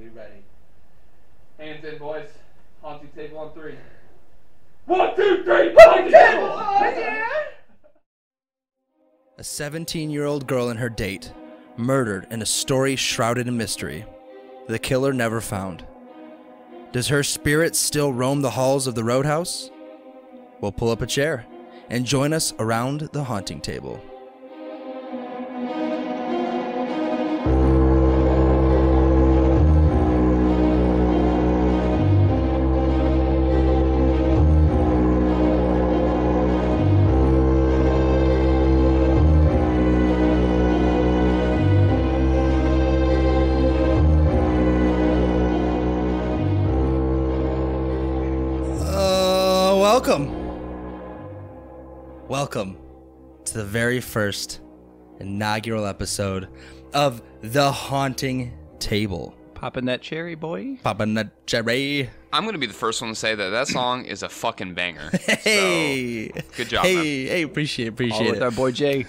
We ready. Hands in, boys. Haunting table on 3. 1, 2, 3, haunting table! Oh, yeah! A 17-year-old girl and her date, murdered in a story shrouded in mystery. The killer never found. Does her spirit still roam the halls of the Roadhouse? We'll pull up a chair and join us around the haunting table. Welcome to the very first inaugural episode of The Haunting Table. Popping that cherry, boy. Popping that cherry. I'm going to be the first one to say that song is a fucking banger. Hey. So, good job, man. Hey, appreciate All it. with our boy Jay.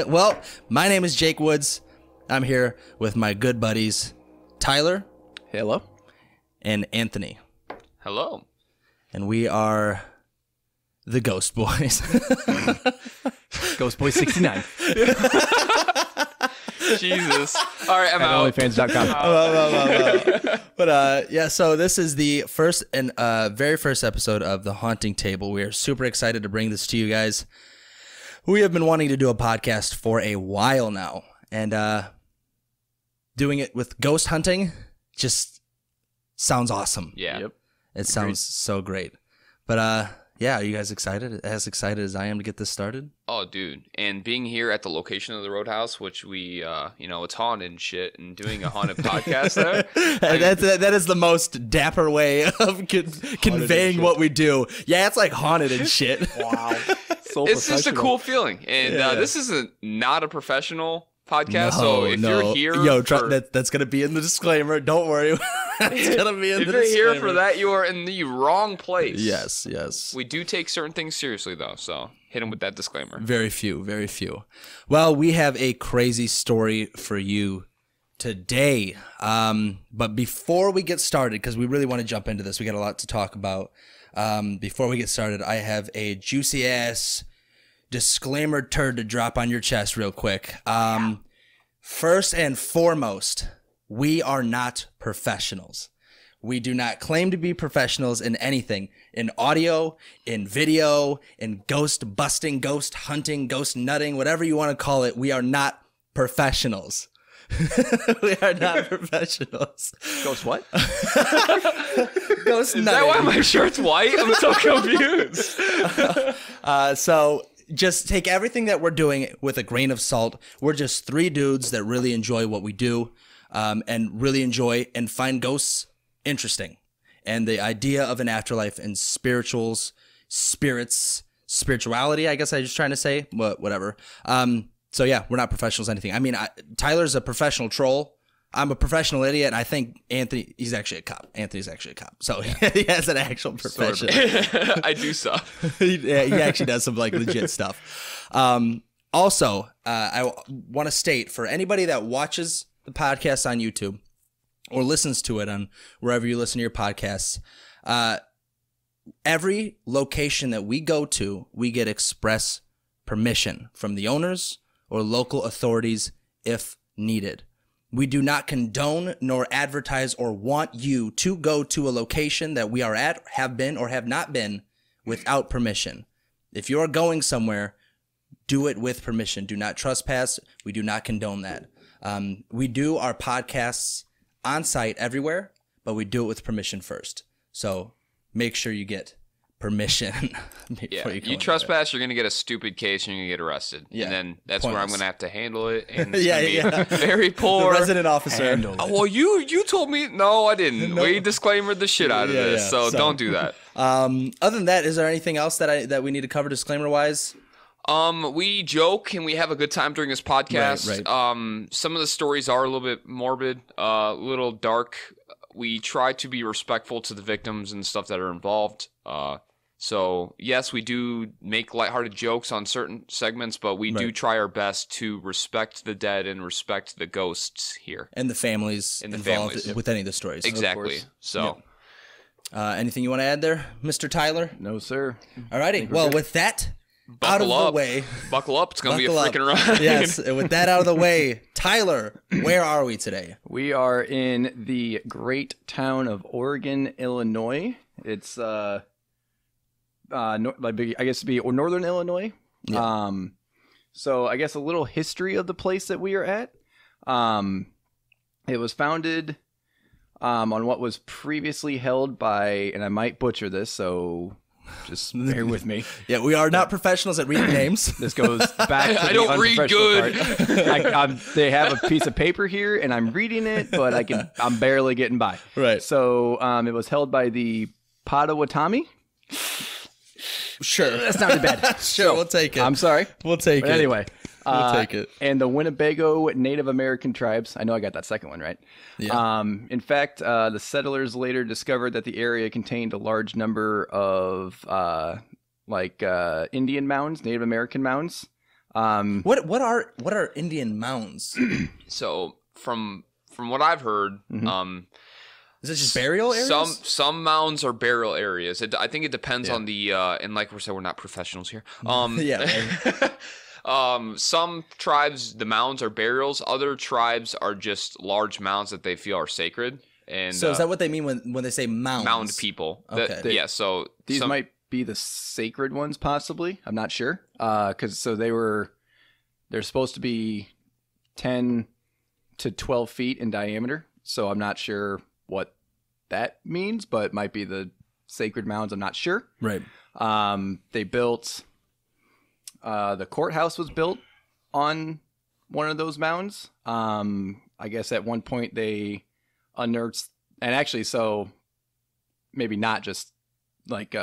Well, my name is Jake Woods. I'm here with my good buddies, Tyler. Hello. And Anthony. Hello. And we are the Ghost Boys. Ghost Boy 69. Jesus. All right, I'm out. Onlyfans.com. But yeah, so this is the first and very first episode of The Haunting Table. We are super excited to bring this to you guys. We have been wanting to do a podcast for a while now, and doing it with ghost hunting just sounds awesome. Yeah. Yep. It sounds so great. But yeah, are you guys excited? As excited as I am to get this started? Oh, dude. And being here at the location of the Roadhouse, which we, it's haunted and shit, and doing a haunted podcast there. That is the most dapper way of conveying what we do. Yeah, it's like haunted and shit. Wow. So it's just a cool feeling. And this is not a professional podcast, so if you're here... that's going to be in the disclaimer. Don't worry. It's going to be in the disclaimer. If you're here for that, you are in the wrong place. Yes. We do take certain things seriously, though, so hit them with that disclaimer. Very few. Well, we have a crazy story for you today. But before we get started, because we really want to jump into this, we got a lot to talk about. Before we get started, I have a juicy-ass disclaimer turd to drop on your chest real quick. First and foremost, we are not professionals. We do not claim to be professionals in anything, in audio, in video, in ghost busting, ghost hunting, ghost nutting, whatever you want to call it. We are not professionals. We are not professionals. Ghost what? Ghost nutting. Is that why my shirt's white? I'm so confused. So just take everything that we're doing with a grain of salt. We're just 3 dudes that really enjoy what we do, and really enjoy and find ghosts interesting. And the idea of an afterlife and spirituality, I guess I was trying to say, whatever. So yeah, we're not professionals in anything. I mean, Tyler's a professional troll. I'm a professional idiot, and I think Anthony, he's actually a cop. Anthony's actually a cop. So he has an actual profession. I do suck. He actually does some like legit stuff. Also, I want to state for anybody that watches the podcast on YouTube or listens to it on wherever you listen to your podcasts, every location that we go to, we get express permission from the owners or local authorities if needed. We do not condone nor advertise or want you to go to a location that we are at, have been, or have not been without permission. If you are going somewhere, do it with permission. Do not trespass. We do not condone that. We do our podcasts on site everywhere, but we do it with permission first. So make sure you get permission before you go. You trespass, you're going to get a stupid case and you're going to get arrested. Yeah. And then that's where I'm going to have to handle it. And it's gonna be very poor. The resident officer. Oh, well, you told me. No, I didn't. No. We disclaimered the shit out of this. So don't do that. Other than that, is there anything else that we need to cover disclaimer-wise? We joke and we have a good time during this podcast. Right. Some of the stories are a little bit morbid, a little dark. We try to be respectful to the victims and stuff that are involved. So, yes, we do make lighthearted jokes on certain segments, but we do try our best to respect the dead and respect the ghosts here. And the families involved with any of the stories. Exactly. So, anything you want to add there, Mr. Tyler? No, sir. Alrighty. Well, with that out of the way. Buckle up. It's going to be a freaking ride. Yes. With that out of the way, Tyler, where are we today? We are in the great town of Oregon, Illinois. It's I guess it'd be northern Illinois. Yeah. So I guess a little history of the place that we are at. It was founded on what was previously held by, and I might butcher this, so just bear with me. Yeah, we are not professionals at reading names. This goes back to I don't read good. They have a piece of paper here, and I'm reading it, but I'm barely getting by. Right. So it was held by the Potawatomi. Sure. That's not too bad. Sure, we'll take it. I'm sorry. We'll take But it. anyway. We'll take it. And the Winnebago Native American tribes. I know I got that second one right. Yeah. In fact, the settlers later discovered that the area contained a large number of Indian mounds, Native American mounds. What are Indian mounds? So, from what I've heard, Is it just burial areas? Some mounds are burial areas. I think it depends on the and like we said, we're not professionals here. Yeah. Some tribes, the mounds are burials. Other tribes are just large mounds that they feel are sacred. And So is that what they mean when they say mounds? mound people? Okay. Yeah. So These might be the sacred ones, possibly. I'm not sure. Because they're supposed to be 10 to 12 feet in diameter. So I'm not sure what that means, but it might be the sacred mounds. I'm not sure. Right. They built the courthouse was built on one of those mounds. I guess at one point they unearthed, and actually, so maybe not just like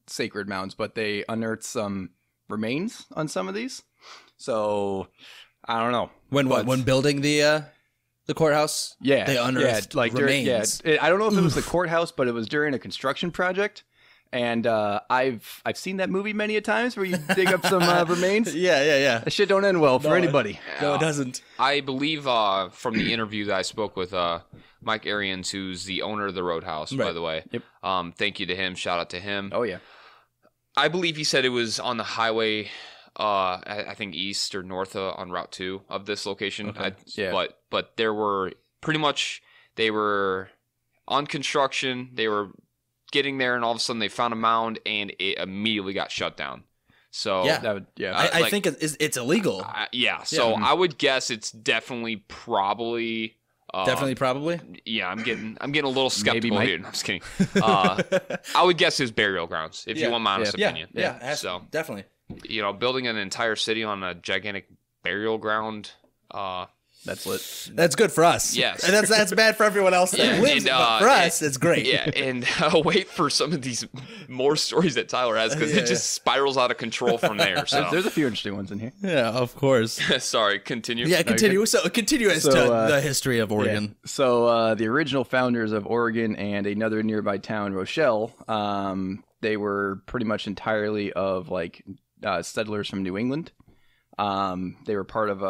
sacred mounds, but they unearthed some remains on some of these. So I don't know When building the courthouse, they unearthed remains. I don't know if it was the courthouse, but it was during a construction project. And I've seen that movie many a times where you dig up some remains. Yeah. That shit don't end well for anybody. No, it doesn't. I believe from the interview that I spoke with Mike Arians, who's the owner of the Roadhouse, by the way. Yep. Thank you to him. Shout out to him. Oh yeah. I believe he said it was on the highway. I think east or north on Route 2 of this location. Okay. But there were they were on construction. They were getting there, and all of a sudden they found a mound, and it immediately got shut down. So I think it's illegal. So I would guess it's definitely probably. Probably. Yeah, I'm getting a little skeptical here. No, I'm just kidding. I would guess his burial grounds, if you want my honest opinion. So definitely. Building an entire city on a gigantic burial ground. That's lit. That's good for us. Yes. And that's bad for everyone else that lives. But for us, it's great. Yeah, and I'll wait for some of these more stories that Tyler has because it just spirals out of control from there. So There's a few interesting ones in here. Yeah, of course. Sorry, continue. Yeah, continue. So continue as to the history of Oregon. Yeah. So the original founders of Oregon and another nearby town, Rochelle, they were pretty much entirely of settlers from New England. They were part of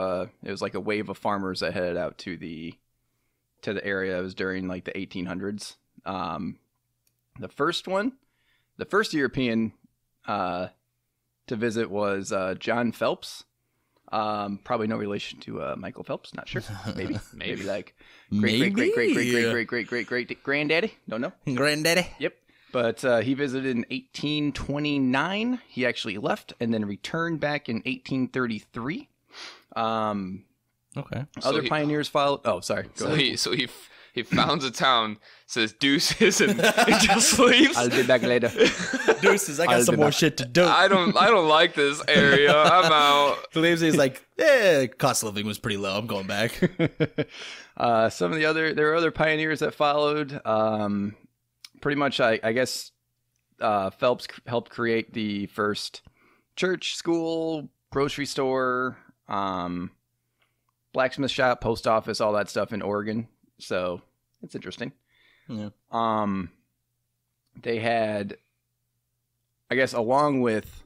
it was like a wave of farmers that headed out to the area. It was during like the 1800s. The first European to visit was John Phelps. Probably no relation to Michael Phelps. Not sure. Maybe like great granddaddy. Don't know. Granddaddy. Yep. But he visited in 1829. He actually left and then returned back in 1833. Okay. Other pioneers followed. Oh, sorry. Go ahead. He founds a town, says deuces, and just leaves. I'll be back later. Deuces, I got some more shit to do. I don't like this area. I'm out. He leaves. He's like, cost of living was pretty low. I'm going back. Some of there were other pioneers that followed. Pretty much, I guess Phelps helped create the first church, school, grocery store, blacksmith shop, post office, all that stuff in Oregon. So it's interesting. Yeah. They had I guess along with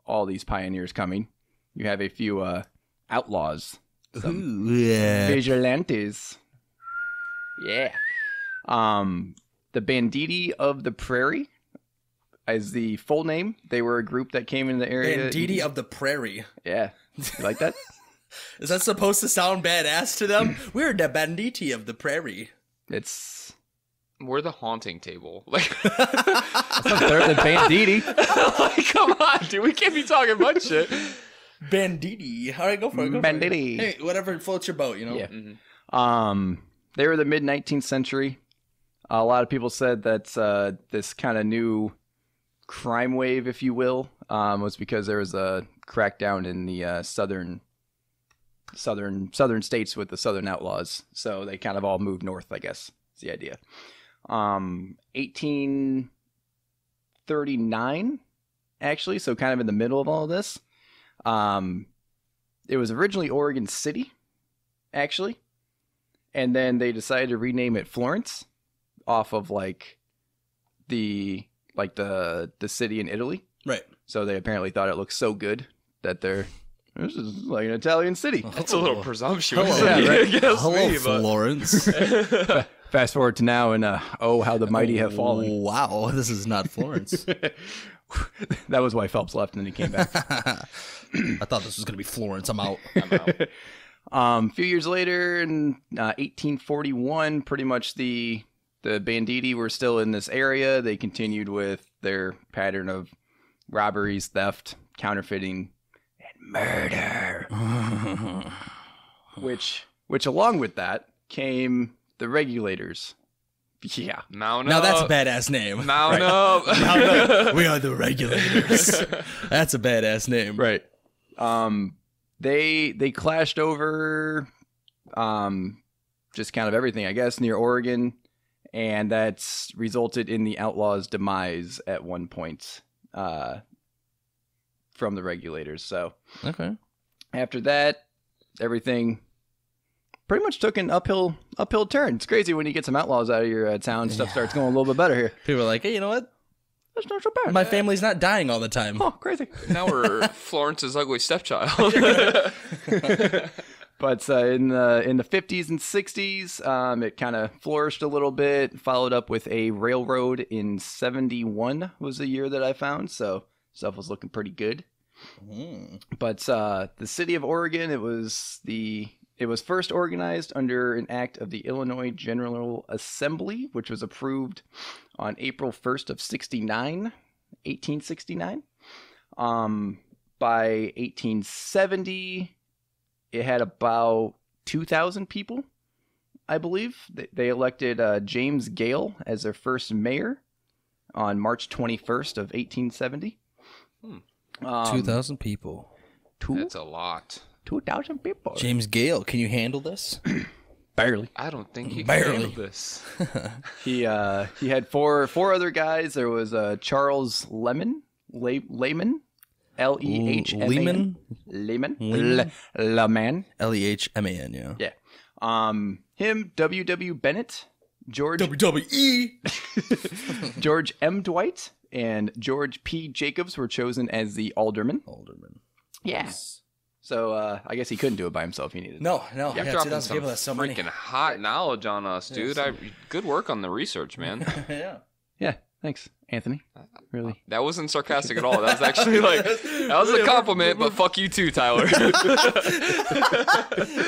all these pioneers coming, you have a few outlaws, some vigilantes. Yeah. The Banditti of the Prairie is the full name. They were a group that came in the area. Banditti of the Prairie. Yeah. You like that? Is that supposed to sound badass to them? We're the Banditti of the Prairie. We're the haunting table. Like, They're the Banditti. like, come on, dude. We can't be talking much shit. Banditti. All right, go for it. Banditti. Hey, whatever floats your boat, you know? Yeah. Mm-hmm. They were the mid-19th century. A lot of people said that this kind of new crime wave, if you will, was because there was a crackdown in the southern states with the Southern Outlaws. So they kind of all moved north, I guess, is the idea. 1839, actually, so kind of in the middle of all of this. It was originally Oregon City, actually. And then they decided to rename it Florence off of the city in Italy. Right. So they apparently thought it looked so good that this is like an Italian city. That's a little presumptuous. Yeah, right. Hello, Florence. Fast forward to now, and how the mighty have fallen. Wow, this is not Florence. That was why Phelps left, and then he came back. I thought this was going to be Florence. I'm out. A few years later, in 1841, pretty much the Banditti were still in this area. They continued with their pattern of robberies, theft, counterfeiting, and murder. which along with that came the regulators. Yeah. Mount Now up. that's a badass name. Mount up. We are the regulators. That's a badass name. Right. They clashed over just kind of everything, I guess, near Oregon, and that's resulted in the Outlaws' demise at one point from the regulators. So Okay. after that, everything pretty much took an uphill turn. It's crazy when you get some outlaws out of your town, stuff starts going a little bit better here. People are like, hey, you know what? That's not so bad. My family's not dying all the time. Oh, crazy. Now we're Florence's ugly stepchild. But in the 50s and 60s, it kind of flourished a little bit, followed up with a railroad in 71 was the year that I found. So stuff was looking pretty good. But the city of Oregon, it was first organized under an act of the Illinois General Assembly, which was approved on April 1st of 1869. By 1870, it had about 2,000 people, I believe. They elected James Gale as their first mayor on March 21st of 1870. 2,000 people. That's a lot. 2,000 people. James Gale, can you handle this? Barely. I don't think he can Barely. handle this. He had four other guys. There was Charles Lehman, Lehman, Lehman, Lehman, Lehman, yeah. yeah. Him, W.W. Bennett, George WWE. George M. Dwight, and George P. Jacobs were chosen as the aldermen. Yeah. So I guess he couldn't do it by himself. He needed. No. You're Yeah, dropping 2,000 some people, that's so many. freaking hot knowledge on us, dude. Good work on the research, man. Yeah. Yeah. Thanks, Anthony. Really. That wasn't sarcastic at all. That was actually that was a compliment, but fuck you too, Tyler.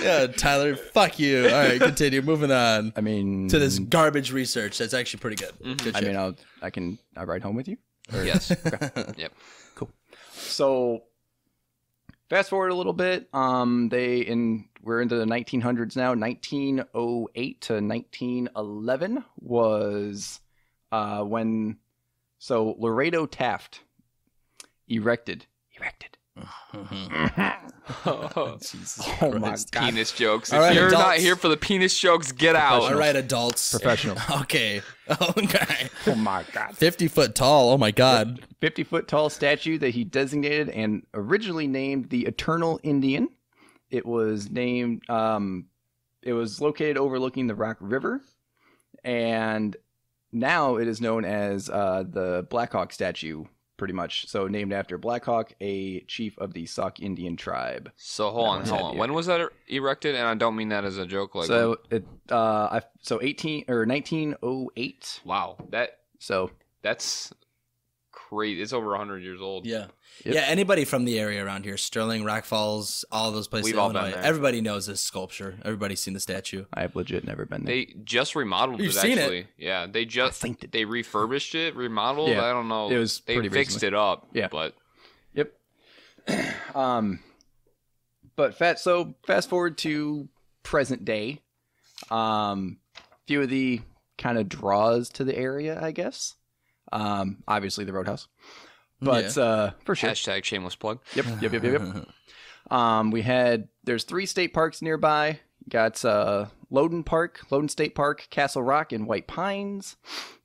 Yeah, Tyler, fuck you. All right, continue. Moving on. I mean, To this garbage research. That's actually pretty good. Good I shit. mean, I'll ride home with you. Yes. Yep. Cool. So, fast forward a little bit. We're into the 1900s now. 1908 to 1911 was when Laredo Taft erected. Jesus Oh my Christ. God. Penis jokes. All If right, you're adults. not here for the penis jokes, get out. All right, adults. Professional. Okay. Okay. Oh my God. 50 foot tall. Oh my God. 50-foot tall statue that he designated and originally named the Eternal Indian. It was named. It was located overlooking the Rock River, and now it is known as the Blackhawk statue pretty much. So named after Black Hawk, a chief of the Sauk Indian tribe. So hold on. When was that erected? And I don't mean that as a joke. Like, so it, so 1908. Wow, that's crazy. It's over 100 years old. Yeah. Yep. Yeah, anybody from the area around here, Sterling, Rock Falls, all those places, We've all been Illinois, there. everybody knows this sculpture. Everybody's seen the statue. I have legit never been there. They just remodeled You've it, seen it? actually. Yeah, they refurbished it, remodeled. Yeah. I don't know. It was they pretty fixed recently. it up. Yeah. But Yep. But fast forward to present day. Few of the kind of draws to the area, I guess. Obviously the Roadhouse. But for sure. hashtag shameless plug. Yep. There's 3 state parks nearby. Got Loudon State Park, Castle Rock, and White Pines.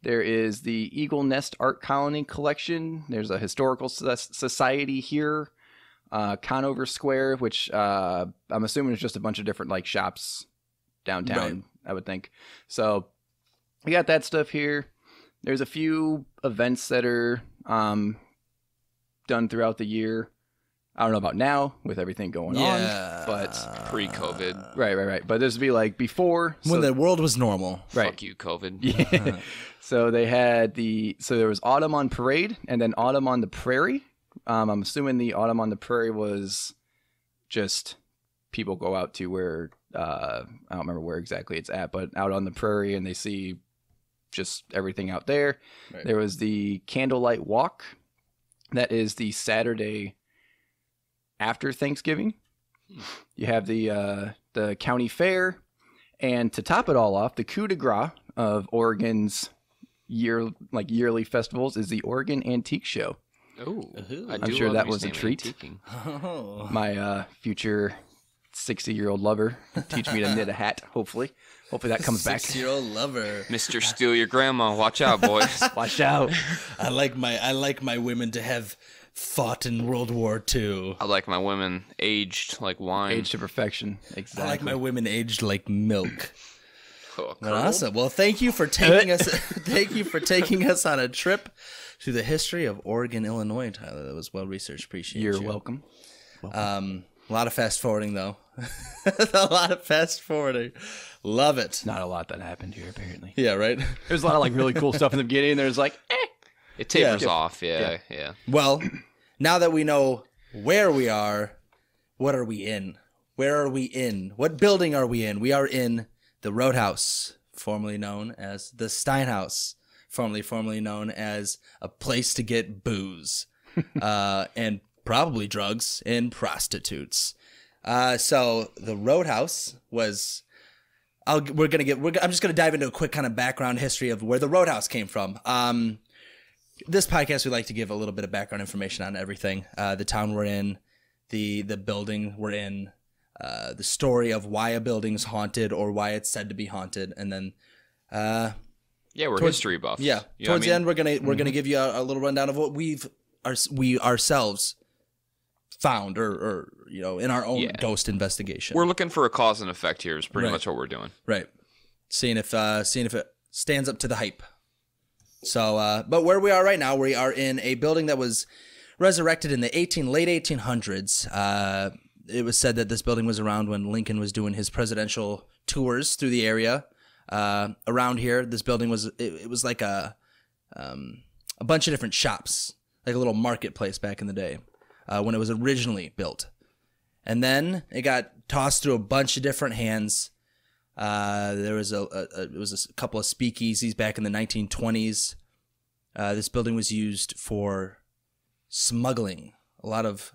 There is the Eagle Nest Art Colony Collection. There's a historical society here. Conover Square, which I'm assuming is just a bunch of different like shops downtown, Right. I would think. So we got that stuff here. There's a few events that are done throughout the year. I don't know about now with everything going on, but Pre-COVID. right. But this would be like before When the world was normal. right. Fuck you, COVID. Yeah. So they had there was Autumn on Parade and then Autumn on the Prairie. I'm assuming the Autumn on the Prairie was just people go out to where I don't remember where exactly it's at, but out on the prairie and they see just everything out there. Right. There was the Candlelight Walk. That is the Saturday after Thanksgiving. You have the county fair, and to top it all off, the coup de grace of Oregon's yearly festivals is the Oregon Antique Show. Ooh, I I'm do sure love that me was a some treat. antiquing. Oh. My future 60-year-old lover teach me to knit a hat. Hopefully that comes back. 6-year-old lover. Mr. Steal Your Grandma. Watch out, boys. Watch out. I like my women to have fought in World War II. I like my women aged like wine. Age to perfection. Exactly. I like my women aged like milk. Oh, Well, awesome. Well, thank you for taking us. Thank you for taking us on a trip through the history of Oregon, Illinois, Tyler. That was well researched. Appreciate you. You're welcome. A lot of fast forwarding, though. A lot of fast forwarding. Love it. Not a lot that happened here, apparently. Yeah, right. There's a lot of like really cool stuff in the beginning. There's like, It tapers Yeah. off. Yeah. Well, now that we know where we are, what are we in? Where are we in? What building are we in? We are in the Roadhouse, formerly known as the Steinhaus, formerly known as a place to get booze, and probably drugs and prostitutes. So the Roadhouse was. I'm just gonna dive into a quick kind of background history of where the Roadhouse came from. This podcast, we like to give a little bit of background information on everything. The town we're in, the building we're in, the story of why a building's haunted or why it's said to be haunted, and then We're history buffs. yeah, You know towards what I the end we're gonna give you a little rundown of what we ourselves found or in our own ghost investigation. We're looking for a cause and effect here. Is pretty Right. much what we're doing. Right. Seeing if it stands up to the hype. So, but where we are right now, we are in a building that was resurrected in the late 1800s. It was said that this building was around when Lincoln was doing his presidential tours through the area. Around here, this building was like a bunch of different shops, like a little marketplace back in the day when it was originally built. And then it got tossed through a bunch of different hands. There was it was a couple of speakeasies back in the 1920s. This building was used for smuggling, a lot of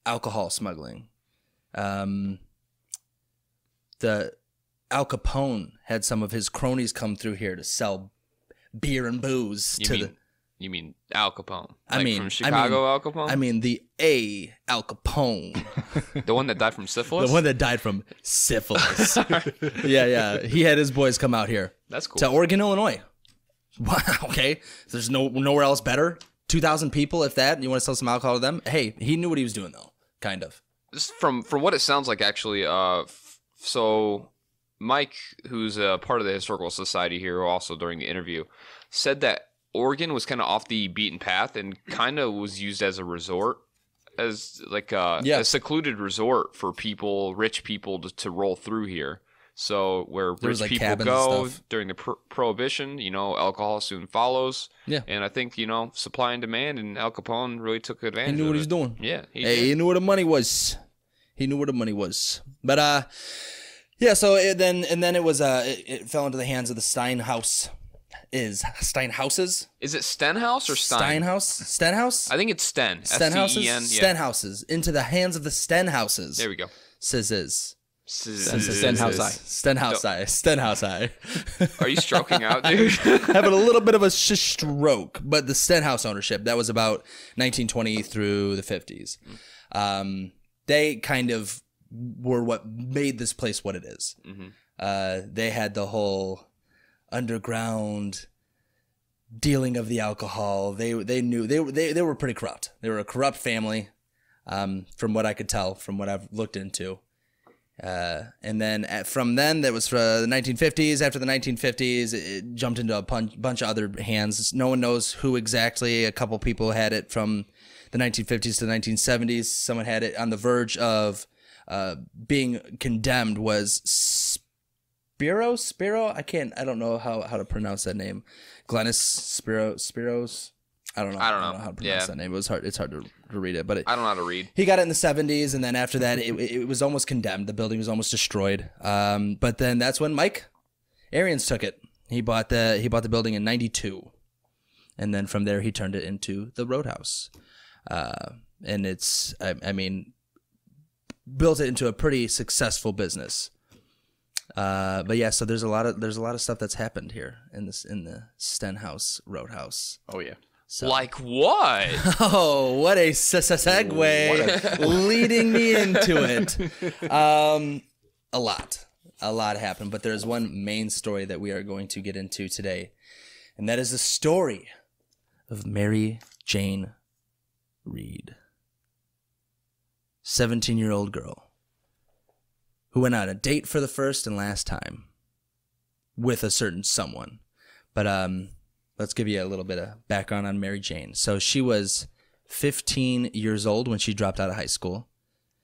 alcohol smuggling. The Al Capone had some of his cronies come through here to sell beer and booze You mean Al Capone? from From Chicago, Al Capone? I mean the Al Capone. The one that died from syphilis? The one that died from syphilis. Yeah. He had his boys come out here. That's cool. To Oregon, Illinois. Wow, okay. There's nowhere else better. 2,000 people, if that. You want to sell some alcohol to them? Hey, he knew what he was doing, though. Kind of. Just from what it sounds like, actually, so Mike, who's a part of the Historical Society here, also during the interview, said that Oregon was kind of off the beaten path and kind of was used as a resort, as like a secluded resort for rich people to roll through here. So where rich like people go during the Prohibition, alcohol soon follows. Yeah. And I think, supply and demand, and Al Capone really took advantage of it. He knew what he was doing. Yeah. He knew where the money was. But yeah, so then it was it fell into the hands of the Steinhouses. Is it Stenhouse or Stein? Stenhouse? I think it's Sten. Stenhouses? S-T-E-N, yeah. Stenhouses. Into the hands of the Stenhouses. There we go. Stenhouse. Are you stroking out, dude? Having a little bit of a stroke. But the Stenhouse ownership, that was about 1920 through the 50s. They kind of were what made this place what it is. Mm-hmm. They had the whole underground dealing of the alcohol. They knew they were pretty corrupt. They were a corrupt family, from what I could tell, from what I've looked into. And then from then, that was for the 1950s. After the 1950s, it jumped into a bunch of other hands. No one knows who exactly. A couple people had it from the 1950s to the 1970s. Someone had it on the verge of being condemned. Was Spiro? I don't know how to pronounce that name. Glennis Spiros. I don't know how to pronounce that name. It's hard to read it, but I don't know how to read. He got it in the 70s, and then after that, it was almost condemned. The building was almost destroyed. But then that's when Mike Arians took it. He bought the building in '92, and then from there he turned it into the Roadhouse. And it's built it into a pretty successful business. But yeah, so there's a lot of stuff that's happened here in the Stenhouse Roadhouse. Oh yeah. So. Like what? Oh, what a segue leading me into it. A lot happened, but there's one main story that we are going to get into today, and that is the story of Mary Jane Reed, 17-year-old girl who went on a date for the first and last time with a certain someone. But let's give you a little bit of background on Mary Jane. So she was 15 years old when she dropped out of high school.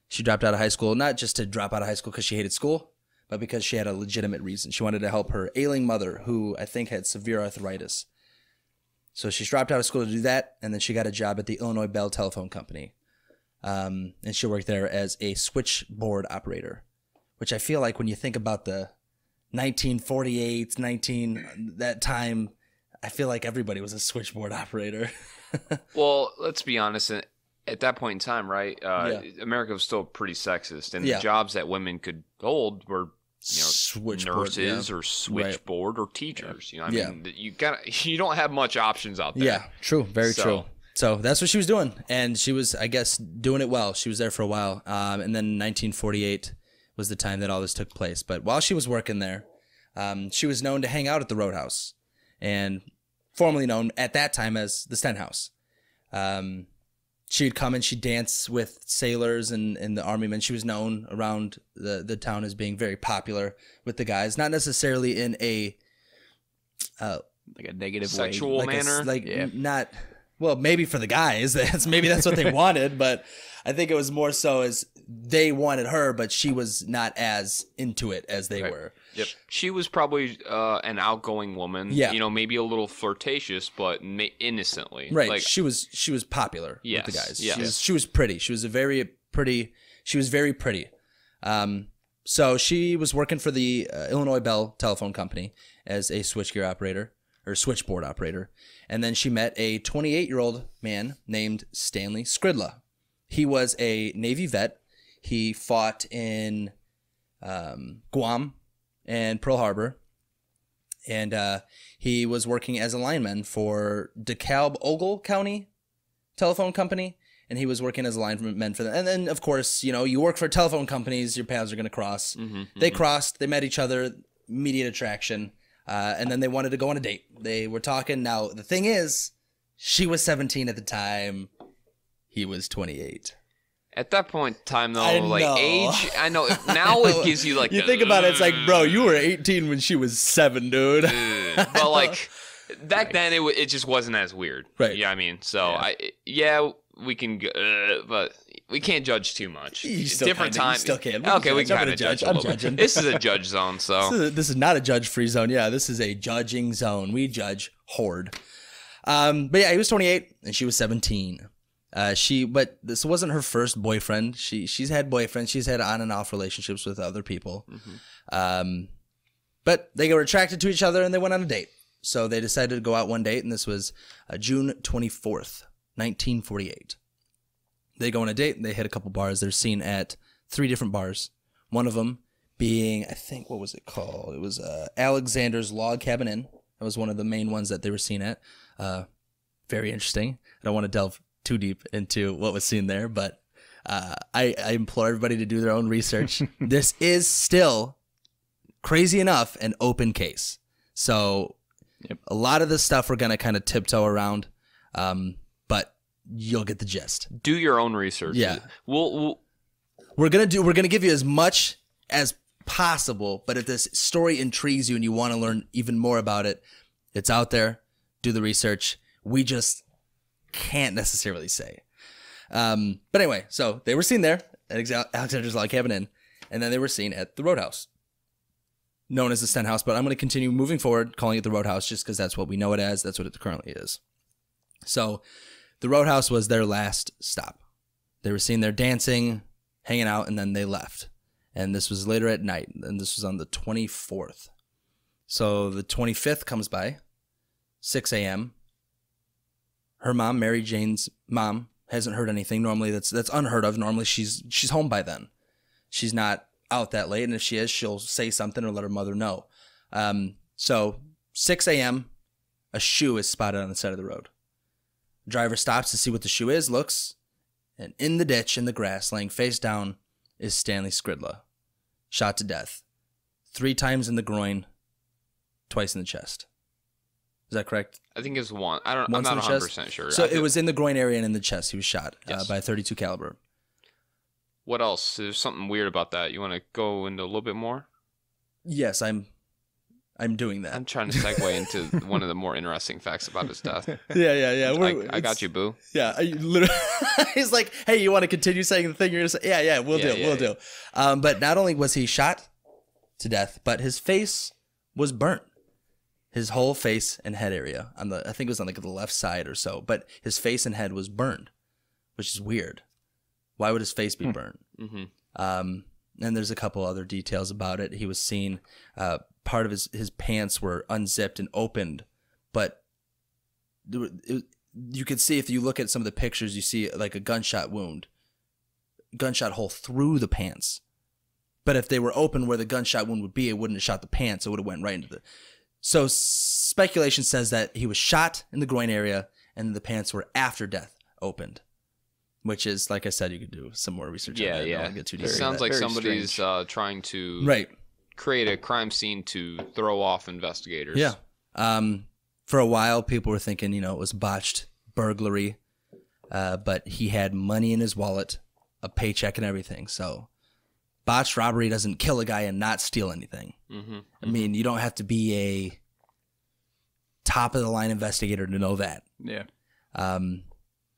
She dropped out of high school not just to drop out of high school because she hated school, but because she had a legitimate reason. She wanted to help her ailing mother, who I think had severe arthritis. So she dropped out of school to do that, and then she got a job at the Illinois Bell Telephone Company. And she worked there as a switchboard operator, which I feel like when you think about the 1948, that time, I feel like everybody was a switchboard operator. Well, let's be honest. At that point in time, right, America was still pretty sexist, and the jobs that women could hold were, nurses or switchboard or teachers. I mean, you don't have much options out there. Yeah, true, very true. So that's what she was doing, and she was, I guess, doing it well. She was there for a while, and then 1948 was the time that all this took place. But while she was working there, she was known to hang out at the Roadhouse, and formerly known at that time as the Stenhouse. She'd come and she'd dance with sailors and the army men. She was known around the town as being very popular with the guys, not necessarily in a like a negative sexual manner. Not well, maybe for the guys. That's what they wanted, but I think it was more so as they wanted her, but she was not as into it as they were. Yep. She was probably an outgoing woman. Yeah. Maybe a little flirtatious, but innocently. Right. Like, she was popular with the guys. Yes. She was pretty. She was very pretty. So she was working for the Illinois Bell Telephone Company as a switchboard operator. And then she met a 28-year-old man named Stanley Skridla. He was a Navy vet. He fought in Guam and Pearl Harbor, and he was working as a lineman for DeKalb-Ogle County Telephone Company, and he was working as a lineman for them. And then, of course, you work for telephone companies, your paths are going to cross. They crossed, they met each other, immediate attraction, and then they wanted to go on a date. They were talking. Now, the thing is, she was 17 at the time. He was 28. At that point in time, though, age, I know. Now it gives you you think about it, it's like, bro, you were 18 when she was 7, dude. But back then it just wasn't as weird. Right. Yeah, I mean, so yeah. We can, but we can't judge too much. Different time. You still can. Okay, we can kind of judge. I'm judging. This is a judge zone, so this is not a judge-free zone. Yeah, this is a judging zone. We judge horde. But yeah, he was 28 and she was 17. But this wasn't her first boyfriend. She's had boyfriends. She's had on and off relationships with other people. But they were attracted to each other and they went on a date. So they decided to go out one date, and this was June 24th. 1948. They go on a date and they hit a couple bars. They're seen at 3 different bars. One of them being, I think, what was it called? It was Alexander's Log Cabin Inn. That was one of the main ones that they were seen at. Very interesting. I don't want to delve too deep into what was seen there, but I implore everybody to do their own research. This is still, crazy enough, an open case. So a lot of this stuff we're going to kind of tiptoe around. But you'll get the gist. Do your own research. Yeah. We're gonna give you as much as possible, but if this story intrigues you and you want to learn even more about it, it's out there. Do the research. We just can't necessarily say. But anyway, so they were seen there at Alexander's Log Cabin Inn, and then they were seen at the Roadhouse, known as the Stenhouse, but I'm going to continue moving forward calling it the Roadhouse just because that's what we know it as. That's what it currently is. So the Roadhouse was their last stop. They were seen there dancing, hanging out, and then they left. And this was later at night, and this was on the 24th. So the 25th comes by, 6 a.m. Her mom, Mary Jane's mom, hasn't heard anything. Normally that's unheard of. Normally she's home by then. She's not out that late, and if she is, she'll say something or let her mother know. So 6 a.m., a shoe is spotted on the side of the road. Driver stops to see what the shoe is, looks, and in the ditch, in the grass, laying face down, is Stanley Skridla, shot to death, 3 times in the groin, twice in the chest. Is that correct? I think it's one. I'm not 100% sure. So it was in the groin area and in the chest. He was shot by a .32 caliber. What else? There's something weird about that. You want to go into a little bit more? Yes, I'm doing that. I'm trying to segue into one of the more interesting facts about his death. Yeah. I got you, boo. Yeah, literally. He's like, hey, you want to continue saying the thing you're going to say? Yeah, we'll do. But not only was he shot to death, but his face was burnt. His whole face and head area, I think it was on like the left side or so, but his face and head was burned, which is weird. Why would his face be burnt? And there's a couple other details about it. He was seen... part of his pants were unzipped and opened, but you could see, if you look at some of the pictures, you see like a gunshot hole through the pants. But if they were open where the gunshot wound would be, it wouldn't have shot the pants. It would have went right into the... So speculation says that he was shot in the groin area and the pants were after death opened, which is, like I said, you could do some more research on that. Yeah. Don't get too deep it sounds like somebody's trying to... Right. Create a crime scene to throw off investigators. Yeah. For a while, people were thinking, it was botched burglary, but he had money in his wallet, a paycheck and everything. So botched robbery doesn't kill a guy and not steal anything. I mean, you don't have to be a top-of-the-line investigator to know that. Yeah.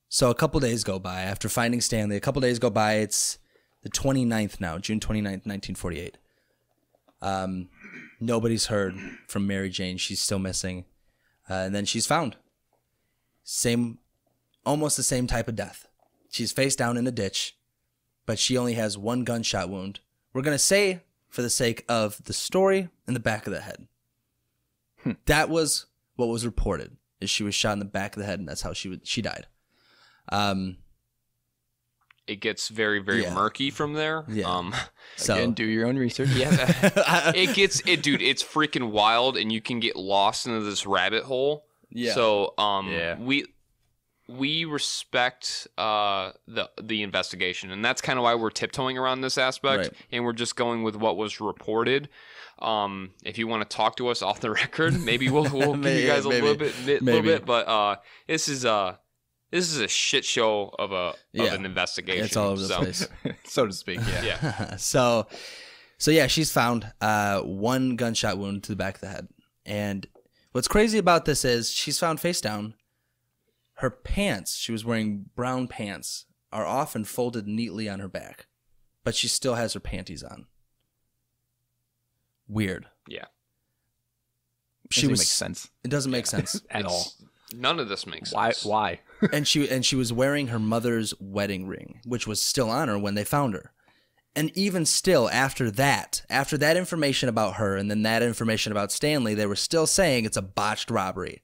So a couple days go by. After finding Stanley, it's the 29th now, June 29th, 1948. Nobody's heard from Mary Jane. She's still missing. And then she's found. Almost the same type of death. She's face down in a ditch, but she only has 1 gunshot wound. We're going to say, for the sake of the story, in the back of the head. That was what was reported, is she was shot in the back of the head, and that's how she died. It gets very, very murky from there. Yeah. So again, do your own research. Yeah. Dude, it's freaking wild, and you can get lost into this rabbit hole. Yeah. So, we respect the investigation, and that's kind of why we're tiptoeing around this aspect, right. And we're just going with what was reported. If you want to talk to us off the record, maybe we'll give you guys a little bit. But this is a shit show of an investigation. It's all over the place, so to speak. Yeah. So yeah, she's found 1 gunshot wound to the back of the head, and What's crazy about this is she's found face down. Her pants, she was wearing brown pants, are often folded neatly on her back, but she still has her panties on. Weird. Yeah. She doesn't make sense. It doesn't make sense at all. None of this makes sense. Why? and she was wearing her mother's wedding ring, which was still on her when they found her. And even still, after that information about her and then that information about Stanley, they were still saying it's a botched robbery.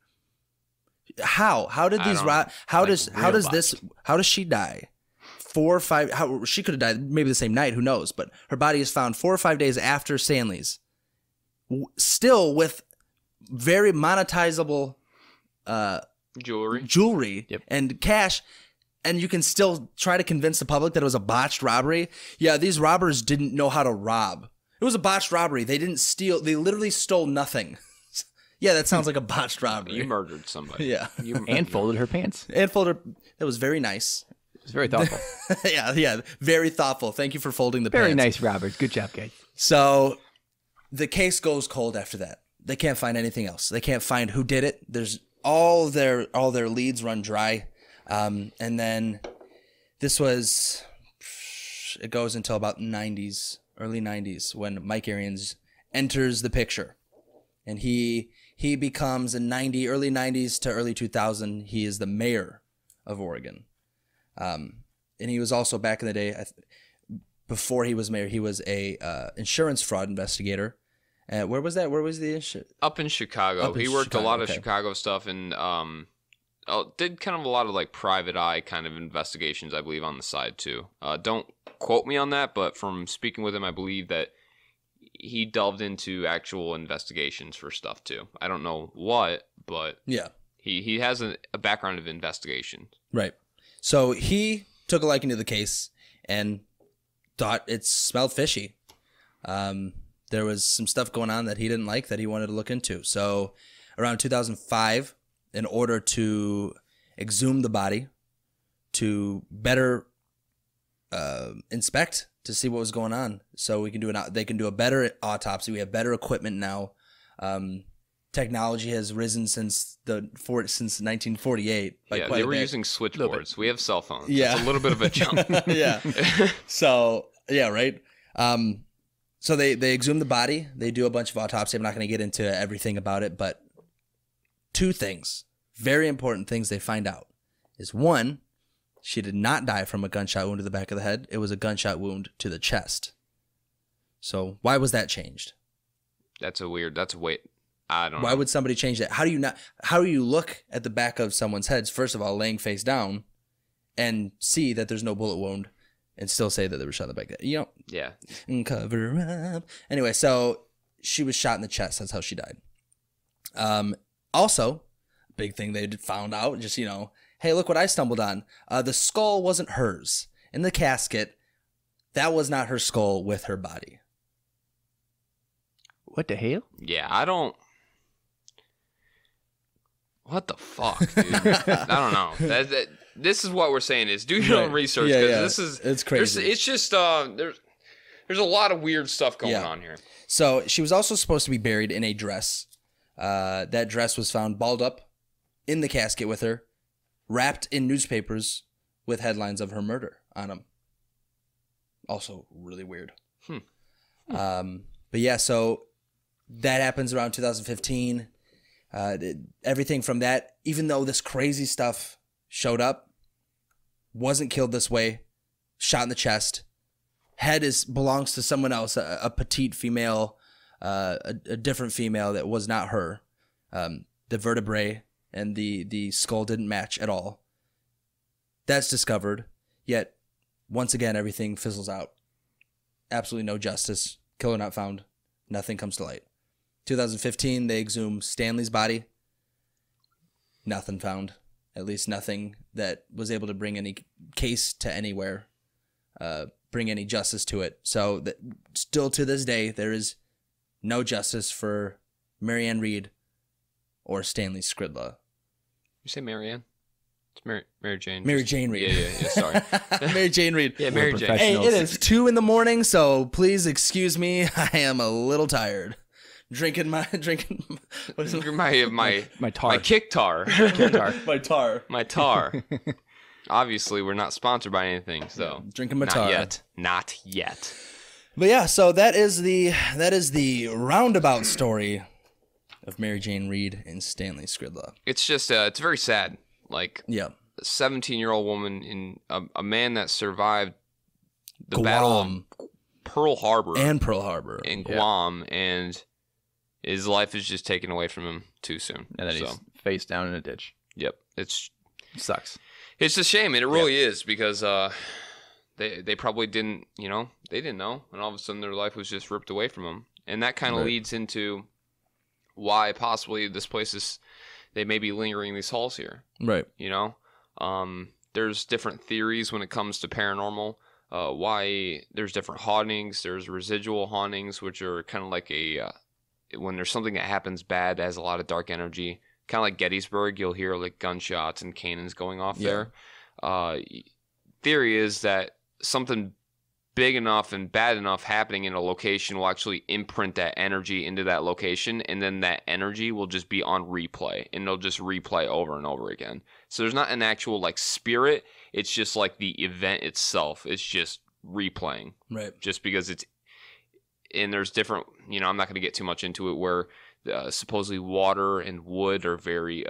How did these how does she die? 4 or 5 she could have died maybe the same night, who knows, but her body is found 4 or 5 days after Stanley's. Still with very monetizable jewelry yep. and cash. And you can still try to convince the public that it was a botched robbery. Yeah, these robbers didn't know how to rob. It was a botched robbery. They didn't steal. They literally stole nothing. Yeah, that sounds like a botched robbery. You murdered somebody. Yeah. And folded her pants. And folded. That was very nice. It was very thoughtful. yeah. Very thoughtful. Thank you for folding the very pants. Very nice, Robert. Good job, guys. So the case goes cold after that. They can't find anything else. They can't find who did it. There's all their leads run dry. And then it goes until about early 90s, when Mike Arians enters the picture. And he becomes early 90s to early 2000, he is the mayor of Oregon. And he was also, back in the day, before he was mayor, he was a insurance fraud investigator. Where was that? Where was the Up in Chicago. He worked a lot of Chicago stuff and did kind of a lot of like private eye kind of investigations, I believe, on the side too. Don't quote me on that, but from speaking with him, I believe that he delved into actual investigations for stuff too. I don't know what, but yeah, he has a background of investigation. Right. So he took a liking to the case and thought it smelled fishy. There was some stuff going on that he didn't like that he wanted to look into. So around 2005, in order to exhume the body, to better inspect to see what was going on, so they can do a better autopsy. We have better equipment now. Technology has risen since 1948. Yeah, they were using switchboards. We have cell phones. Yeah, it's a little bit of a jump. Yeah. So yeah, right. So they exhume the body. They do a bunch of autopsy. I'm not going to get into everything about it, but 2 things, very important things they find out, is 1, she did not die from a gunshot wound to the back of the head. It was a gunshot wound to the chest. So why was that changed? I don't know. Why would somebody change that? How do you look at the back of someone's head, first of all, laying face down, and see that there's no bullet wound, and still say that they were shot in the back? Yeah. And cover up. Anyway, so she was shot in the chest. That's how she died. Also, big thing they found out, just, hey, look what I stumbled on. The skull wasn't hers. In the casket, that was not her skull with her body. What the hell? Yeah, what the fuck, dude? I don't know. This is what we're saying is do your own research, because it's crazy. It's just there's a lot of weird stuff going on here. So she was also supposed to be buried in a dress. That dress was found balled up in the casket with her, wrapped in newspapers with headlines of her murder on them. Also really weird. But yeah, so that happens around 2015. Everything from that, even though this crazy stuff showed up, wasn't killed this way, shot in the chest. Head belongs to someone else, a petite female, a different female that was not her. The vertebrae and the skull didn't match at all. That's discovered, yet once again everything fizzles out. Absolutely no justice. Killer not found. Nothing comes to light. 2015, they exhume Stanley's body. Nothing found. At least nothing that was able to bring any case to anywhere, bring any justice to it. So still to this day, there is no justice for Marianne Reed or Stanley Skridla. You say Marianne? It's Mary Jane. Mary Jane Reed. Yeah, sorry. Mary Jane Reed. Yeah, Mary Jane. Hey, it is 2 a.m, so please excuse me. I am a little tired. drinking my what is it? My tar. My kick tar. My tar. Obviously, we're not sponsored by anything, so drinking my tar. Not yet. But yeah, so that is the roundabout story of Mary Jane Reid and Stanley Skridla. It's just it's very sad. Like yeah, a 17-year-old woman in a man that survived the Guam. Battle of Pearl Harbor in Guam, and his life is just taken away from him too soon. And then he's face down in a ditch. Yep, it sucks. It's a shame, and it really is, because they probably didn't, they didn't know, and all of a sudden their life was just ripped away from them, and that kind of leads into why possibly this place they may be lingering these halls here, right? There's different theories when it comes to paranormal. Why there's different hauntings. There's residual hauntings, which are kind of like when there's something that happens bad that has a lot of dark energy. Kind of like Gettysburg, you'll hear like gunshots and cannons going off there. Theory is that something big enough and bad enough happening in a location will actually imprint that energy into that location, and then that energy will just be on replay, and it'll just replay over and over again. So there's not an actual like spirit, it's just like the event itself. It's just replaying. Right. Just because and there's different, I'm not going to get too much into it, where supposedly water and wood are very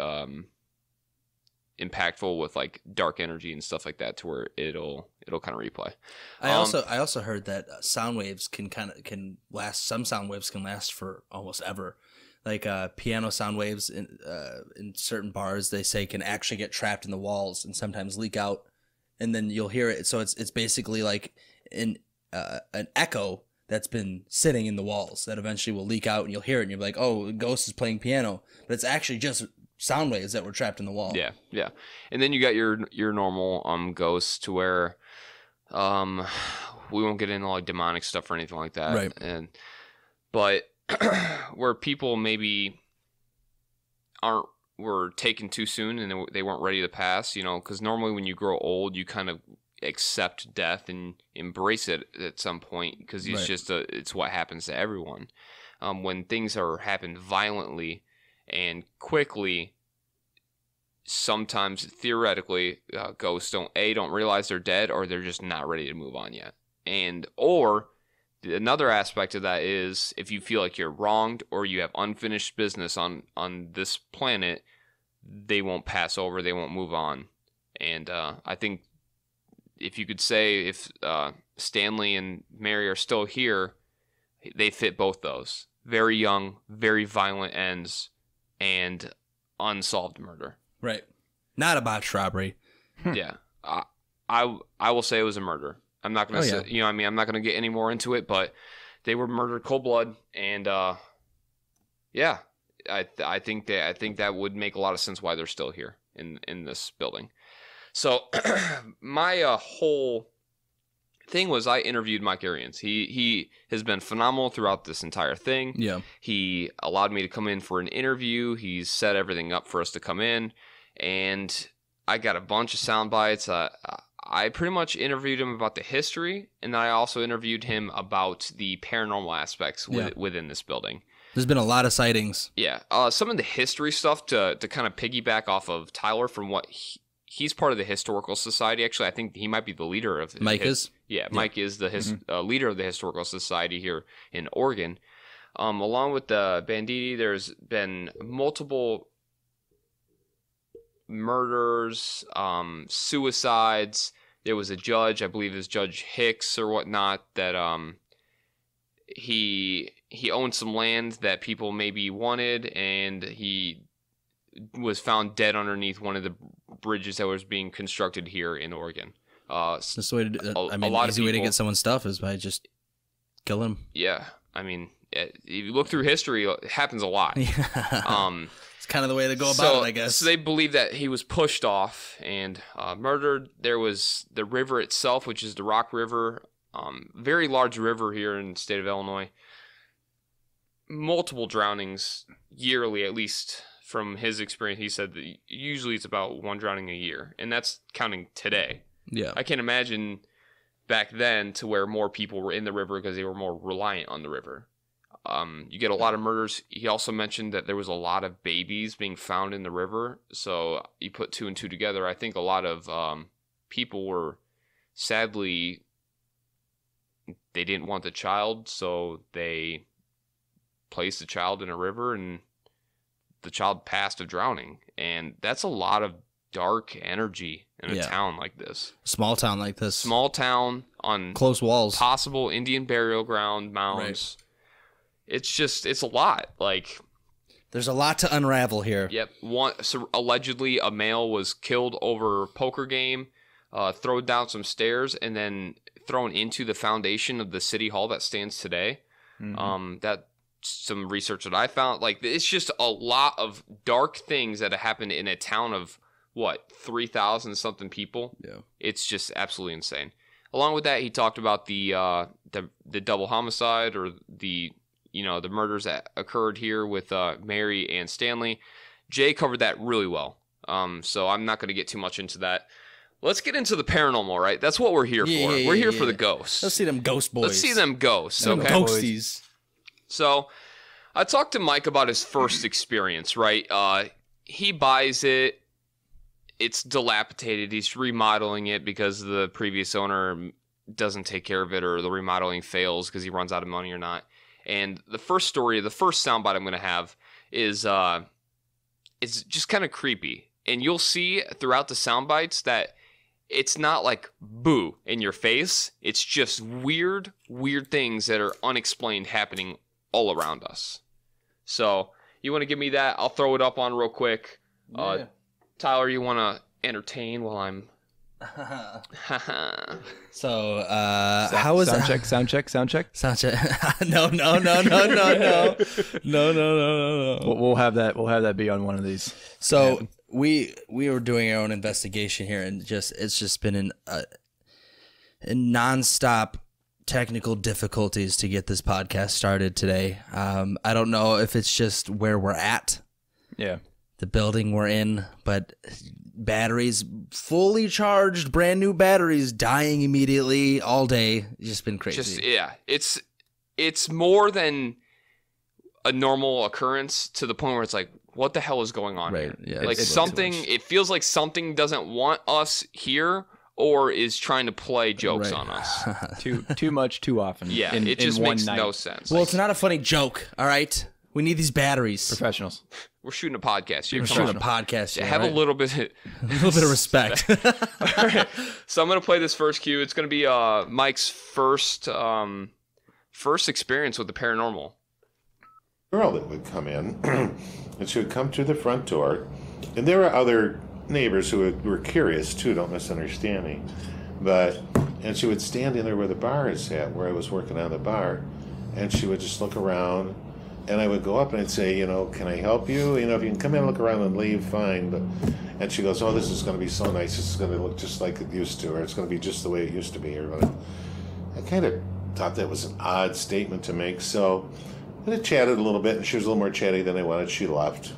impactful with like dark energy and stuff like that, to where it'll kind of replay. I also heard that sound waves can last. Some sound waves can last for almost ever. Like piano sound waves in certain bars, they say, can actually get trapped in the walls and sometimes leak out, and then you'll hear it. So it's basically like an echo that's been sitting in the walls that eventually will leak out, and you'll hear it, and you'll be like, oh, a ghost is playing piano. But it's actually just sound waves that were trapped in the wall. Yeah, yeah. And then you got your normal ghosts, to where we won't get into like demonic stuff or anything like that. Right. But where people maybe were taken too soon and they weren't ready to pass, because normally when you grow old, you kind of accept death and embrace it at some point, because it's just it's what happens to everyone. When things happen violently and quickly, sometimes theoretically ghosts don't realize they're dead, or they're just not ready to move on yet. Or another aspect of that is, if you feel like you're wronged or you have unfinished business on this planet, they won't pass over, they won't move on. And I think if you could say, if Stanley and Mary are still here, they fit both those. Very young, very violent ends, and unsolved murder. Right. Not a botched robbery. Yeah. I will say it was a murder. I'm not going to say, I'm not going to get any more into it, but they were murdered cold blood, and I think that would make a lot of sense why they're still here in this building. So my whole thing was, I interviewed Mike Arians. He has been phenomenal throughout this entire thing. Yeah. He allowed me to come in for an interview. He's set everything up for us to come in, and I got a bunch of sound bites. I pretty much interviewed him about the history, and I also interviewed him about the paranormal aspects within this building. There's been a lot of sightings. Yeah. Some of the history stuff, to kind of piggyback off of Tyler, from what he's part of the Historical Society. Actually, I think he might be the leader of Mike is? Yeah, Mike is the leader of the Historical Society here in Oregon. Along with the banditti, there's been multiple murders, suicides. There was a judge, I believe it was Judge Hicks or whatnot, that he owned some land that people maybe wanted, and he was found dead underneath one of the bridges that was being constructed here in Oregon. That's the way to do it. Easy way to get someone's stuff is by just killing him. Yeah. I mean, if you look through history, it happens a lot. Yeah. It's kind of the way to go about it, I guess. So they believe that he was pushed off and murdered. There was the river itself, which is the Rock River. Very large river here in the state of Illinois. Multiple drownings yearly, at least from his experience. He said that usually it's about one drowning a year, and that's counting today. Yeah. I can't imagine back then, to where more people were in the river because they were more reliant on the river. You get a lot of murders. He also mentioned that there was a lot of babies being found in the river. So you put 2 and 2 together. I think a lot of people were sadly, they didn't want the child, so they placed the child in a river and the child passed of drowning. And that's a lot of dark energy in a town like this. Small town like this. Small town on close walls. Possible Indian burial ground, mounds. Right. It's a lot. Like, there's a lot to unravel here. Yep. So allegedly, a male was killed over a poker game, thrown down some stairs, and then thrown into the foundation of the city hall that stands today. Mm-hmm. That some research that I found. Like, it's just a lot of dark things that have happened in a town of 3,000 something people. Yeah. It's just absolutely insane. Along with that, he talked about the double homicide, or the murders that occurred here with Mary and Stanley. Jay covered that really well. So I'm not going to get too much into that. Let's get into the paranormal, right? That's what we're here for. We're here for the ghosts. Let's see them ghost boys. Let's see them ghosts, okay? Ghosties. So I talked to Mike about his first experience, right? He buys it. It's dilapidated. He's remodeling it because the previous owner doesn't take care of it, or the remodeling fails because he runs out of money or not. And the first soundbite I'm going to have is it's just kind of creepy. And you'll see throughout the soundbites that it's not like boo in your face. It's just weird things that are unexplained happening all around us. So you want to give me that? I'll throw it up on real quick. Yeah. Tyler, you want to entertain while I'm... So, how was sound check? Sound check. No. We'll have that be on one of these. So we were doing our own investigation here, and it's just been in nonstop technical difficulties to get this podcast started today. I don't know if it's just where we're at. Yeah. The building we're in, but batteries fully charged, brand new batteries dying immediately all day. It's just been crazy. It's more than a normal occurrence, to the point where it's like, what the hell is going on here? Yeah, like something, it feels like something doesn't want us here, or is trying to play jokes on us. Too much, too often. Yeah, it just makes no sense. Well, it's not a funny joke, all right? We need these batteries. Professionals. We're shooting a podcast. We're shooting a podcast. Here, have a little bit of respect. All right. So I'm going to play this first cue. It's going to be Mike's first experience with the paranormal. Girl that would come in, and she would come to the front door, and there were other neighbors who were curious too, don't misunderstand me, and she would stand in there where the bar is at, where I was working on the bar, and she would just look around. And I would go up and I'd say, can I help you? If you can come in and look around and leave, fine. And she goes, oh, this is going to be so nice. This is going to look just like it used to, or it's going to be just the way it used to be. I kind of thought that was an odd statement to make. So I chatted a little bit, and she was a little more chatty than I wanted. She left.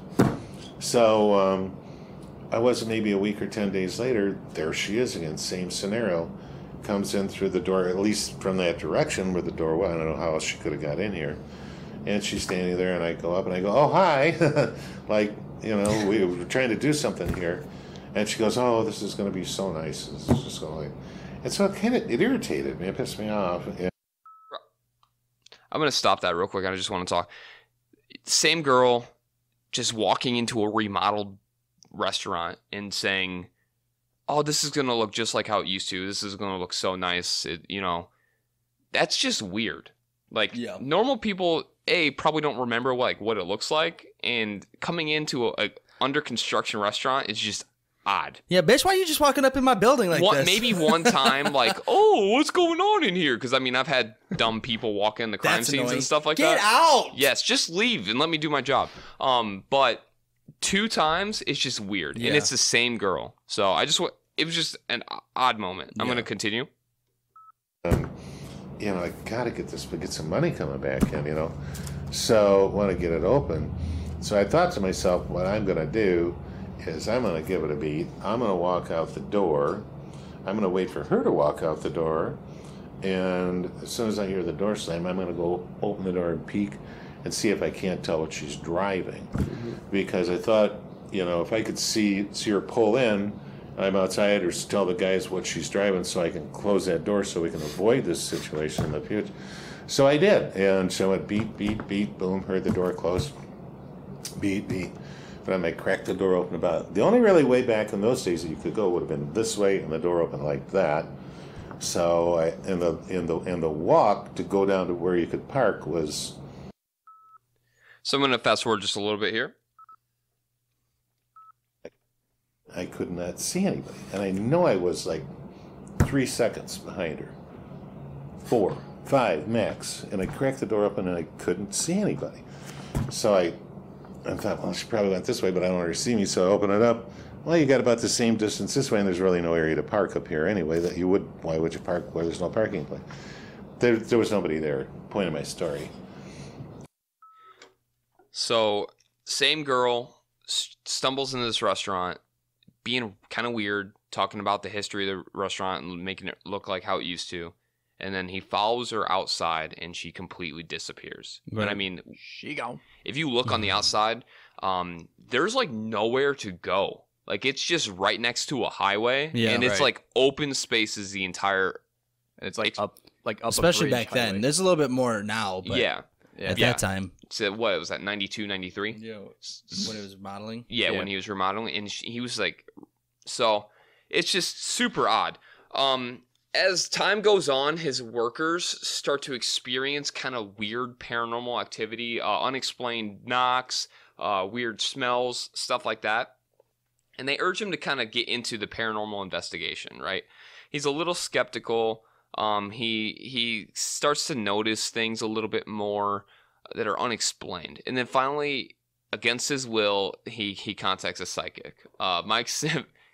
So I wasn't maybe a week or 10 days later, there she is again, same scenario. Comes in through the door, at least from that direction where the door was. I don't know how else she could have got in here. And she's standing there, and I go up and I go, oh, hi. We were trying to do something here. And she goes, oh, this is going to be so nice. It's just going to and so it irritated me. It pissed me off. Yeah. I'm going to stop that real quick. I just want to talk. Same girl just walking into a remodeled restaurant and saying, oh, this is going to look just like how it used to. This is going to look so nice. That's just weird. Like, normal people, probably don't remember what it looks like, and coming into a under construction restaurant is just odd. Yeah, bitch, why are you just walking up in my building like this? Maybe one time, oh, what's going on in here? Because, I've had dumb people walk in the crime scenes and stuff like that. Get out! Yes, just leave and let me do my job. But 2 times, it's just weird, and it's the same girl. So it was just an odd moment. I'm going to continue. I got to get some money coming back in, So I want to get it open. So I thought to myself, what I'm going to do is I'm going to give it a beat. I'm going to walk out the door. I'm going to wait for her to walk out the door. And as soon as I hear the door slam, I'm going to go open the door and peek and see if I can't tell what she's driving. Because I thought, you know, if I could see her pull in, I'm outside, or tell the guys what she's driving so I can close that door so we can avoid this situation in the future. So I did. And so it beep, beep, beep, boom, heard the door close. Beep, beep. But I might crack the door open about. The only really way back in those days that you could go would have been this way and the door open like that. So in the walk to go down to where you could park was. So I'm going to fast forward just a little bit here. I could not see anybody, and I know I was like 3 seconds behind her, 4, 5 max, and I cracked the door open and I couldn't see anybody. So I thought, well, she probably went this way, but I don't want her to see me, so I open it up. Well, you got about the same distance this way, and there's really no area to park up here anyway. Why would you park where there's no parking place? There was nobody there. Point of my story. So, same girl stumbles into this restaurant, being kind of weird, talking about the history of the restaurant and making it look like how it used to. And then he follows her outside, and she completely disappears. Right. And I mean, she gone. If you look on the outside, there's like nowhere to go. Like, it's just right next to a highway, and it's like open spaces the entire. It's like up, especially a bridge back then. There's a little bit more now, but at that time. So what was that? 92, 93? Yeah, when he was remodeling. Yeah, when he was remodeling, and he was like, so it's just super odd. As time goes on, his workers start to experience kind of weird paranormal activity, unexplained knocks, weird smells, stuff like that. And they urge him to kind of get into the paranormal investigation, right? He's a little skeptical. He starts to notice things a little bit more that are unexplained. And then finally, against his will, he contacts a psychic. Mike's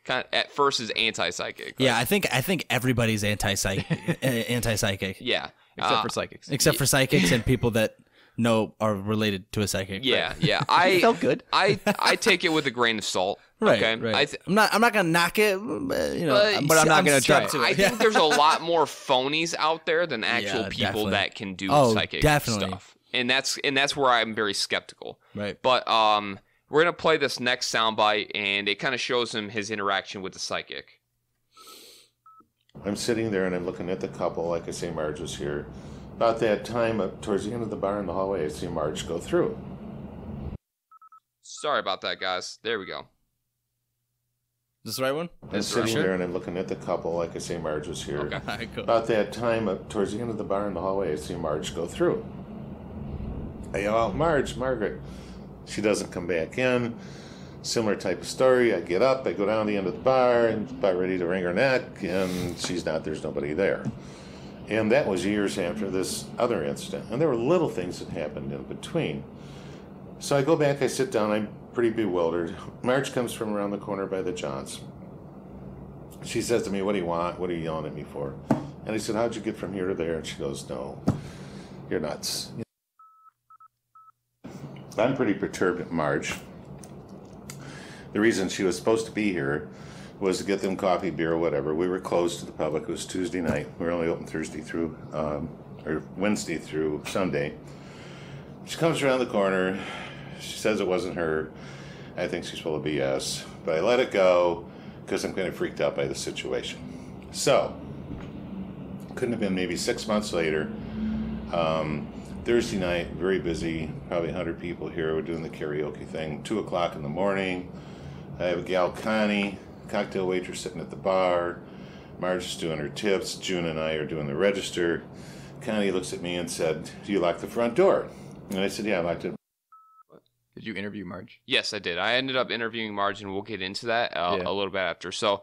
kind of at first is anti-psychic. Right? Yeah, I think everybody's anti-psychic. Yeah. Except for psychics. Except for psychics and people that are related to a psychic. Yeah, yeah. I felt good. I take it with a grain of salt. Right, okay? right. I'm not gonna knock it, but I'm not gonna try it. I think there's a lot more phonies out there than actual people that can do psychic stuff. And that's where I'm very skeptical. Right. But we're gonna play this next soundbite, and it kind of shows him his interaction with the psychic. I'm sitting there and I'm looking at the couple. Like I say, Marge was here. About that time, up towards the end of the bar in the hallway, I see Marge go through. Sorry about that, guys. There we go. Is this the right one? I'm sitting there and I'm looking at the couple. Like I say, Marge was here. Okay. Right, cool. About that time, up towards the end of the bar in the hallway, I see Marge go through. I yell out, Marge, Margaret. She doesn't come back in. Similar type of story. I get up, I go down the end of the bar, and about ready to wring her neck, and she's not. There's nobody there. And that was years after this other incident. And there were little things that happened in between. So I go back, I sit down, I'm pretty bewildered. Marge comes from around the corner by the Johns. She says to me, what do you want? What are you yelling at me for? And I said, how'd you get from here to there? And she goes, no, you're nuts. I'm pretty perturbed at Marge. The reason she was supposed to be here was to get them coffee, beer, or whatever. We were closed to the public. It was Tuesday night. We were only open Thursday through, or Wednesday through Sunday. She comes around the corner. She says it wasn't her. I think she's full of BS. But I let it go because I'm kind of freaked out by the situation. So, couldn't have been maybe 6 months later. Thursday night, very busy, probably 100 people here. We're doing the karaoke thing. 2 o'clock in the morning. I have a gal, Connie, cocktail waitress, sitting at the bar. Marge is doing her tips. June and I are doing the register. Connie looks at me and said, do you lock the front door? And I said, yeah, I locked it. Did you interview Marge? Yes, I did. I ended up interviewing Marge, and we'll get into that a little bit after. So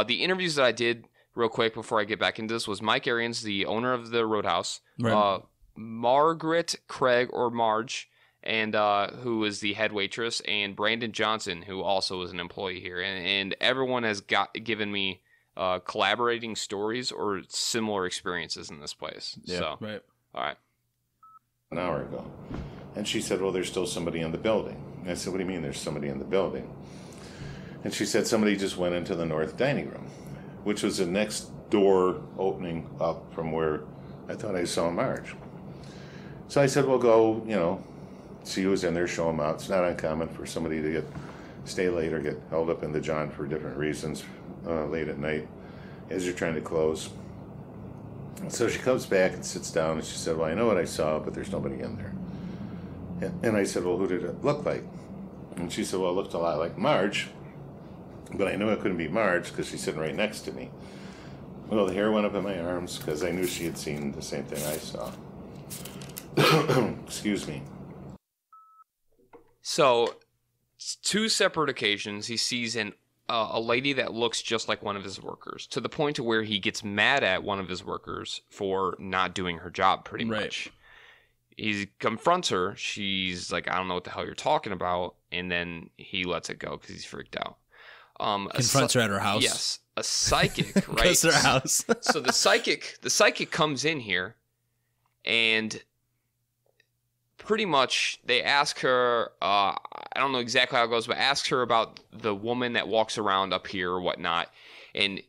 the interviews that I did real quick before I get back into this was Mike Arians, the owner of the Roadhouse, right. Margaret Craig, or Marge, and who is the head waitress, and Brandon Johnson, who also is an employee here. And everyone has given me collaborating stories or similar experiences in this place. Yeah, so, right. All right. An hour ago. And she said, well, there's still somebody in the building. And I said, what do you mean there's somebody in the building? And she said, somebody just went into the north dining room, which was the next door opening up from where I thought I saw Marge. So I said, well, go, see who's in there, show him out. It's not uncommon for somebody to stay late or get held up in the John for different reasons late at night as you're trying to close. So she comes back and sits down, and she said, well, I know what I saw, but there's nobody in there. And I said, well, who did it look like? And she said, well, it looked a lot like Marge, but I knew it couldn't be Marge because she's sitting right next to me. Well, the hair went up in my arms because I knew she had seen the same thing I saw. Excuse me. So, 2 separate occasions, he sees a lady that looks just like one of his workers, to the point to where he gets mad at one of his workers for not doing her job, pretty much. He confronts her. She's like, I don't know what the hell you're talking about. And then he lets it go because he's freaked out. Confronts her at her house. Yes. A psychic, right? Goes to her house. So the psychic comes in here, and pretty much they ask her, I don't know exactly how it goes, but ask her about the woman that walks around up here or whatnot. And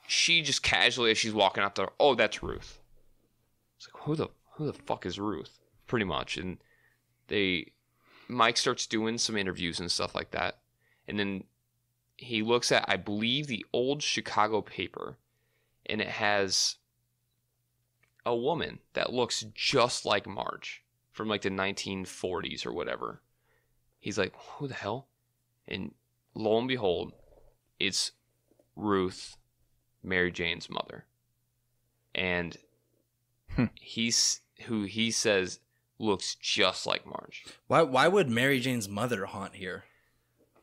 she just casually, as she's walking up there, oh, that's Ruth. It's like, who the fuck is Ruth? Pretty much. And Mike starts doing some interviews and stuff like that. And then he looks at, I believe, the old Chicago paper, and it has a woman that looks just like Marge from like the 1940s or whatever. He's like, who the hell? And lo and behold, it's Ruth, Mary Jane's mother. And he's who he says looks just like Marge. Why would Mary Jane's mother haunt here?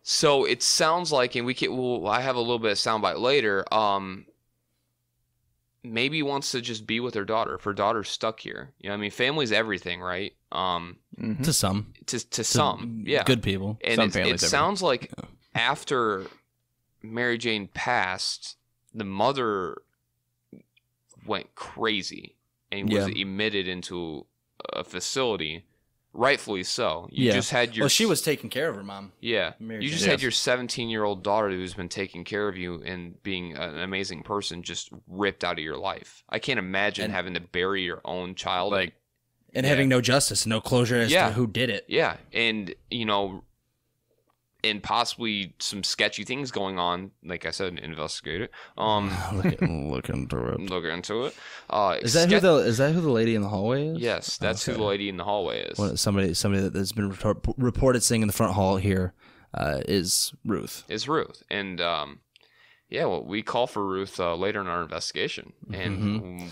So it sounds like, and I have a little bit of soundbite later. Maybe wants to just be with her daughter. If her daughter's stuck here, family's everything, right? To some, to some, yeah, good people. And it sounds like after Mary Jane passed, the mother went crazy and was emitted into a facility. Rightfully so. You just had your... Well, she was taking care of her mom. Yeah. You just had your 17-year-old daughter who's been taking care of you and being an amazing person just ripped out of your life. I can't imagine having to bury your own child. And having no justice, no closure as to who did it. Yeah. And, and possibly some sketchy things going on. Like I said, investigate it. Look into it. Look into it. Is that who the lady in the hallway is? Yes, that's who the lady in the hallway is. Well, somebody that's been reported sitting in the front hall here is Ruth. Is Ruth. And we call for Ruth later in our investigation, and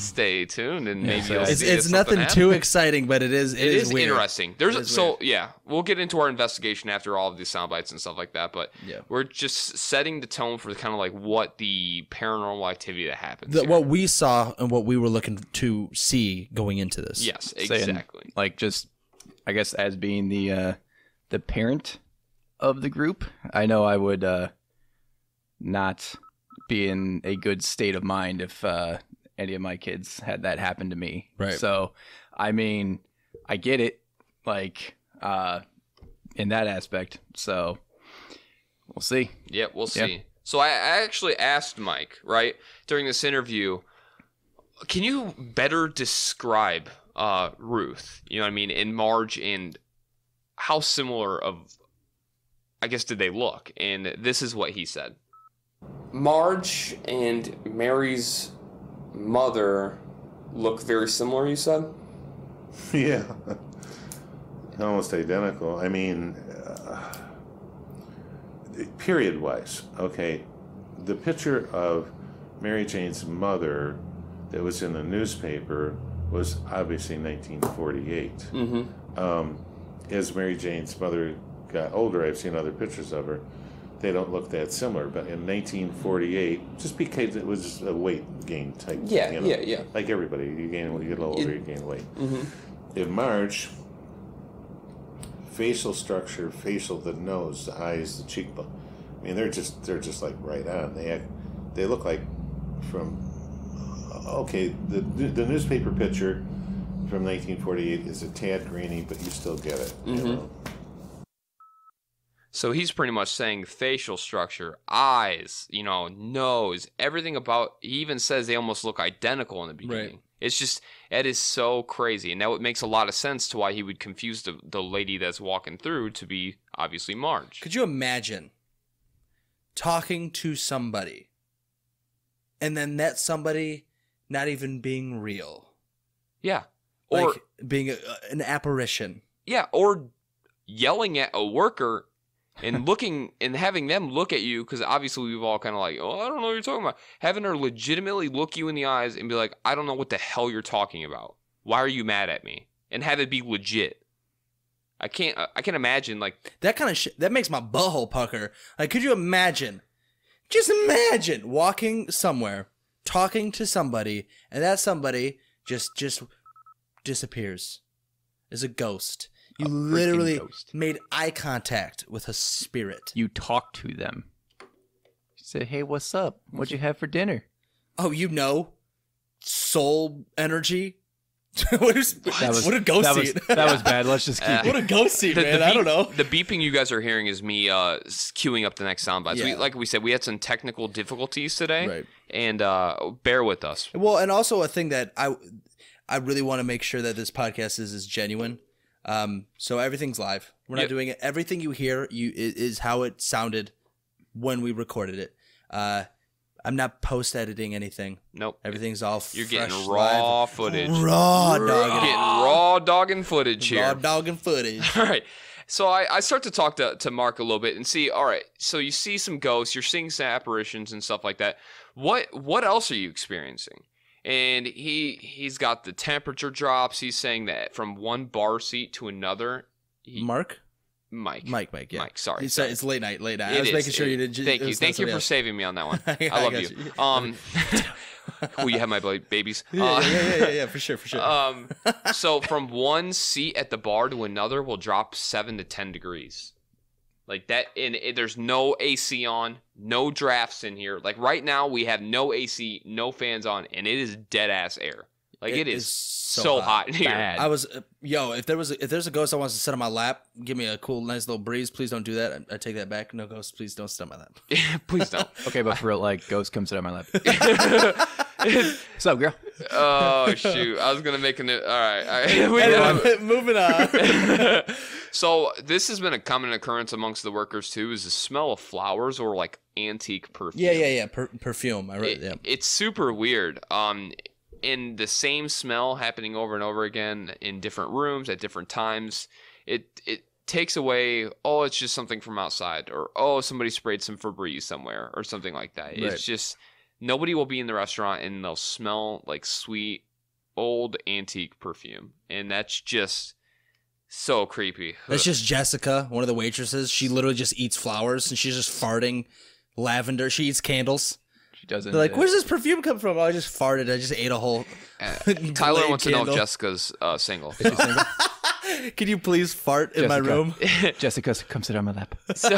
stay tuned. And maybe it's nothing too exciting, but it is weird. Interesting. We'll get into our investigation after all of these sound bites and stuff like that. But we're just setting the tone for kind of like what the paranormal activity that happens. What we saw and what we were looking to see going into this. Yes, exactly. Just I guess as being the parent of the group, I know I would. Not be in a good state of mind if any of my kids had that happen to me. Right. So, I get it, in that aspect. So, we'll see. Yeah, we'll see. Yeah. So, I actually asked Mike, right, during this interview, can you better describe Ruth, and Marge, and how similar did they look? And this is what he said. Marge and Mary's mother look very similar, you said? Yeah. Almost identical. Period-wise, okay, the picture of Mary Jane's mother that was in the newspaper was obviously 1948. Mm-hmm. As Mary Jane's mother got older, I've seen other pictures of her. They don't look that similar, but in 1948, just because it was a weight gain type thing, yeah. Like everybody, you get a little older, you gain weight. Mm-hmm. In Marge, facial structure, the nose, the eyes, the cheekbone. They're just like right on. They look like from. Okay, the newspaper picture from 1948 is a tad grainy, but you still get it. Mm-hmm. So he's pretty much saying facial structure, eyes, nose, everything about. He even says they almost look identical in the beginning. Right. It's just, it is so crazy. And now it makes a lot of sense to why he would confuse the lady that's walking through to be obviously Marge. Could you imagine talking to somebody and then that somebody not even being real? Yeah. Or like being an apparition. Yeah. Or yelling at a worker and looking and having them look at you, because obviously we've all kind of like, oh, I don't know what you're talking about. Having her legitimately look you in the eyes and be like, I don't know what the hell you're talking about. Why are you mad at me? And have it be legit. I can't imagine like that kind of shit. That makes my butthole pucker. Like, could you imagine? Just imagine walking somewhere, talking to somebody, and that somebody just disappears. Is a ghost. You literally made eye contact with a spirit. You talk to them. You say, hey, what's up? What'd you have for dinner? Oh, soul energy? What a ghost seat. That was bad. Let's just keep What a ghost seat, man. I don't know. The beeping you guys are hearing is me queuing up the next soundbites. Yeah. Like we said, we had some technical difficulties today. Right. And bear with us. Well, and also a thing that I really want to make sure that this podcast is genuine. So everything's live. We're not doing it. Everything you hear is how it sounded when we recorded it. I'm not post-editing anything. Nope. Everything's all You're fresh, getting raw live. footage. Raw dogging. You're getting raw dogging footage here. Raw dogging footage. All right. So I start to talk to Mark a little bit and see, all right, so you see some ghosts, you're seeing some apparitions and stuff like that. What else are you experiencing? And he's got the temperature drops. He's saying that from one bar seat to another. Mike, yeah. Mike, sorry. It's late night. I was making sure you didn't. Thank you for saving me on that one. I love you. You have my babies. Yeah, for sure. So from one seat at the bar to another will drop 7 to 10 degrees. Like that, and there's no AC on, no drafts in here. Like right now, we have no AC, no fans on, and it is dead ass air. Like it is so hot in here. Bad. I was, if there's a ghost that wants to sit on my lap, give me a cool, nice little breeze. Please don't do that. I take that back. No ghosts, please don't sit on my lap. Please don't. Okay, but for real, like ghost, come sit on my lap. What's up, girl? Oh shoot! I was gonna make an. All right. Moving on. So this has been a common occurrence amongst the workers too. Is the smell of flowers or like antique perfume? Yeah. Perfume. It's super weird. In the same smell happening over and over again in different rooms at different times. It takes away. Oh, it's just something from outside, or oh, somebody sprayed some Febreze somewhere, or something like that. Right. It's just. Nobody will be in the restaurant and they'll smell like sweet, old, antique perfume. And that's just so creepy. That's just Jessica, one of the waitresses. She literally just eats flowers and she's just farting lavender. She eats candles. She doesn't. They're like, where's this perfume come from? Oh, I just farted. I just ate a whole Tyler wants to know if Jessica's single. Is she single? Can you please fart in my room? Jessica, come sit on my lap. So,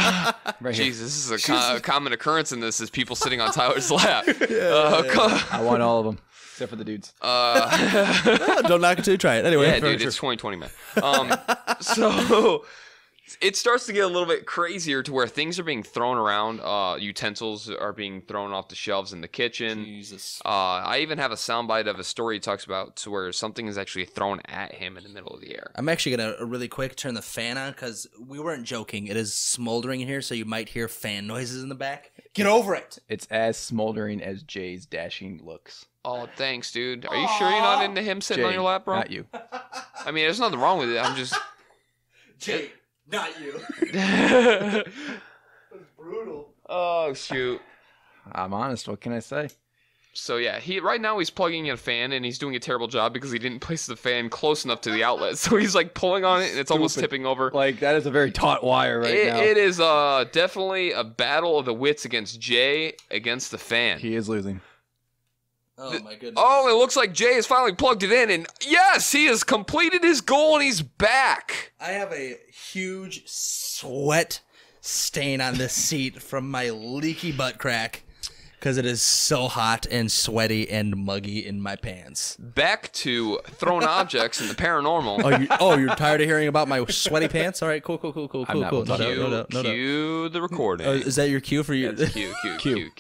right here. Jeez, this is a common occurrence in this, is people sitting on Tyler's lap. I want all of them, except for the dudes. Don't knock it till you try it. Anyway. Yeah, dude, it's 2020, man. So it starts to get a little bit crazier to where things are being thrown around. Utensils are being thrown off the shelves in the kitchen. Jesus. I even have a soundbite of a story he talks about to where something is actually thrown at him in the middle of the air. I'm actually going to really quick turn the fan on because we weren't joking. It is smoldering in here, so you might hear fan noises in the back. Get over it. It's as smoldering as Jay's dashing looks. Oh, thanks, dude. Are you sure you're not into him sitting Jay, on your lap, bro? Not you. I mean, there's nothing wrong with it. I'm just... Jay. Not you. That's brutal. Oh, shoot. I'm honest. What can I say? So, yeah, right now he's plugging in a fan, and he's doing a terrible job because he didn't place the fan close enough to the outlet. So he's, like, pulling on it, and it's almost tipping over. Like, that is a very taut wire now. It is definitely a battle of the wits against Jay against the fan. He is losing. Oh, my goodness. Oh, it looks like Jay has finally plugged it in, and yes, he has completed his goal, and he's back. I have a huge sweat stain on this seat from my leaky butt crack. Because it is so hot and sweaty and muggy in my pants. Back to thrown objects and the paranormal. You're tired of hearing about my sweaty pants? All right, cool. I'm not one. Cue the recording. Is that your cue for you? Cue.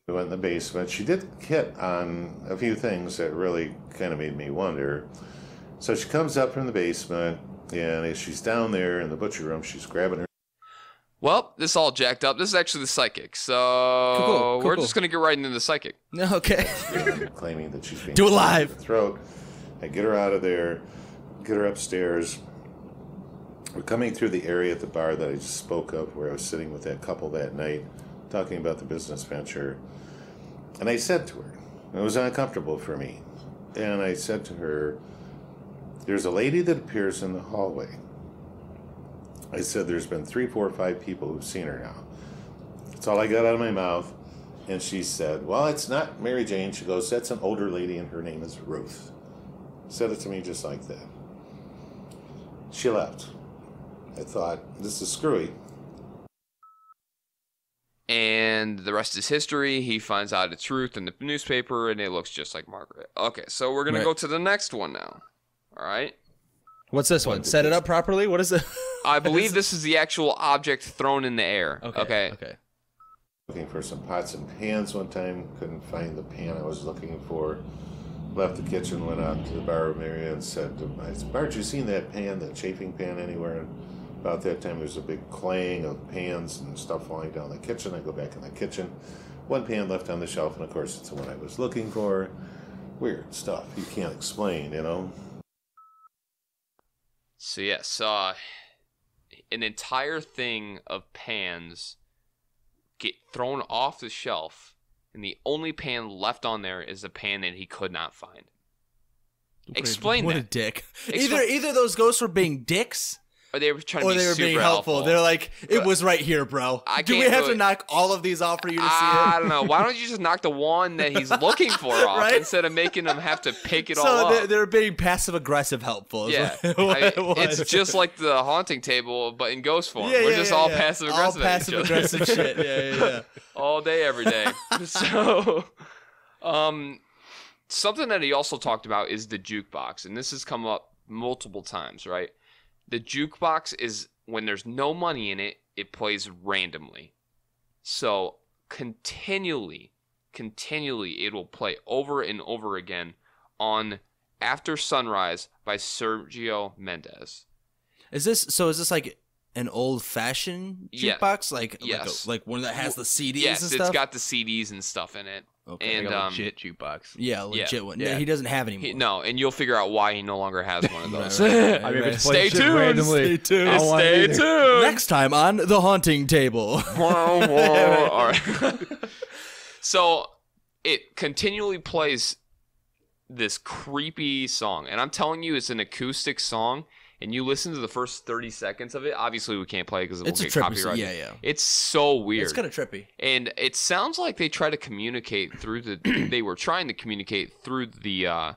We went in the basement. She did hit on a few things that really kind of made me wonder. So she comes up from the basement, and as she's down there in the butcher room, she's grabbing her. Well, this is all jacked up. This is actually the psychic. So we're just going to get right into the psychic. Okay. Claiming that she's being do it live. in the throat. I get her out of there, get her upstairs. We're coming through the area at the bar that I just spoke of, where I was sitting with that couple that night, talking about the business venture. And I said to her, it was uncomfortable for me, and I said to her, there's a lady that appears in the hallway. I said, there's been 3, 4, 5 people who've seen her now. That's all I got out of my mouth. And she said, well, it's not Mary Jane. She goes, that's an older lady, and her name is Ruth. Said it to me just like that. She left. I thought, this is screwy. And the rest is history. He finds out it's Ruth in the newspaper, and it looks just like Margaret. Okay, so we're going to go to the next one now. All right? What's this one? Set it up properly? What is it? I believe this is the actual object thrown in the air. Okay. Looking for some pots and pans one time. Couldn't find the pan I was looking for. Left the kitchen, went out to the bar area and said, Bart, you seen that pan, that chafing pan anywhere? And about that time, there's a big clang of pans and stuff falling down the kitchen. I go back in the kitchen. One pan left on the shelf, and of course, it's the one I was looking for. Weird stuff. You can't explain, you know? So, yes, an entire thing of pans get thrown off the shelf, and the only pan left on there is the pan that he could not find. Explain what that. What a dick. Either those ghosts were being dicks, or they were trying to or be they were super being helpful. They're like, it was right here, bro. Do we have to knock all of these off for you to see it? I don't know. Why don't you just knock the one that he's looking for off Right? instead of making him have to pick it all So up? they're being passive-aggressive helpful. is Yeah, what it was. it's just like the haunting table, but in ghost form. We're just all passive-aggressive. All passive-aggressive shit. Yeah. All day, every day. So, something that he also talked about is the jukebox, and this has come up multiple times, right? The jukebox is, when there's no money in it, it plays randomly. So, continually, it will play over and over again on After Sunrise by Sergio Mendes. Is this like an old-fashioned jukebox? Yes. Like one that has the CDs yes, and stuff? it's got the CDs and stuff in it. Okay. And, like a legit jukebox. Yeah, legit one. Yeah. He doesn't have anymore. No, and you'll figure out why he no longer has one of those. I mean, if it's Stay playing shit tuned. randomly, Stay tuned. I don't want it either. tuned. Next time on The Haunting Table. All right. So it continually plays this creepy song, and I'm telling you, it's an acoustic song. And you listen to the first 30 seconds of it. Obviously, we can't play because it will get copyrighted. Yeah. It's so weird. It's kind of trippy. And it sounds like they try to communicate through the. They were trying to communicate through the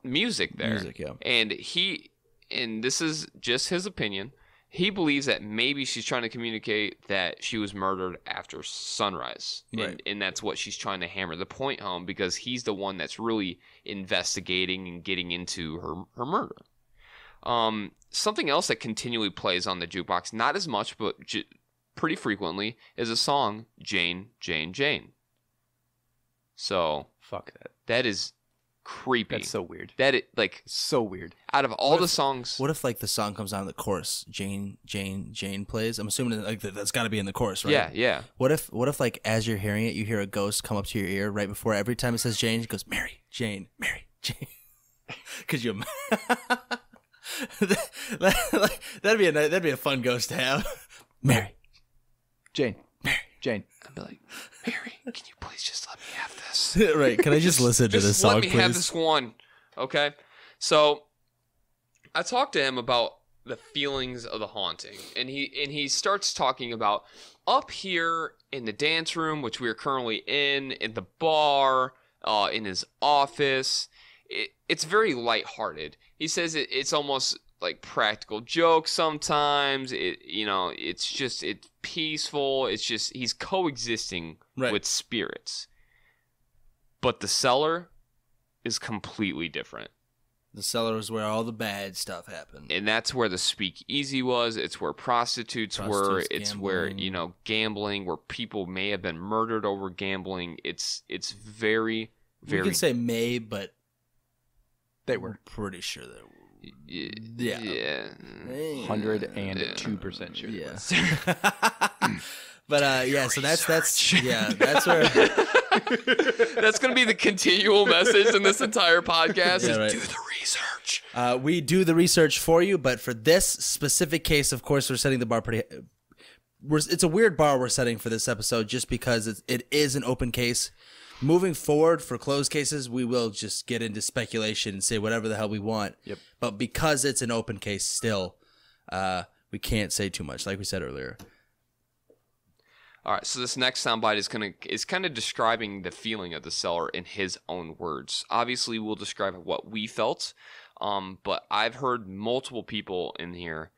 music there. Music, yeah. And this is just his opinion. He believes that maybe she's trying to communicate that she was murdered after sunrise. Right. And that's what she's trying to hammer the point home, because he's the one that's really investigating and getting into her murder. Something else that continually plays on the jukebox, not as much, but pretty frequently, is a song, Jane, Jane, Jane. So, Fuck that. that is creepy. That's so weird. So weird. Out of all the songs. What if like the song comes on in the chorus, Jane, Jane, Jane plays? I'm assuming like that's got to be in the chorus, right? Yeah. What if like as you're hearing it, you hear a ghost come up to your ear right before every time it says Jane, it goes Mary, Jane, Mary, Jane. Could you? that'd be a fun ghost to have. Mary, Jane. Jane. I'd be like, Mary, can you please just let me have this? Right? Can I just listen to this song, let me please? have this one, okay? So, I talked to him about the feelings of the haunting, and he starts talking about up here in the dance room, which we are currently in the bar, in his office. It's very lighthearted. He says it's almost like practical jokes sometimes. It's peaceful. It's just he's coexisting with spirits. But the cellar is completely different. The cellar is where all the bad stuff happened. And that's where the speakeasy was. It's where prostitutes were. It's where, gambling, where people may have been murdered over gambling. It's very, very... We can say may, but... They were. Pretty sure they were. Yeah. 102% sure. Yeah. But so that's where... That's going to be the continual message in this entire podcast. Yeah, right. Do the research. We do the research for you, but for this specific case, of course, we're setting the bar pretty... It's a weird bar we're setting for this episode just because it is an open case. Moving forward for closed cases, we will just get into speculation and say whatever the hell we want. Yep. But because it's an open case still, we can't say too much, like we said earlier. All right, so this next soundbite is kind of describing the feeling of the cellar in his own words. Obviously, we'll describe what we felt, but I've heard multiple people in here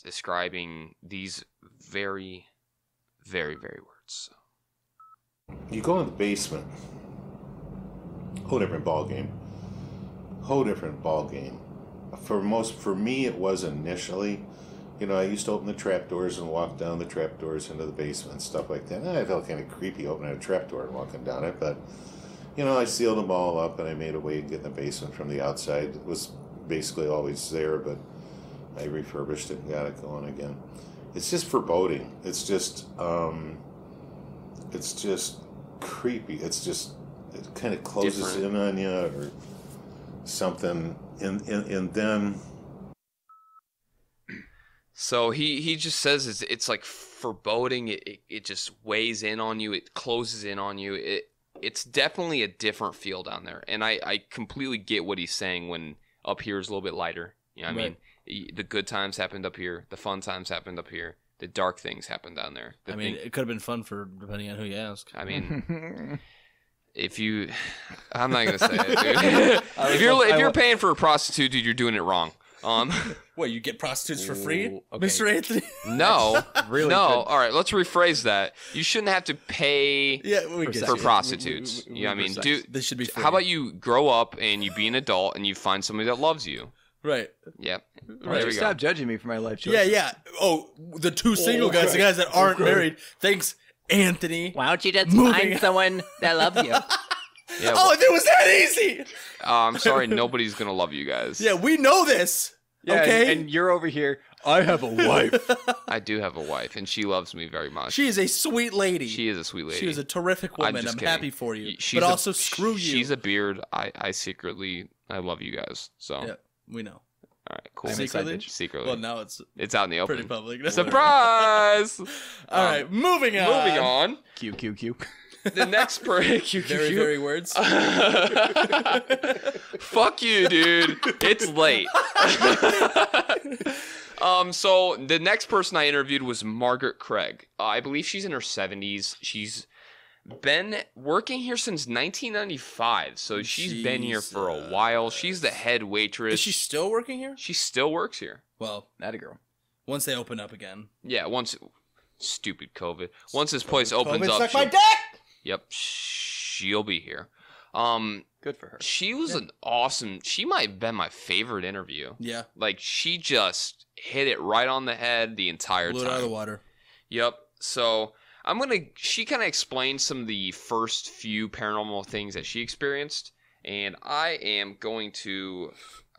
describing these very, very, very words. You go in the basement. Whole different ball game. For me, it was initially. I used to open the trapdoors and walk down the trapdoors into the basement and stuff like that. And I felt kind of creepy opening a trapdoor and walking down it, but, I sealed them all up and I made a way to get in the basement from the outside. It was basically always there, but I refurbished it and got it going again. It's just foreboding. It's just creepy. It kind of closes in on you or something, and then... So he just says it's like foreboding. It just weighs in on you. It closes in on you. It's definitely a different feel down there. And I completely get what he's saying when up here is a little bit lighter. I mean, the good times happened up here. The fun times happened up here. The dark things happened down there. It could have been fun depending on who you ask. I mean... I'm not going to say it, dude. if you're paying for a prostitute, dude, you're doing it wrong. What, you get prostitutes for free, okay. Mr. Anthony? No, really? No. All right, let's rephrase that. You shouldn't have to pay for prostitutes. I mean, dude, this should be free. How about you grow up and you be an adult and you find somebody that loves you? Right. Yep. Right. There we Stop go. judging me for my life choices. Yeah. Oh, the two single guys, the guys that aren't married. Thanks, Anthony. Why don't you just find someone that loves you? Yeah, it was that easy. I'm sorry, nobody's gonna love you guys. Yeah, we know this. Yeah, okay, and you're over here. I have a wife. I do have a wife, and she loves me very much. She is a sweet lady. She is a sweet lady. She is a terrific woman. I'm happy for you. But also, screw you. She's a beard. I love you guys. So yeah, we know. All right, cool. Secretly. Well, now it's out in the open. Pretty public. Surprise! All right, moving on. Q. The next Very very words. Fuck you, dude. It's late. So the next person I interviewed was Margaret Craig. I believe she's in her 70s. She's been working here since 1995, so she's been here for a while. She's the head waitress. Is she still working here? She still works here. Well, that a girl. Once they open up again. Yeah, stupid COVID. Once this place opens up. Suck my dick! Yep, she'll be here. Good for her. She was an awesome... She might have been my favorite interview. Yeah. Like, she just hit it right on the head the entire time. Blew it out of the water. Yep. So, she kind of explained some of the first few paranormal things that she experienced, and I am going to...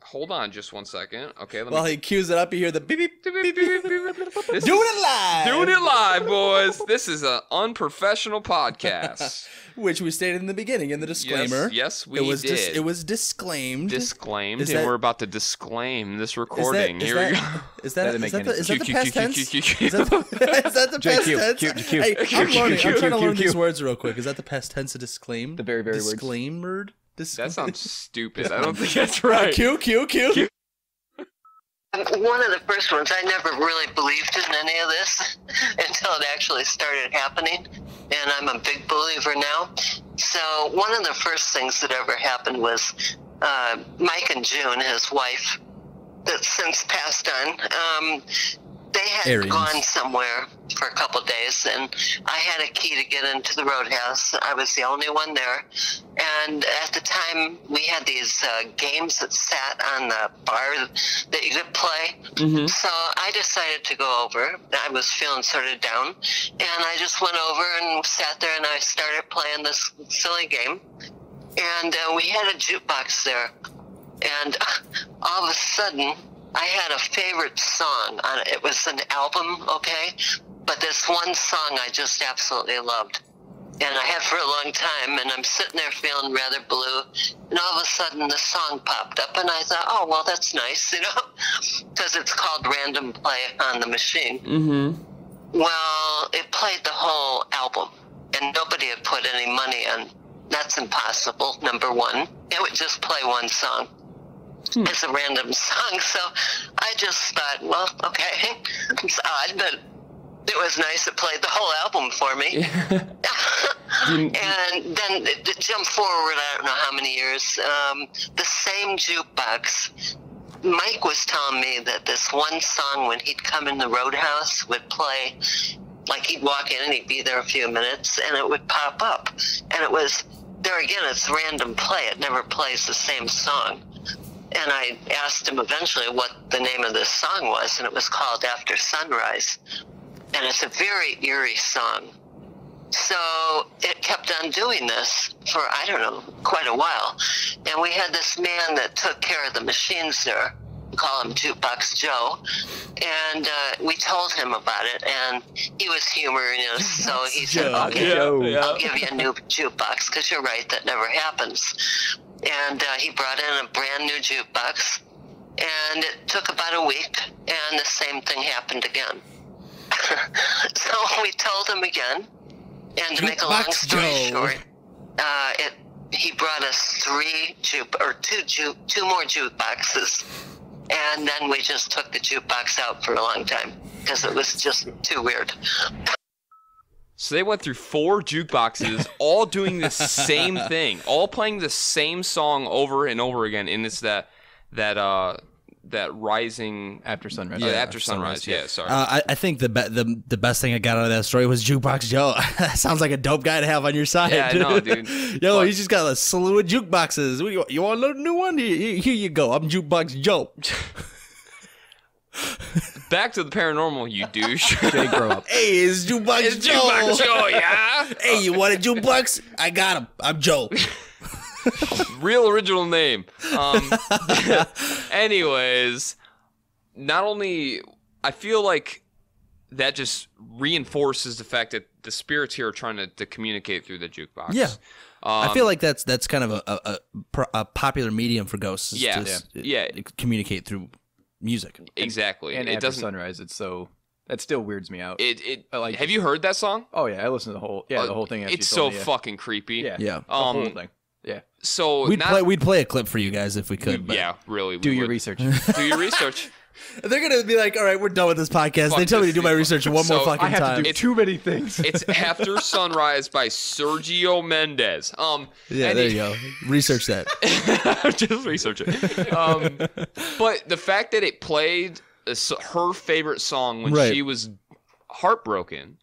Hold on just 1 second. Okay. While he cues it up, you hear the beep, beep, beep, beep, beep, beep. Doing it live. Doing it live, boys. This is an unprofessional podcast. Which we stated in the beginning in the disclaimer. Yes, we did. It was disclaimed. And we're about to disclaim this recording. Here we go. Is that the past tense? Is that the past tense? Hey, I'm trying to learn these words real quick. Is that the past tense of disclaimed? The very, very words. Disclaimed? That sounds stupid. I don't think that's right. Q. One of the first ones, I never really believed in any of this until it actually started happening, and I'm a big believer now. So one of the first things that ever happened was Mike and June, his wife, that's since passed on. They had Arians. gone somewhere for a couple of days, and I had a key to get into the Roadhouse. I was the only one there. And at the time, we had these games that sat on the bar that you could play. Mm-hmm. So I decided to go over. I was feeling sort of down. And I just went over and sat there, and I started playing this silly game. And we had a jukebox there. And all of a sudden, I had a favorite song on it. It was an album, okay? But this one song I just absolutely loved. And I had for a long time, and I'm sitting there feeling rather blue. And all of a sudden, the song popped up, and I thought, oh, well, that's nice, because it's called Random Play on the Machine. Mm-hmm. Well, it played the whole album, and nobody had put any money on. That's impossible, number one. It would just play one song. It's a random song, so I just thought, well, okay, it's odd, but it was nice. It played the whole album for me. And then to jump forward, I don't know how many years, the same jukebox, Mike was telling me that this one song, when he'd come in the Roadhouse, would play, like he'd walk in and he'd be there a few minutes, and it would pop up. And it was, there again, it's random play. It never plays the same song. And I asked him eventually what the name of this song was, and it was called After Sunrise. And it's a very eerie song. So it kept on doing this for, I don't know, quite a while. And we had this man that took care of the machines there. We call him Jukebox Joe. And we told him about it, and he was humorous. So he said, okay, I'll give you a new jukebox, because you're right, that never happens. And he brought in a brand new jukebox, and it took about a week, and the same thing happened again. So we told him again, and to make a long story short, he brought us two more jukeboxes, and then we just took the jukebox out for a long time because it was just too weird. So they went through 4 jukeboxes, all doing the same thing, all playing the same song over and over again, and it's that rising After Sunrise. After Sunrise. Yeah, sorry. I think the best thing I got out of that story was Jukebox Joe. That sounds like a dope guy to have on your side. Yeah, I know, dude. Yo, he's just got a slew of jukeboxes. You want a new one? Here you go. I'm Jukebox Joe. Back to the paranormal, you douche. Jay, grow up. Hey, it's Jukebox Joe. Jukebox Joe, yeah? Hey, you want a jukebox? I got him. I'm Joe. Real original name. Anyways, not only, I feel like that just reinforces the fact that the spirits here are trying to communicate through the jukebox. Yeah. I feel like that's kind of a popular medium for ghosts. To communicate through music. Exactly. And it After doesn't. Sunrise, that still weirds me out. Like, have you heard that song? Oh yeah, I listened to the whole thing. After It's you so told me, fucking creepy. Yeah. The whole thing. Yeah. So we'd play a clip for you guys if we could. Yeah, really. Do your research. Do your research. They're gonna be like, all right, we're done with this podcast. They tell me to do my research one more fucking I have time. to do too many things. It's After Sunrise by Sergio Mendes. Yeah, there you go. Research that. Just research it. But the fact that it played her favorite song when she was heartbroken,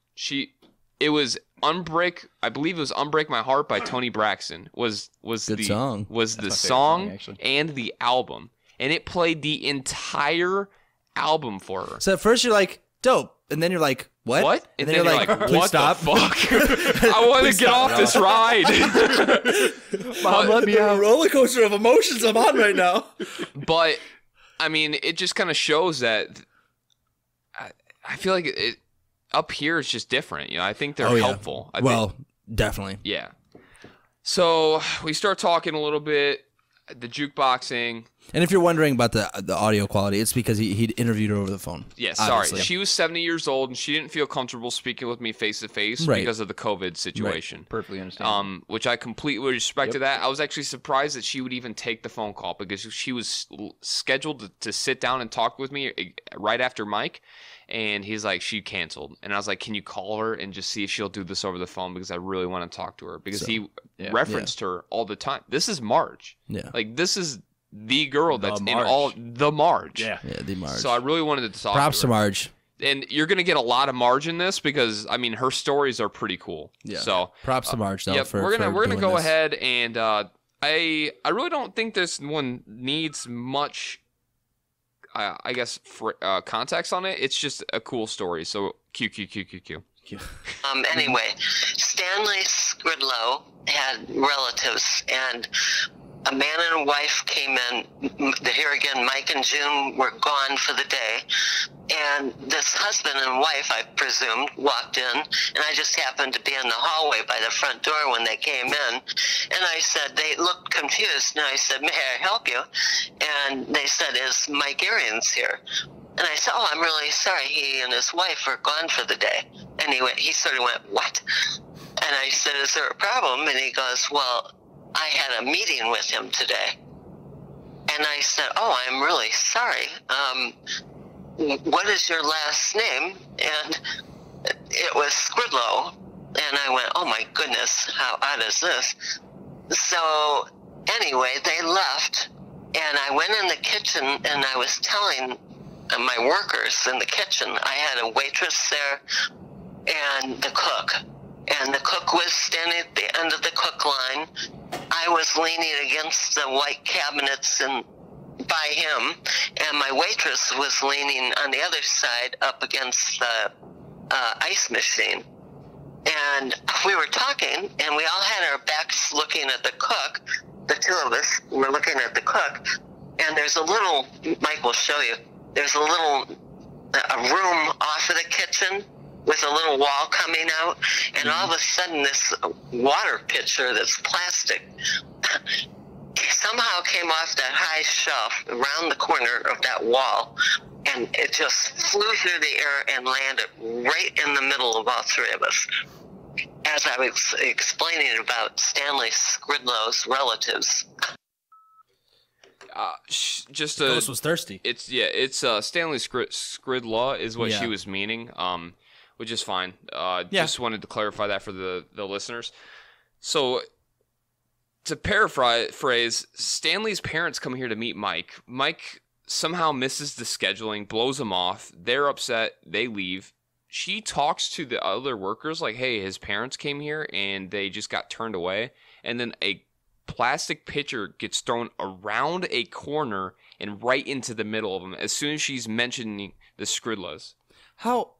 it was Unbreak. I believe it was "Unbreak My Heart" by Tony Braxton. Was Good the song. Was That's the my favorite song, song actually. and the album, and it played the entire album for her. So at first you're like, dope, and then you're like, what? What? And then you're like, please what stop. the fuck? I want to get off this ride. Mom, let me out. Roller coaster of emotions I'm on right now. But I mean, it just kind of shows that I feel like it up here is just different. You know, I think they're helpful. I think, definitely. Yeah. So we start talking a little bit, the jukeboxing. And if you're wondering about the audio quality, it's because he'd interviewed her over the phone. Yeah, sorry. She was 70 years old, and she didn't feel comfortable speaking with me face-to-face because of the COVID situation. Right. Perfectly understand. Which I completely respected that. I was actually surprised that she would even take the phone call because she was scheduled to sit down and talk with me right after Mike. And he's like, she canceled. And I was like, can you call her and just see if she'll do this over the phone? Because I really want to talk to her. Because he referenced her all the time. This is March. Yeah. Like, this is the girl that's in all the Marge. Yeah, the Marge. So I really wanted to talk Props to her. to Marge. And you're going to get a lot of Marge in this because, I mean, her stories are pretty cool. Yeah. So props to Marge, though. We're gonna go ahead and I really don't think this one needs much, I guess, context on it. It's just a cool story. So Q. Anyway, Stanley Skridlow had relatives, and a man and a wife came in. Here again, Mike and June were gone for the day. And this husband and wife, I presumed, walked in, and I just happened to be in the hallway by the front door when they came in. And I said, they looked confused, and I said, may I help you? And they said, is Mike Arians here? And I said, oh, I'm really sorry. He and his wife are gone for the day. And he sort of went, what? And I said, is there a problem? And he goes, well, I had a meeting with him today. And I said, oh, I'm really sorry. What is your last name? And it was Skridlow. And I went, oh my goodness, how odd is this? So anyway, they left, and I went in the kitchen, and I was telling my workers in the kitchen, I had a waitress there and the cook. And the cook was standing at the end of the cook line. I was leaning against the white cabinets and by him, and my waitress was leaning on the other side up against the ice machine. And we were talking, and we all had our backs looking at the cook. The two of us were looking at the cook, and there's a little, Mike will show you, there's a room off of the kitchen with a little wall coming out, and all of a sudden this water pitcher that's plastic somehow came off that high shelf around the corner of that wall, and it just flew through the air and landed right in the middle of all three of us. As I was explaining about Stanley Skridlow's relatives. Ghost was thirsty. It's Stanley Skridlow is what she was meaning, which is fine. Just wanted to clarify that for the listeners. So, to paraphrase, Stanley's parents come here to meet Mike. Mike somehow misses the scheduling, blows him off. They're upset. They leave. She talks to the other workers like, hey, his parents came here and they just got turned away. And then a plastic pitcher gets thrown around a corner and right into the middle of them as soon as she's mentioning the Skridlows. How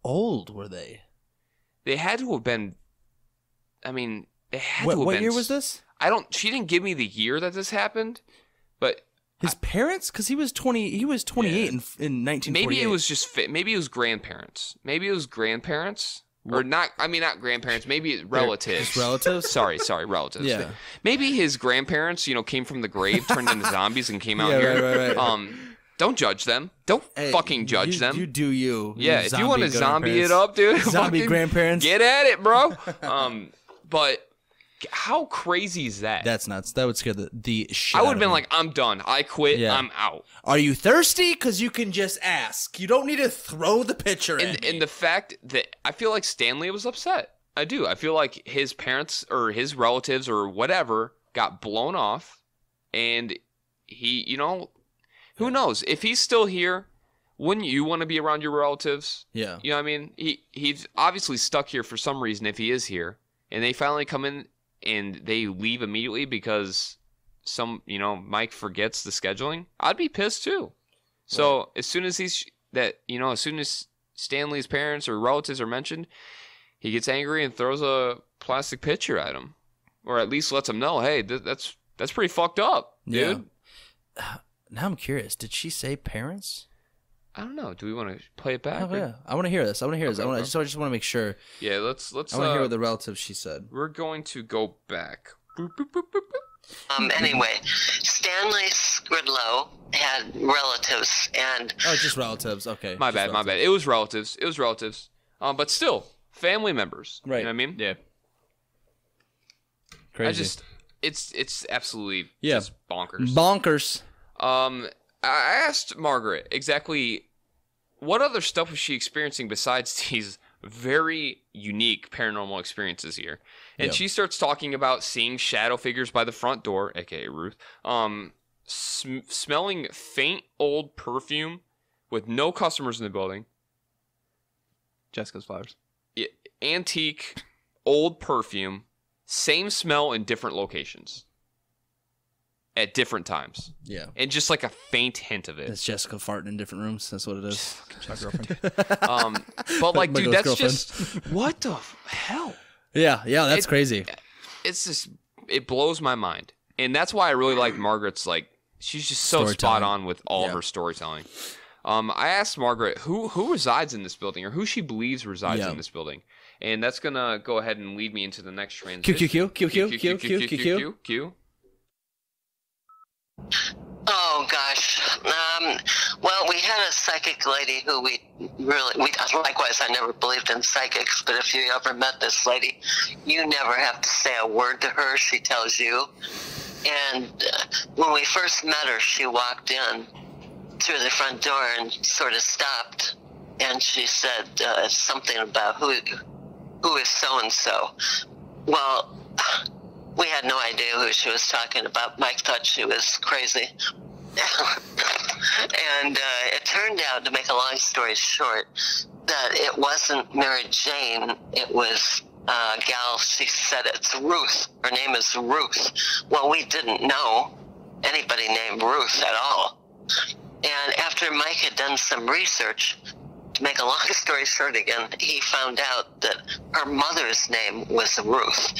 old were they? They had to have been, they had to have been. What year was this? She didn't give me the year that this happened, but his parents, because he was 28 in 1948. Maybe it was grandparents. Maybe it was grandparents. Or not grandparents, maybe relatives. Just relatives? Sorry, relatives. Yeah. Maybe his grandparents, came from the grave, turned into zombies, and came out here. Right. Don't judge them. Don't fucking judge them. You do you. Yeah, if you want to zombie it up, dude. Zombie grandparents. Get at it, bro. But how crazy is that? That's nuts. That would scare the shit I would out have been of me. like, I'm done. I quit. Yeah. I'm out. Are you thirsty? Because you can just ask. You don't need to throw the pitcher in. And the fact that I feel like Stanley was upset. I do. I feel like his parents or his relatives or whatever got blown off. And he, who knows? If he's still here, wouldn't you want to be around your relatives? Yeah. You know what I mean? He's obviously stuck here for some reason if he is here. And they finally come in and they leave immediately because Mike forgets the scheduling. I'd be pissed too. So right. As soon as Stanley's parents or relatives are mentioned, he gets angry and throws a plastic pitcher at him. Or at least lets him know, hey, that's pretty fucked up, dude. Yeah. Now I'm curious. Did she say parents? I don't know. Do we want to play it back? Oh, yeah. I want to hear this. Okay, I just want to make sure. Yeah, let's. I want to hear what the relatives she said. We're going to go back. Boop, boop, boop, boop, boop. Anyway, Stanley Skridlow had relatives and. Oh, just relatives. Okay. My bad. It was relatives. But still, family members. Right. You know what I mean? Yeah. Crazy. It's absolutely just bonkers. Bonkers. I asked Margaret exactly what other stuff was she experiencing besides these very unique paranormal experiences here. And she starts talking about seeing shadow figures by the front door, aka Ruth, smelling faint old perfume with no customers in the building. Jessica's Flowers. Antique old perfume, same smell in different locations at different times. Yeah. And just like a faint hint of it. It's Jessica farting in different rooms. That's what it is. My girlfriend. But like, My dude, that's girlfriend. just what the hell? Yeah, that's crazy. It's just, it blows my mind. And that's why I really like Margaret's, like, she's just so spot on with all of her storytelling. I asked Margaret who resides in this building, or who she believes resides in this building. And that's going to go ahead and lead me into the next transition. Q. Oh gosh. Well, we had a psychic lady who we likewise, I never believed in psychics, but if you ever met this lady, you never have to say a word to her. She tells you. And when we first met her, she walked in through the front door and sort of stopped, and she said something about who is so-and-so. Well, we had no idea who she was talking about. Mike thought she was crazy. And it turned out, to make a long story short, that it wasn't Mary Jane. It was a gal. She said it's Ruth. Her name is Ruth. Well, we didn't know anybody named Ruth at all. And after Mike had done some research, to make a long story short again, he found out that her mother's name was Ruth.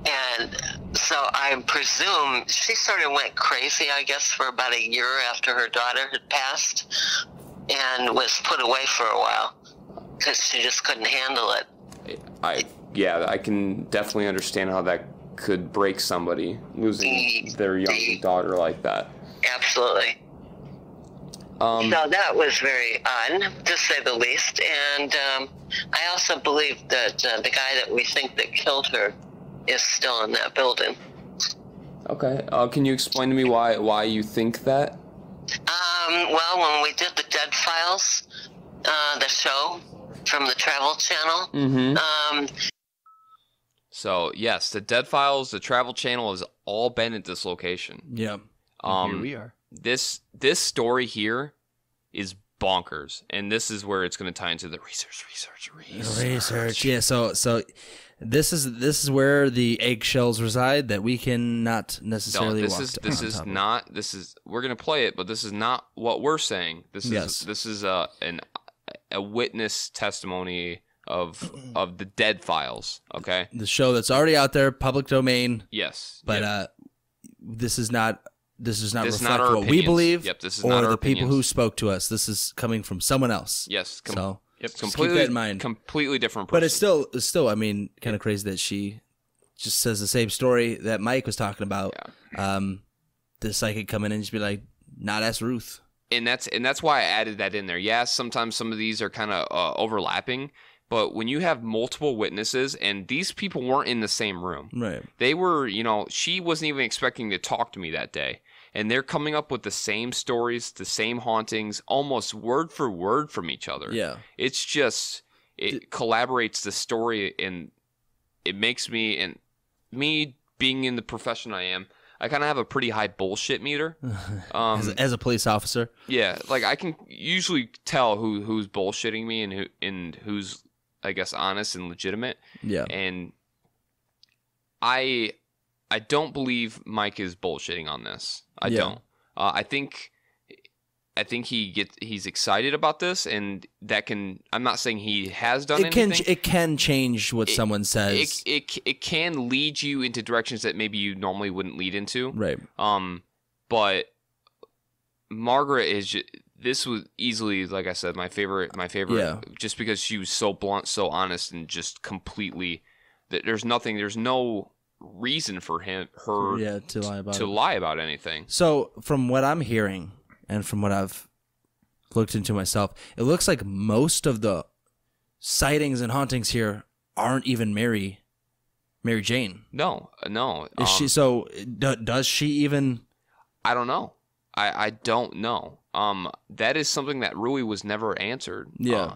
And so I presume she sort of went crazy, I guess, for about a year after her daughter had passed, and was put away for a while because she just couldn't handle it. I can definitely understand how that could break somebody, losing their young daughter like that. Absolutely. So that was very odd, to say the least. And I also believe that the guy that we think that killed her is still in that building. Okay. Can you explain to me why you think that? Well, when we did the Dead Files, the show from the Travel Channel. So yes, the Dead Files, the Travel Channel, has all been at this location. Yeah. Here we are. This story here is bonkers, and this is where it's going to tie into the research. Yeah. So this is where the eggshells reside that we cannot necessarily. No, this is we're going to play it, but this is not what we're saying. This is a witness testimony of the Dead Files. Okay, the show that's already out there, public domain. Yes, but this is not. This does not reflect what what we believe, this is or not our the people opinions. who spoke to us. This is coming from someone else. Yes, so just keep that in mind. Completely different person. But it's still, I mean, kind of crazy that she just says the same story that Mike was talking about. Yeah. The psychic come in and just be like, "Nah, that's Ruth." And that's why I added that in there. Yeah, sometimes some of these are kind of overlapping. But when you have multiple witnesses, and these people weren't in the same room. Right. They were, she wasn't even expecting to talk to me that day. And they're coming up with the same stories, the same hauntings, almost word for word from each other. Yeah. It's just, it collaborates the story, and it makes me, and me being in the profession I am, I kind of have a pretty high bullshit meter. As a police officer. Yeah. Like, I can usually tell who's bullshitting me and who's, I guess, honest and legitimate. Yeah. And I don't believe Mike is bullshitting on this. I don't. I think he's excited about this, and that can. I'm not saying he has done anything. It can change what someone says. It can lead you into directions that maybe you normally wouldn't lead into. Right. But Margaret is. This was easily, like I said, my favorite. Yeah. Just because she was so blunt, so honest, and just completely. There's no reason for her to lie about anything. So from what I'm hearing and from what I've looked into myself, it looks like most of the sightings and hauntings here aren't even Mary Jane. No. Is she? So does she even? I don't know. I don't know. That is something that really was never answered. Yeah.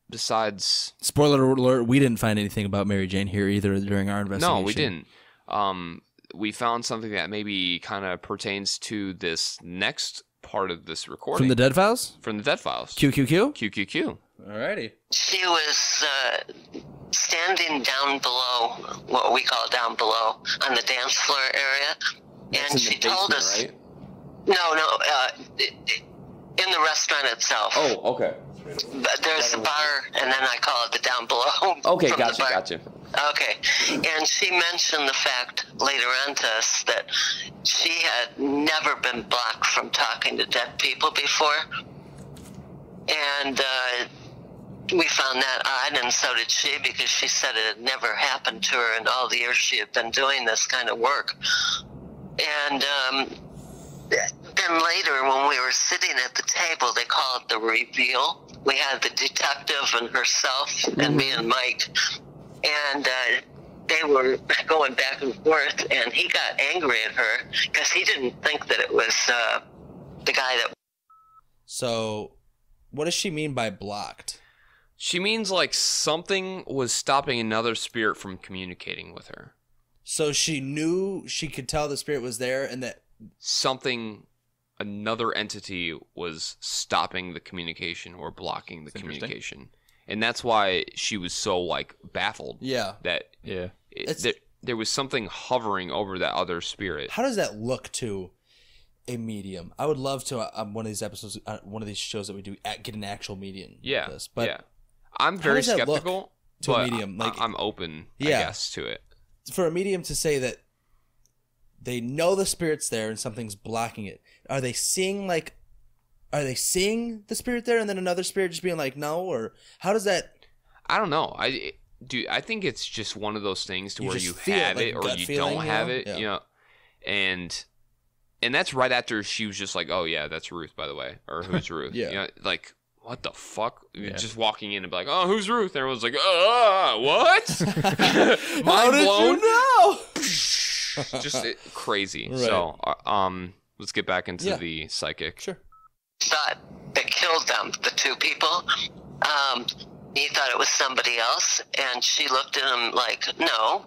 Besides, spoiler alert, we didn't find anything about Mary Jane here either during our investigation. No, we didn't. we found something that maybe kind of pertains to this next part of this recording. From the Dead Files? From the Dead Files. QQQ? QQQ. Alrighty. She was standing down below, what we call down below, on the dance floor area. That's And in the she told basement, us... right? No, in the restaurant itself. Oh, okay. But there's the bar, and then I call it the down below. Okay, from the bar. gotcha. Okay. And she mentioned the fact later on to us that she had never been blocked from talking to dead people before. And we found that odd, and so did she, because she said it had never happened to her in all the years she had been doing this kind of work. And then later, when we were sitting at the table, they call it the reveal. We had the detective and herself and me and Mike. And they were going back and forth, and he got angry at her because he didn't think that it was the guy that... So, what does she mean by blocked? She means like something was stopping another spirit from communicating with her. So she knew, she could tell the spirit was there, and that... Another entity was stopping the communication or blocking the communication. And that's why she was so, like, baffled. Yeah. That there was something hovering over that other spirit. How does that look to a medium? I would love to, one of these episodes, one of these shows that we do, get an actual medium. Yeah. This. But yeah. I'm very skeptical, to a medium? Like, I'm open, I guess, to it. For a medium to say that they know the spirit's there and something's blocking it, are they seeing the spirit there and then another spirit just being like, no? Or how does that... I don't know. I think it's just one of those things to where you have like it or you don't have it, yeah. you know. And that's right after she was just like, oh yeah, that's Ruth, by the way. Or who's Ruth? Yeah. You know, like, what the fuck? Yeah. Just walking in and be like, oh, who's Ruth? And everyone's like, what? How did you know? Just crazy. Right. So, let's get back into the psychic. Sure. thought that killed them, the two people. He thought it was somebody else, and she looked at him like, no.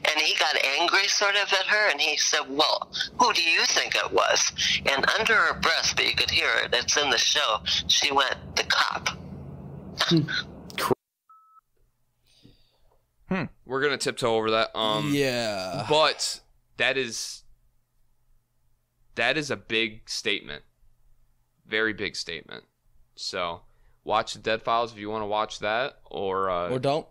And he got angry sort of at her, and he said, well, who do you think it was? And under her breath, but you could hear it, it's in the show, she went, the cop. We're going to tiptoe over that. Yeah. But that is a big statement. Very big statement. So... watch the Dead Files if you want to watch that, or don't.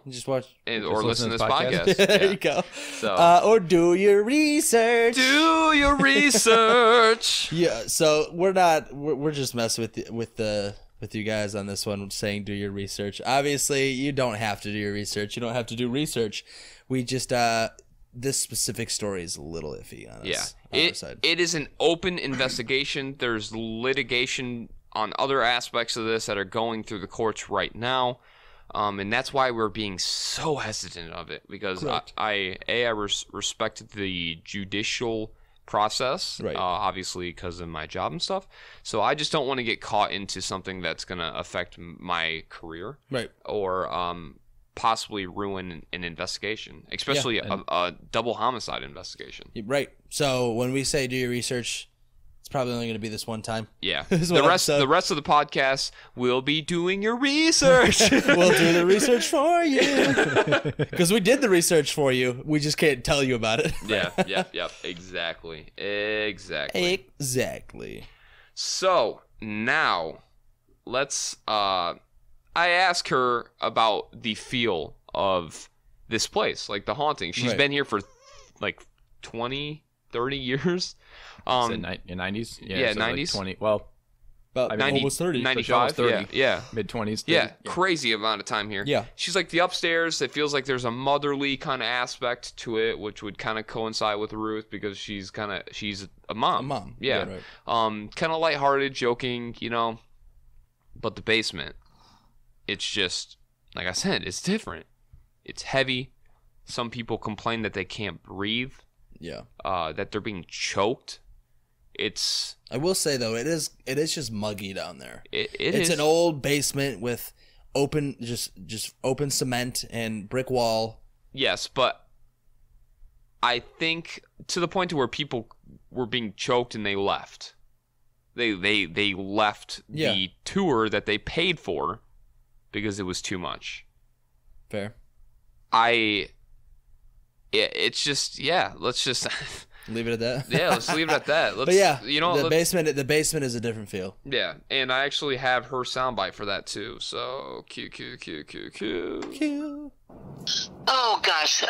Just watch, or listen to this podcast. There you go. So, or do your research. Do your research. Yeah. So we're just messing with you guys on this one, saying do your research. Obviously, you don't have to do your research. You don't have to do research. We just this specific story is a little iffy on us. Yeah. It is an open investigation. There's litigation on other aspects of this that are going through the courts right now, and that's why we're being so hesitant of it, because I respect the judicial process, right? Obviously because of my job and stuff, so I just don't want to get caught into something that's going to affect my career, right? Or possibly ruin an investigation, especially a double homicide investigation, right? So when we say do your research, it's probably only going to be this one time. Yeah. The rest of the podcast, we'll be doing your research. We'll do the research for you. Because we did the research for you. We just can't tell you about it. Yeah. Exactly. So, now, let's... I asked her about the feel of this place, like the haunting. She's been here for, like, 20, 30 years. In 90s? Yeah, so 90s. Like 20, well, about 90, almost 30. 95, 30. Yeah. Mid-20s. Yeah, crazy amount of time here. Yeah. She's like the upstairs, it feels like there's a motherly kind of aspect to it, which would kind of coincide with Ruth because she's a mom. A mom. Yeah. Right. Kind of lighthearted, joking, you know. But the basement, it's just, like I said, it's different. It's heavy. Some people complain that they can't breathe. Yeah. That they're being choked. I will say though, it is just muggy down there. It's an old basement with open open cement and brick wall. Yes, but I think to the point to where people were being choked and they left. They left the tour that they paid for because it was too much. Fair. It's just let's just leave it at that. Yeah, let's leave it at that. But yeah, the basement is a different feel. Yeah, and I actually have her soundbite for that too. So Q. Oh gosh,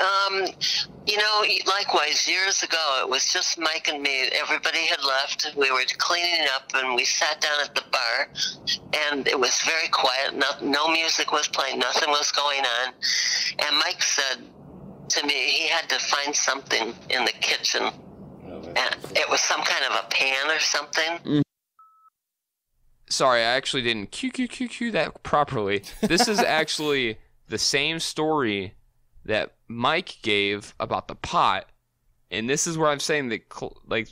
likewise, years ago it was just Mike and me. Everybody had left. We were cleaning up, and we sat down at the bar, and it was very quiet. No music was playing. Nothing was going on. And Mike said to me he had to find something in the kitchen. And it was some kind of a pan or something. Sorry, I actually didn't Q that properly. This is actually the same story that Mike gave about the pot, and this is where I'm saying that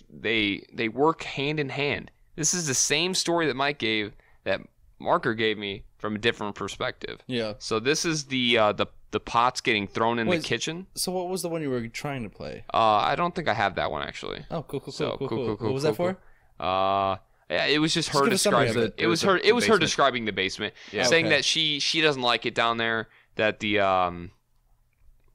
they work hand in hand. This is the same story that Mike gave that Marker gave me from a different perspective. Yeah. So this is the pots getting thrown in the kitchen. So what was the one you were trying to play? I don't think I have that one actually. Oh, cool. What was that for? Yeah, it was just her describing it. It was her describing the basement, saying that she doesn't like it down there. That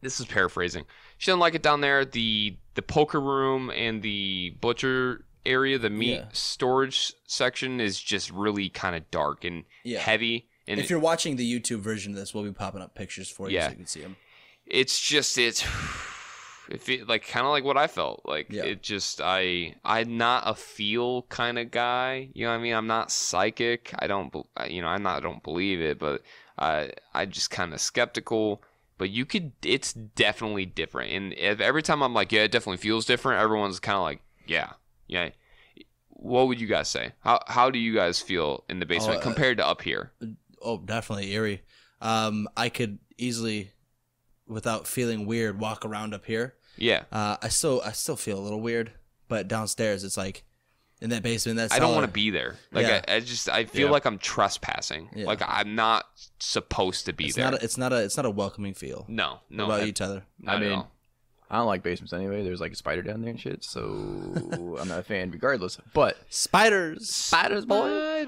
this is paraphrasing. She doesn't like it down there. The poker room and the butcher area, the meat storage section, is just really kind of dark and heavy. And if you're watching the YouTube version of this, we'll be popping up pictures for you so you can see them. It's just like kind of like what I felt like. It just I'm not a feel kind of guy. You know what I mean? I'm not psychic. I don't believe it, but I just kind of skeptical. But it's definitely different. And every time I'm like, it definitely feels different, everyone's kind of like, yeah. What would you guys say? How do you guys feel in the basement compared to up here? Oh, definitely eerie. I could easily, without feeling weird, walk around up here. Yeah. I still feel a little weird, but downstairs it's like in that basement. I don't want to be there. Like I feel like I'm trespassing. Yeah. Like I'm not supposed to be there. It's not a welcoming feel. No. What about you, Tyler? I mean, I don't like basements anyway. There's like a spider down there and shit, so I'm not a fan regardless. But spiders, boy.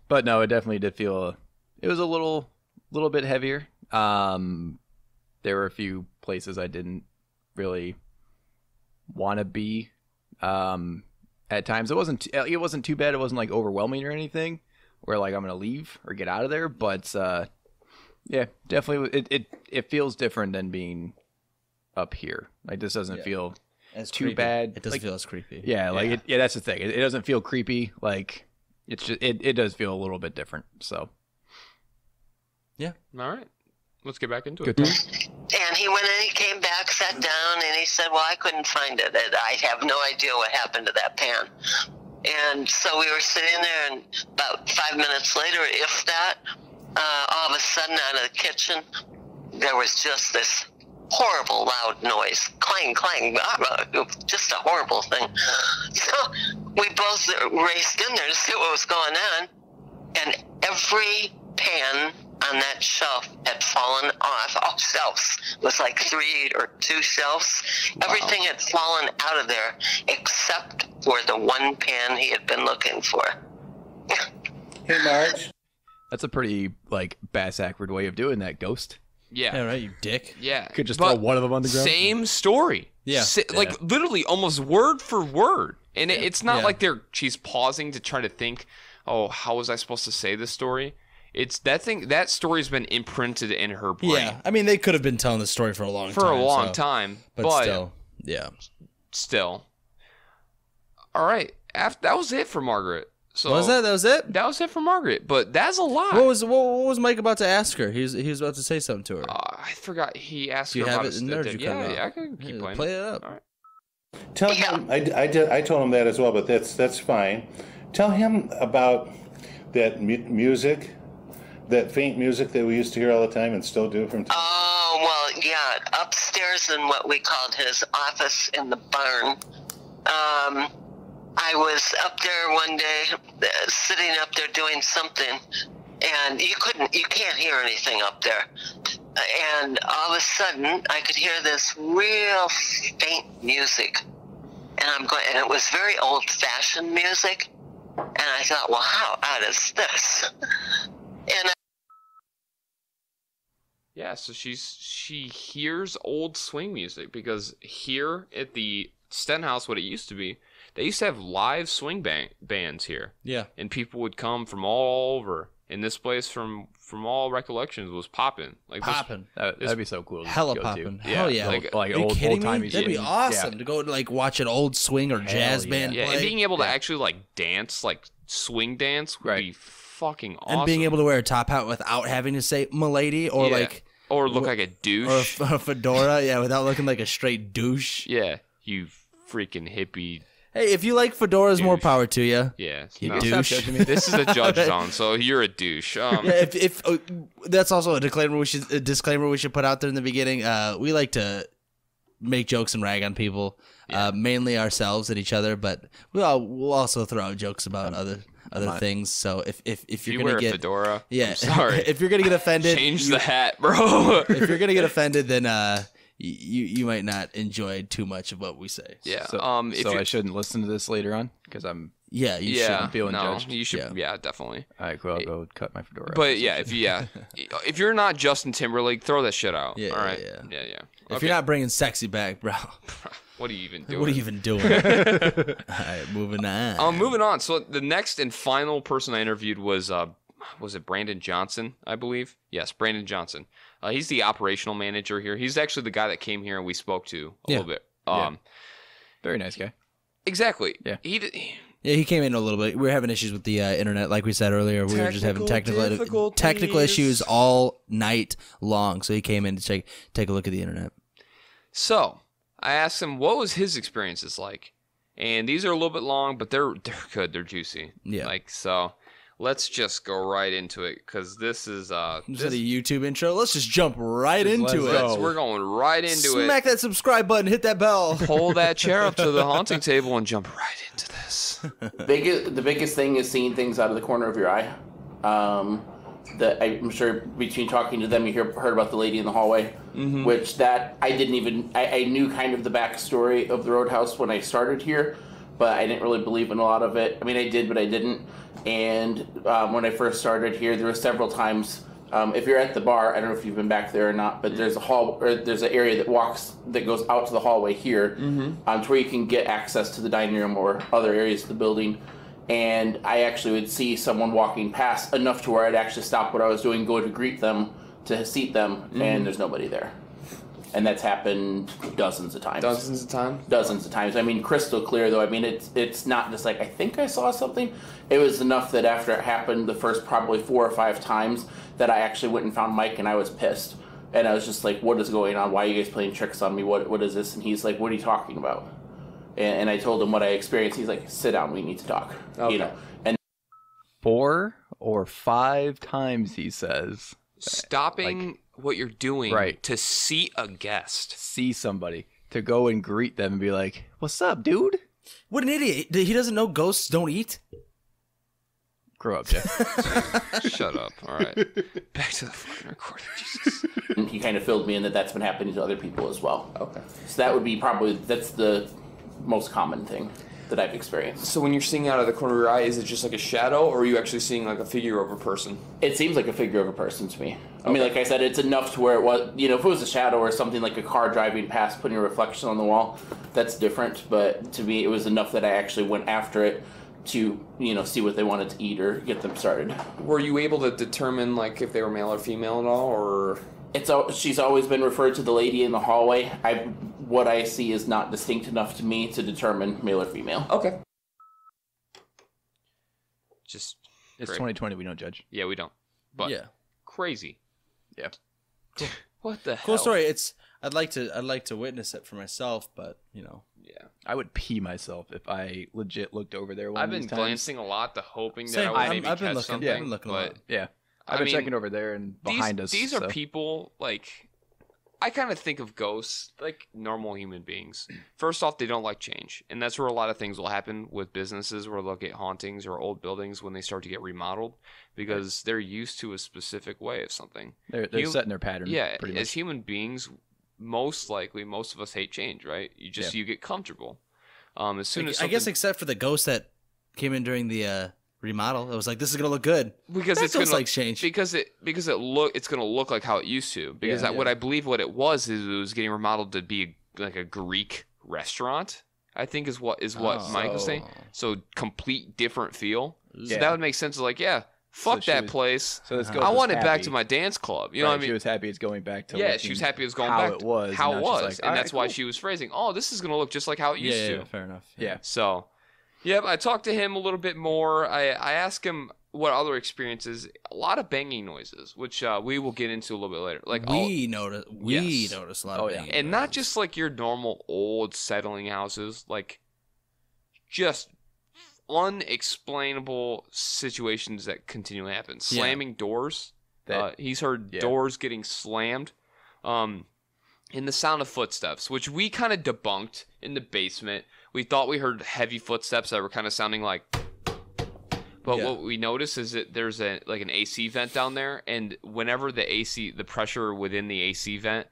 But no, it definitely did feel. It was a little bit heavier. There were a few places I didn't really want to be. At times, it wasn't too bad. It wasn't like overwhelming or anything, where like I'm gonna leave or get out of there. But yeah, definitely, it feels different than being up here. Like this doesn't feel as too creepy. bad. It doesn't feel as creepy. Yeah, like that's the thing. It doesn't feel creepy. Like it's just it does feel a little bit different. So yeah, all right. Let's get back into it. And he went and he came back, sat down, and he said, well, I couldn't find it. I have no idea what happened to that pan. And so we were sitting there, and about 5 minutes later, if that, all of a sudden out of the kitchen, there was just this horrible loud noise. Clang, clang, just a horrible thing. So we both raced in there to see what was going on, and every pan on that shelf had fallen off. All shelves. It was like 3 or 2 shelves. Wow. Everything had fallen out of there except for the one pan he had been looking for. Hey, Marge. That's a pretty like bass-backward way of doing that, Ghost. Yeah. Yeah, right, you dick. Yeah. Could just throw one of them on the ground. Same story. Yeah. Like literally almost word for word. And it's not like she's pausing to try to think, oh, how was I supposed to say this story? It's that story's been imprinted in her brain. Yeah, I mean they could have been telling the story for a long time. But still, yeah. Still. All right, that was it for Margaret. So what was that? That was it. That was it for Margaret. But that's a lot. What was Mike about to ask her? He was about to say something to her. I forgot. He asked her about it in there. Yeah, I can keep playing. Play it up. All right. Tell him. I told him that as well, but that's fine. Tell him about that music. That faint music that we used to hear all the time and still do from time. Oh, well, yeah. Upstairs in what we called his office in the barn. I was up there one day, sitting up there doing something, and you can't hear anything up there. and all of a sudden I could hear this real faint music, and and it was very old-fashioned music, and I thought, well, how odd is this? And yeah, so she hears old swing music, because here at the Stenhouse, what it used to be, they used to have live swing bands here. Yeah. And people would come from all over. And this place, from all recollections, was popping. Like popping. That'd be so cool. Hella popping. Hell yeah. Like are you kidding me? That'd be awesome to go like watch an old swing or jazz band play. And being able to actually like dance, like swing dance, would be fucking awesome. And being able to wear a top hat without having to say "milady" or like, or look like a douche, or a fedora, without looking like a straight douche. Yeah, you freaking hippie. Hey, if you like fedoras, more power to you. Yeah, you douche. This is a judge zone, so you're a douche. If that's also a disclaimer we should put out there in the beginning. We like to make jokes and rag on people, mainly ourselves and each other, but we'll also throw out jokes about other things. So if you're gonna get fedora, I'm sorry. If you're gonna get offended, change the hat, bro. If you're gonna get offended, then you might not enjoy too much of what we say. Yeah. So I shouldn't listen to this later on because I'm. Yeah, you shouldn't feel judged. You should. Yeah, definitely. All right, cool. I'll go cut my fedora. But if you're not Justin Timberlake, throw that shit out. Yeah, all right. Yeah. If you're not bringing sexy back, bro. What are you even doing? What are you even doing? All right, moving on. Moving on. So the next and final person I interviewed was it Brandon Johnson, I believe? Yes, Brandon Johnson. He's the operational manager here. He's actually the guy that came here and we spoke to a little bit. Very nice guy. Exactly. Yeah. He came in a little bit. We were having issues with the internet, like we said earlier. We were just having technical issues all night long. So he came in to take a look at the internet. So I asked him what was his experiences like, and these are a little bit long, but they're good. They're juicy. Yeah. So let's just go right into it, because this is a YouTube intro. Let's just jump right into it. We're going right into it. Smack that subscribe button, hit that bell. Pull that chair up to the haunting table and jump right into this. The biggest thing is seeing things out of the corner of your eye. That I'm sure between talking to them, you heard about the lady in the hallway, which that I didn't even, I knew kind of the backstory of the Roadhouse when I started here, but I didn't really believe in a lot of it. I mean, I did, but I didn't. And when I first started here, there were several times, if you're at the bar, I don't know if you've been back there or not, but there's there's an area that goes out to the hallway here, to where you can get access to the dining room or other areas of the building. And I actually would see someone walking past enough to where I'd actually stop what I was doing, go to greet them, to seat them, and there's nobody there. And that's happened dozens of times. Dozens of times? Dozens of times. I mean, crystal clear, though. I mean, it's not just like, I think I saw something. It was enough that after it happened the first probably 4 or 5 times that I actually went and found Mike, and I was pissed. And I was just like, what is going on? Why are you guys playing tricks on me? What is this? And he's like, what are you talking about? And I told him what I experienced. He's like, sit down, we need to talk. Okay. You know. And 4 or 5 times, he says. Stopping what you're doing to seat a guest. See somebody. To go and greet them and be like, what's up, dude? What an idiot. He doesn't know ghosts don't eat? Grow up, Jeff. Shut up. All right. Back to the fucking recording. Jesus. And he kind of filled me in that's been happening to other people as well. Okay. So that would be that's the most common thing that I've experienced. So when you're seeing out of the corner of your eye, is it just like a shadow, or are you actually seeing like a figure of a person? It seems like a figure of a person to me. I mean, like I said, it's enough to where it was, if it was a shadow or something like a car driving past putting a reflection on the wall, that's different. But to me, it was enough that I actually went after it to, see what they wanted to eat or get them started. Were you able to determine like if they were male or female at all, or? She's always been referred to the lady in the hallway. What I see is not distinct enough to me to determine male or female. Okay. Just it's great. 2020. We don't judge. Yeah, we don't. But crazy. Yeah. Cool. What the hell? Cool story. I'd like to witness it for myself, but Yeah. I would pee myself if I legit looked over there. I've been glancing a lot, hoping that Same. I would maybe I've been catch looking. something. Yeah, I've been looking a lot. Yeah. I've been checking over there and behind us. These are people like I kind of think of ghosts like normal human beings. First off, they don't like change. And that's where a lot of things will happen with businesses where they'll get hauntings or old buildings when they start to get remodeled because they're used to a specific way of something. They're set in their pattern. Yeah, pretty much. as human beings, most likely, most of us hate change, right? You get comfortable. As soon as I guess except for the ghost that came in during the remodel, it was like, this is gonna look good because that it's gonna like change because it's gonna look like how it used to because what I believe what it was is it was getting remodeled to be like a Greek restaurant. I think is what Mike was saying. So complete different feel. So that would make sense. Like fuck that place. So I want it back to my dance club. You know what I mean? She was happy it's going back to she was happy it's going how back it was. How it was. Like, and that's why she was phrasing, oh, this is going to look just like how it used to. Yeah, fair enough. Yeah. So, I talked to him a little bit more. I asked him what other experiences, a lot of banging noises, which we will get into a little bit later. Like we noticed a lot of banging and not just like your normal old settling houses, like just unexplainable situations that continually happen. Slamming doors. He's heard doors getting slammed. And the sound of footsteps, which we kind of debunked in the basement. We thought we heard heavy footsteps that were kind of sounding like... But what we noticed is that there's an AC vent down there, and whenever the pressure within the AC vent,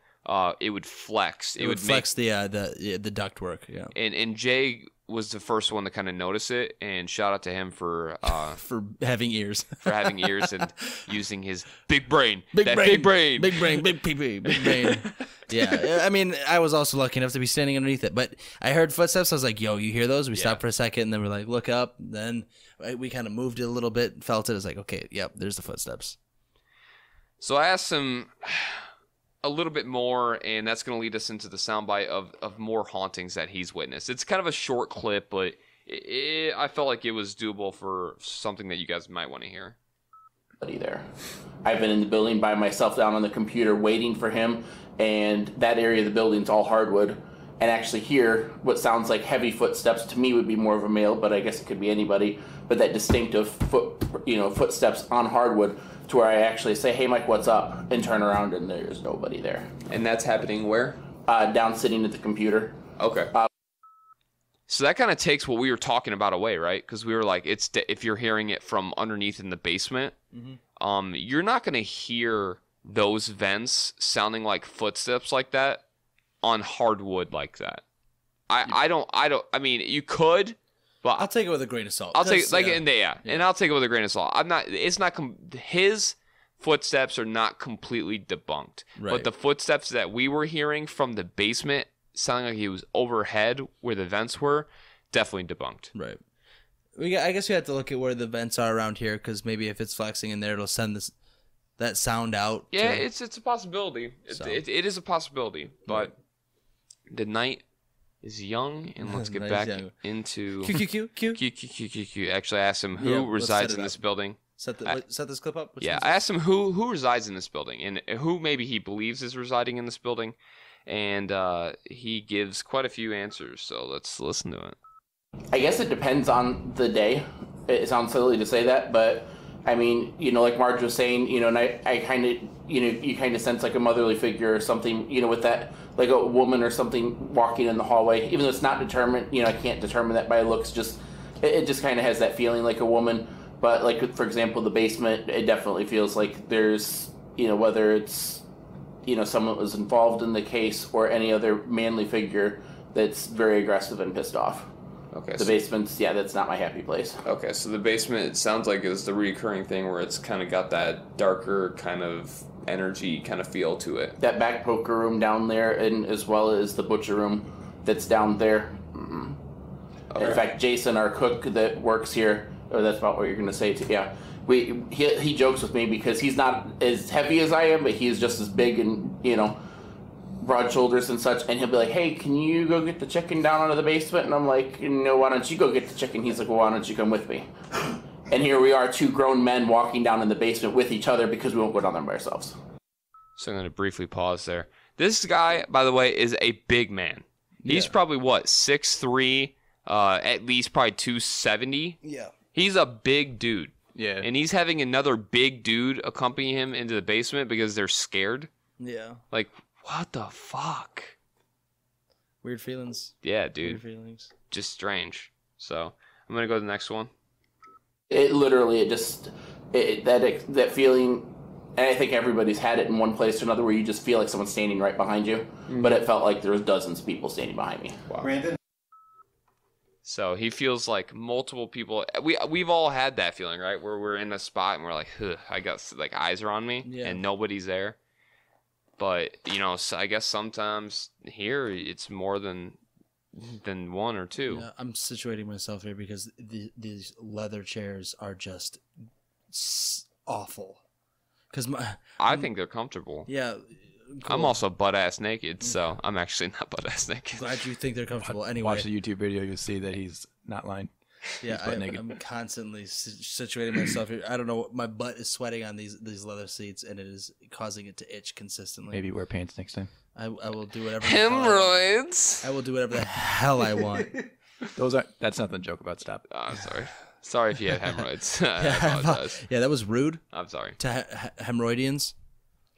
it would flex. It would flex the ductwork. Yeah. And Jay was the first one to kind of notice it, and shout out to him for having ears, and using his big brain, big brain, big brain. Yeah, I mean, I was also lucky enough to be standing underneath it, but I heard footsteps. I was like, "Yo, you hear those?" We stopped for a second, and then we're like, "Look up." Then we kind of moved it a little bit, felt it. I was like, "Okay, yep, there's the footsteps." So I asked him a little bit more, and that's going to lead us into the soundbite of more hauntings that he's witnessed. It's kind of a short clip, but I felt like it was doable for something that you guys might want to hear. There, I've been in the building by myself down on the computer waiting for him, and that area of the building's all hardwood. And actually hear what sounds like footsteps to me would be more of a male, but I guess it could be anybody. But that distinctive footsteps on hardwood, to where I actually say, "Hey, Mike, what's up?" and turn around, and there's nobody there. And that's happening where? Down sitting at the computer. Okay. So that kind of takes what we were talking about away, right? Because we were like, if you're hearing it from underneath in the basement, you're not going to hear those vents sounding like footsteps like that on hardwood like that. I mean, you could, but I'll take it with a grain of salt. I'll take and I'll take it with a grain of salt. His footsteps are not completely debunked, but the footsteps that we were hearing from the basement sounding like he was overhead where the vents were, definitely debunked. Right. I guess we have to look at where the vents are around here, because maybe if it's flexing in there, it'll send that sound out. Yeah, it's a possibility. It is a possibility, but the night is young, and let's get back into Q. Actually, I asked him who resides in this building. Set this clip up. I asked him who resides in this building and who maybe he believes is residing in this building, and he gives quite a few answers. So let's listen to it. I guess it depends on the day. It sounds silly to say that, but I mean, like Marge was saying, and I kind of, you kind of sense like a motherly figure or something, with that, like a woman or something walking in the hallway, even though it's not determined, I can't determine that by looks, it just kind of has that feeling like a woman. But like, for example, the basement, it definitely feels like there's, whether it's, someone that was involved in the case or any other manly figure that's very aggressive and pissed off. Okay. The basement's, that's not my happy place. Okay, so the basement, it sounds like is the recurring thing where it's kind of got that darker kind of energy kind of feel to it. That back poker room down there, and as well as the butcher room that's down there. Mm-hmm. Okay. In fact, Jason, our cook that works here, or that's about what you're going to say, he jokes with me because he's not as heavy as I am, but he's just as big and, broad shoulders and such, and he'll be like, "Hey, can you go get the chicken down into the basement?" And I'm like, "No, why don't you go get the chicken?" He's like, "Well, why don't you come with me?" And here we are, two grown men walking down in the basement with each other because we won't go down there by ourselves. So I'm going to briefly pause there. This guy, by the way, is a big man. He's probably, 6'3", at least probably 270. Yeah. He's a big dude. Yeah. And he's having another big dude accompany him into the basement because they're scared. Yeah. Like, what the fuck? Weird feelings. Yeah, dude. Weird feelings. Just strange. So I'm gonna go to the next one. It literally, that feeling, and I think everybody's had it in one place or another where you just feel like someone's standing right behind you, but it felt like there was dozens of people standing behind me. Wow. Brandon? So he feels like multiple people. We've all had that feeling, right? Where we're in a spot and we're like, I got like eyes are on me, and nobody's there. But so I guess sometimes here it's more than one or two. Yeah, I'm situating myself here because these leather chairs are just awful. I think they're comfortable. Yeah. Cool. I'm also butt-ass naked, so I'm actually not butt-ass naked. Glad you think they're comfortable. Anyway, watch the YouTube video, you'll see that he's not lying. Yeah, I'm constantly situating myself here. I don't know. My butt is sweating on these leather seats, and it is causing it to itch consistently. Maybe wear pants next time. I will do whatever. Hemorrhoids. I will do whatever the hell I want. That's nothing to joke about. Stop. Oh, I'm sorry. Sorry if you have hemorrhoids. I apologize. Yeah, that was rude. I'm sorry. To hemorrhoidians.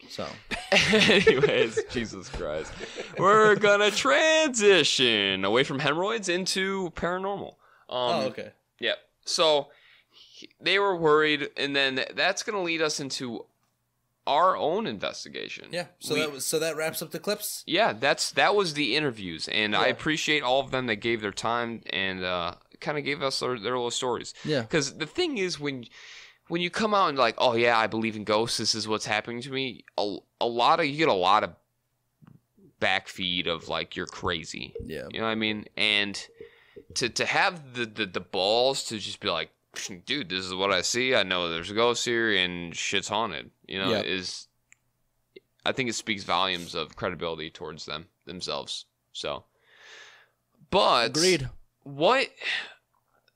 So, anyways, Jesus Christ, we're gonna transition away from hemorrhoids into paranormal. okay. Yep. So they were worried, and then that's gonna lead us into our own investigation. Yeah. So that wraps up the clips. Yeah, that was the interviews, and I appreciate all of them that gave their time and kind of gave us their little stories. Yeah. Because the thing is, when you come out and like, oh yeah, I believe in ghosts, this is what's happening to me, you get a lot of backfeed of like, you're crazy. Yeah. You know what I mean? And to have the balls to just be like, dude, this is what I see. I know there's a ghost here and shit's haunted. I think it speaks volumes of credibility towards themselves. So, but agreed.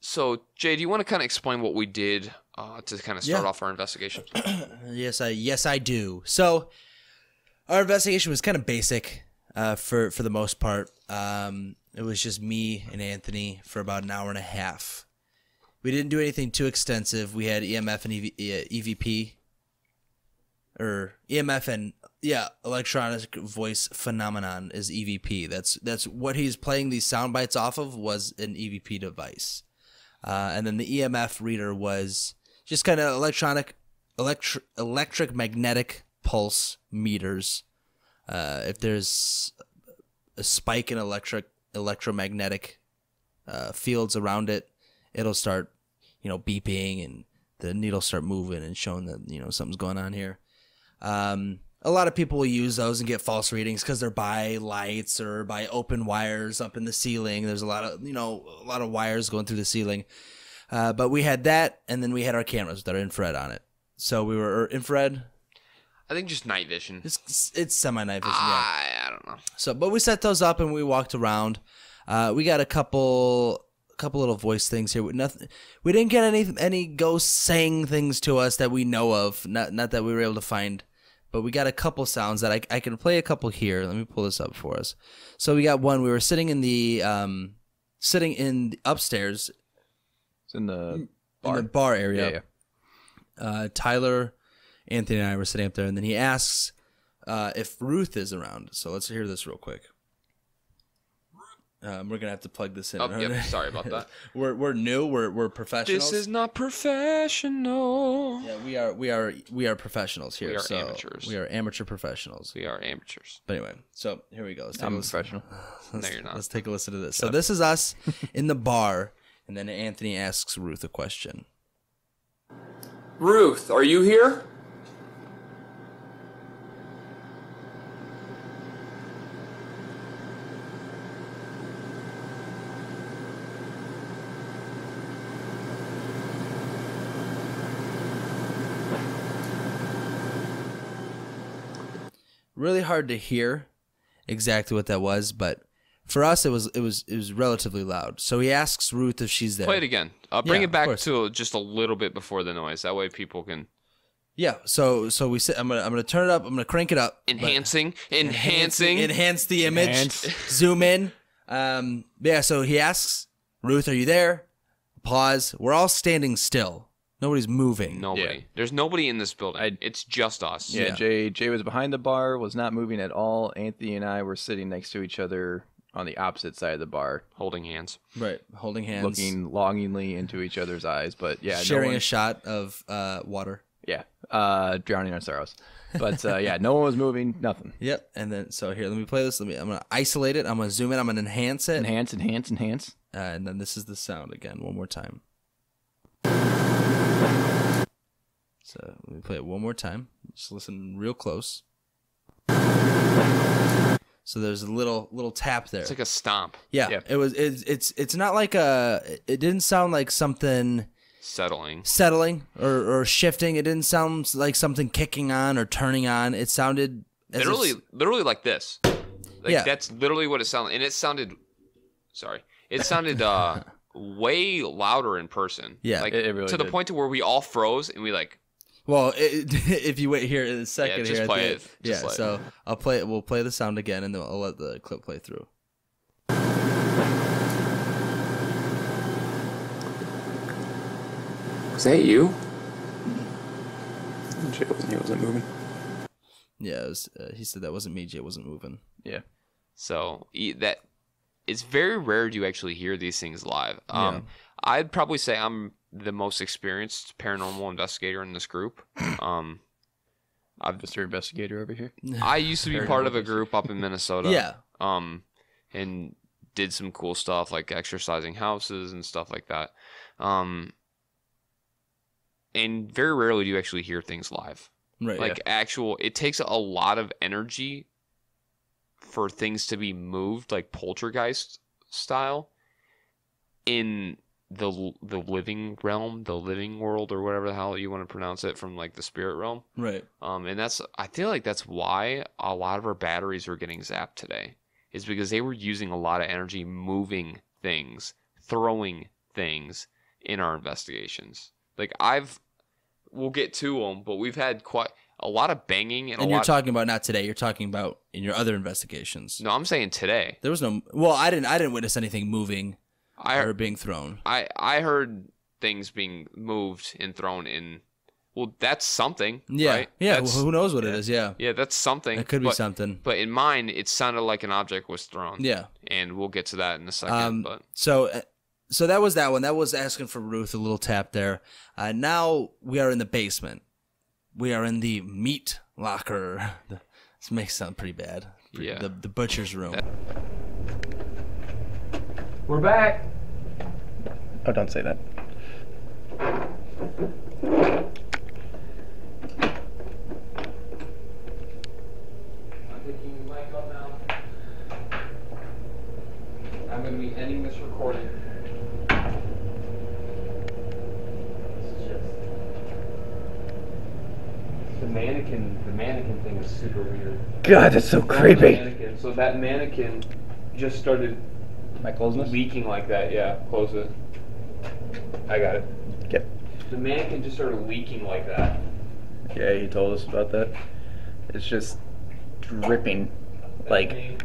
So, Jay, do you want to kind of explain what we did to kind of start off our investigation? Yes, I do. So, our investigation was kind of basic for the most part. It was just me and Anthony for about an hour and a half. We didn't do anything too extensive. We had EMF and EVP, or EMF and electronic voice phenomenon is EVP. That's what he's playing these sound bites off of, was an EVP device. And then the EMF reader was just kind of electric magnetic pulse meters. If there's a spike in electromagnetic fields around it, it'll start, beeping, and the needle start moving and showing that, something's going on here. A lot of people will use those and get false readings because they're by lights or by open wires up in the ceiling. There's a lot of wires going through the ceiling. But we had that, and then we had our cameras with our infrared on it. So we were infrared. I think just night vision. It's semi-night vision. I don't know. So, but we set those up and we walked around. We got a couple little voice things here. We didn't get any ghosts saying things to us that we know of. Not that we were able to find. But we got a couple sounds that I can play a couple here. Let me pull this up for us. So we got one. We were sitting in the upstairs. It's in the bar area. Yeah. Tyler, Anthony, and I were sitting up there, and then he asks if Ruth is around. So let's hear this real quick. We're gonna have to plug this in. Oh, yep, sorry about that. We're new. We're professionals. This is not professional. Yeah, we are professionals here. We are amateurs. We are amateur professionals. We are amateurs. But anyway, so here we go. I'm a professional. No, you're not. Let's take a listen to this. So this is us in the bar, and then Anthony asks Ruth a question. Ruth, are you here? Really hard to hear exactly what that was, but for us it was relatively loud. So he asks Ruth if she's there. Play it again. Bring it back to just a little bit before the noise. That way people can. Yeah. So we sit. I'm gonna turn it up. I'm gonna crank it up. Enhance the image. Zoom in. Yeah. So he asks Ruth, "Are you there?" Pause. We're all standing still. Nobody's moving. Nobody. Yeah. There's nobody in this building. It's just us. Yeah, Jay was behind the bar, was not moving at all. Anthony and I were sitting next to each other on the opposite side of the bar, holding hands. Right, holding hands, looking longingly into each other's eyes. But yeah, sharing a shot of water. Yeah, drowning our sorrows. But yeah, no one was moving. Nothing. Yep. And then so here, let me play this. I'm gonna isolate it. I'm gonna zoom in. I'm gonna enhance it. Enhance. And then this is the sound again. One more time. So let me play it one more time. Just listen real close. So there's a little tap there. It's like a stomp. Yeah. It was. It's not like a. It didn't sound like something settling or shifting. It didn't sound like something kicking on or turning on. It sounded literally like this. Like that's literally what it sounded. And it sounded. Sorry. It sounded way louder in person. Yeah, like it really to the did. point to where we all froze and we like. Well, if you wait here in a second, just here, play it. So I'll play it. We'll play the sound again, and then I'll let the clip play through. Was that you? Jay wasn't moving. Yeah, it was, he said that wasn't me. Jay wasn't moving. Yeah. So that it's very rare to actually hear these things live. Yeah. I'd probably say I'm the most experienced paranormal investigator in this group. I'm Mr. Investigator over here. I used to be part of a group up in Minnesota. Yeah. And did some cool stuff like exercising houses and stuff like that. And very rarely do you actually hear things live. Right. Like it takes a lot of energy for things to be moved, like poltergeist style, in the living realm, the living world, or whatever the hell you want to pronounce it, from like the spirit realm. Right. And I feel like that's why a lot of our batteries are getting zapped today, is because they were using a lot of energy moving things, throwing things in our investigations. Like we'll get to them, but we've had quite a lot of banging and you're talking about not today. You're talking about in your other investigations. No, I'm saying today. There was no. Well, I didn't witness anything moving or being thrown. I heard things being moved and thrown in. Well, that's something. Yeah, right? Yeah. Well, who knows what it is? Yeah. Yeah, that's something. It could be something. But in mine, it sounded like an object was thrown. Yeah. And we'll get to that in a second. But so that was that one. That was asking for Ruth, a little tap there. Now we are in the basement. We are in the meat locker. This makes it sound pretty bad. Yeah. The butcher's room. We're back. Oh, don't say that. I'm picking the mic up now. I'm going to be ending this recording. This is just... The mannequin thing is super weird. God, that's so creepy. So that mannequin just started Am I closing this? leaking like that. Yeah, close it. I got it. Okay. The mannequin just started leaking like that. Yeah, he told us about that. It's just dripping, like,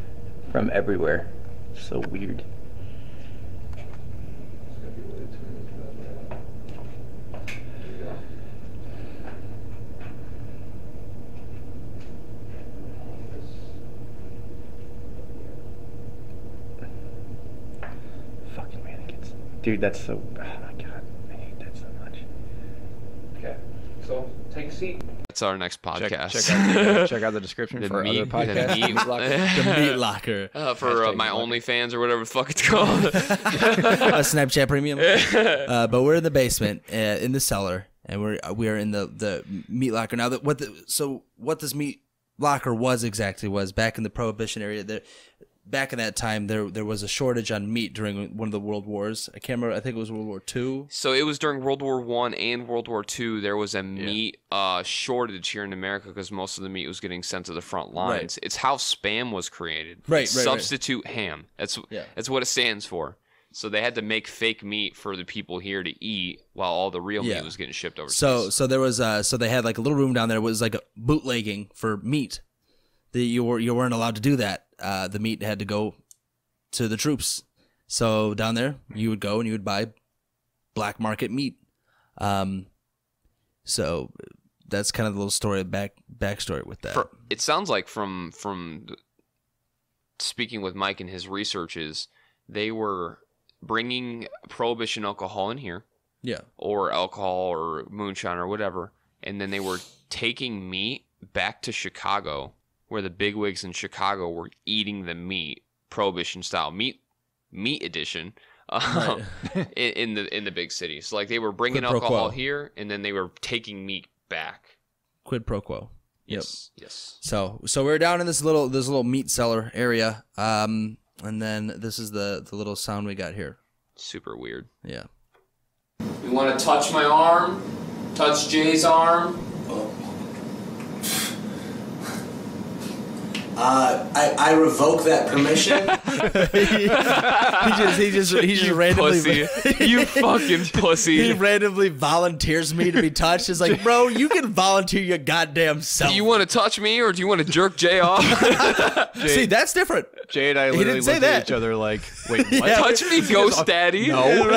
from everywhere. So weird. Fucking mannequins. Dude, that's so... Oh my god. I hate that so much. Okay, so take a seat. that's our next podcast. Check out the description The for meat- other podcasts. the meat- The meat locker. For my OnlyFans or whatever the fuck it's called. A Snapchat Premium. But we're in the basement, in the cellar, and we are in the meat locker. Now, what this meat locker was exactly was back in the Prohibition era. Back in that time, there was a shortage on meat during one of the World Wars. I can't remember. I think it was World War II. So it was during World War I and World War II. There was a meat shortage here in America because most of the meat was getting sent to the front lines. Right. It's how Spam was created. Right. Substitute ham. That's what it stands for. So they had to make fake meat for the people here to eat while all the real meat was getting shipped overseas. So there was so they had like a little room down there. It was like a bootlegging for meat. You weren't allowed to do that. The meat had to go to the troops. So down there, you would go and you would buy black market meat. So that's kind of the little story, backstory with that. It sounds like from speaking with Mike and his researches, they were bringing prohibition alcohol in here. Yeah. Or alcohol or moonshine or whatever. And then they were taking meat back to Chicago, where the bigwigs in Chicago were eating the meat, prohibition style meat edition, Right. in the big cities. So like they were bringing alcohol here, and then they were taking meat back. Quid pro quo. Yes. Yes. So we're down in this little meat cellar area, and then this is the little sound we got here. Super weird. Yeah. You want to touch my arm? Touch Jay's arm? I revoke that permission. he just randomly. Pussy. You fucking pussy. He randomly volunteers me to be touched. It's like, bro, you can volunteer your goddamn self. Do you want to touch me or do you want to jerk Jay off? See, that's different. Jay and I literally looked at each other like, wait, what? Yeah. Touch me, Ghost Daddy. No.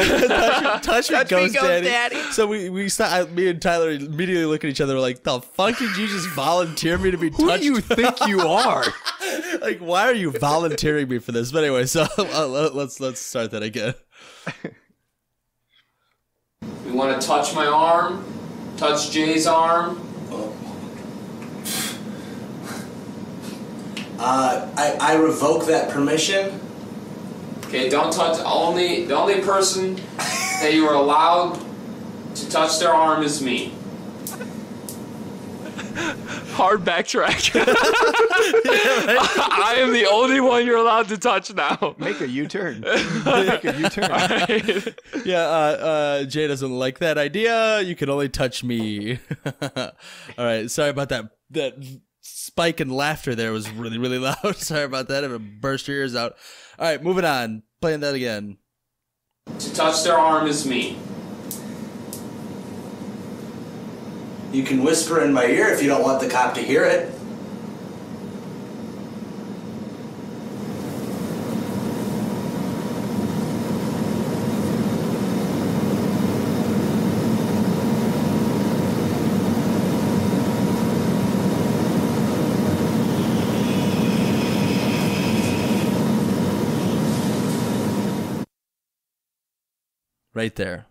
touch me, Ghost Daddy. So we start. Me and Tyler immediately look at each other like, the fuck did you just volunteer me to be touched? Who do you think you are? Like, why are you volunteering me for this? But anyway, so let's start that again. You want to touch my arm? Touch Jay's arm? I revoke that permission. Okay, don't touch. The only person that you are allowed to touch their arm is me. Hard backtrack. I am the only one you're allowed to touch now. Make a U-turn. Make a U-turn. Right. Yeah, Jay doesn't like that idea. You can only touch me. All right, sorry about that. That spike in laughter there was really, really loud. Sorry about that. If it burst your ears out. All right, moving on. Playing that again. To touch their arm is me. You can whisper in my ear if you don't want the cop to hear it. Right there.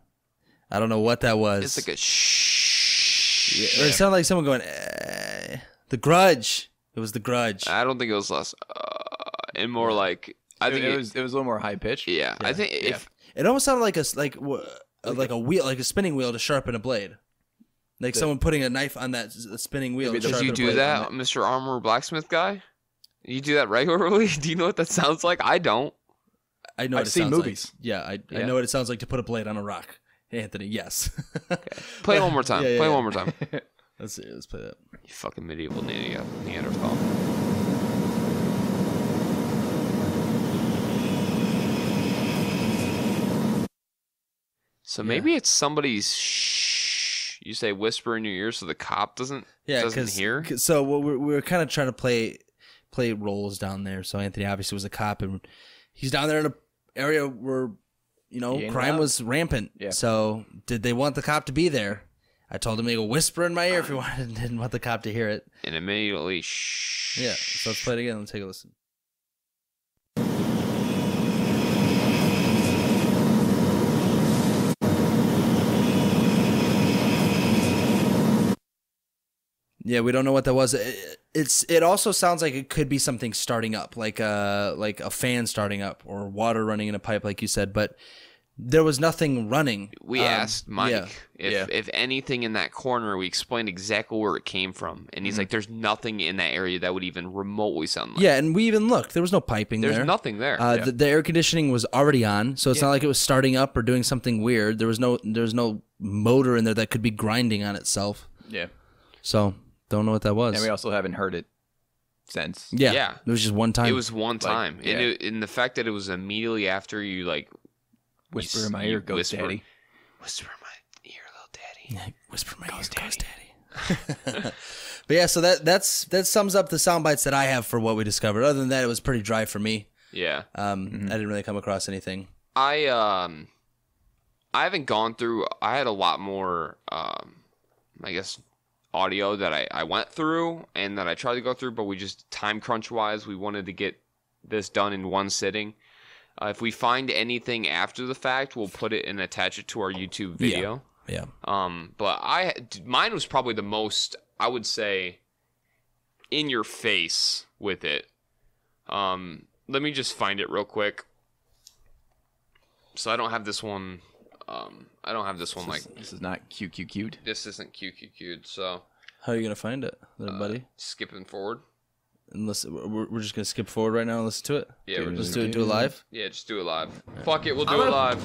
I don't know what that was. It's like a shh. Yeah, or it sounded like someone going, eh. The Grudge. It was The Grudge. I don't think it was less, and more like I think it was a little more high pitched. Yeah, I think if it almost sounded like a wheel, like a spinning wheel to sharpen a blade, like someone putting a knife on that spinning wheel. Did you do that, Mr. Armor Blacksmith guy? You do that regularly? Do you know what that sounds like? I don't. I know. I've seen movies. Like. Yeah, I know what it sounds like to put a blade on a rock. Anthony, yes. Okay. Play it one more time. Play it one more time. Let's see. Let's play that. You fucking medieval Neanderthal. So maybe it's somebody's shh. You say whisper in your ear so the cop doesn't hear. So we're kind of trying to play roles down there. So Anthony obviously was a cop, and he's down there in an area where crime was rampant. Yeah. So did they want the cop to be there? I told him to go whisper in my ear if he didn't want the cop to hear it. And immediately shh. Yeah. So let's play it again. Let's take a listen. Yeah, we don't know what that was. It also sounds like it could be something starting up, like a fan starting up or water running in a pipe, like you said. But there was nothing running. We asked Mike if anything in that corner. We explained exactly where it came from, and he's like, "There's nothing in that area that would even remotely sound like." Yeah, and we even looked. There was no piping there. There's nothing there. The air conditioning was already on, so it's not like it was starting up or doing something weird. There was no motor in there that could be grinding on itself. Yeah. So. Don't know what that was. And we also haven't heard it since. Yeah. It was just one time. It was one time. And the fact that it was immediately after you, like... Whisper in my ear, Ghost Daddy. Whisper in my ear, little daddy. Yeah, whisper in my ear, Ghost Daddy. But yeah, so that sums up the sound bites that I have for what we discovered. Other than that, it was pretty dry for me. Yeah. I didn't really come across anything. I haven't gone through... I had a lot more... I guess, audio that I went through and that I tried to go through, but we just, time crunch wise, we wanted to get this done in one sitting. If we find anything after the fact, we'll put it and attach it to our YouTube video. Yeah. But mine was probably the most, I would say, in your face with it. Let me just find it real quick. So I don't have this one. This is not QQQ'd. This isn't QQQ'd. So how are you gonna find it, buddy? Skipping forward. And listen, we're just gonna skip forward right now and listen to it. Yeah, we're just do it live. Yeah, just do it live. Fuck it, we'll do it live.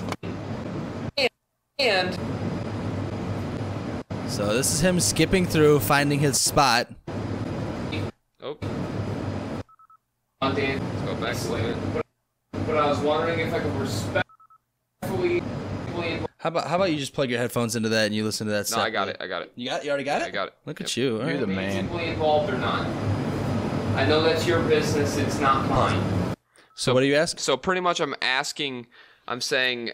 And so this is him skipping through, finding his spot. Oh. Let's go back to it. But I was wondering if I could respectfully. How about you just plug your headphones into that and you listen to that? No, I got it. You already got it? I got it. Look at you. You're the man. Involved or not? I know that's your business. It's not mine. So what do you ask? So pretty much, I'm saying,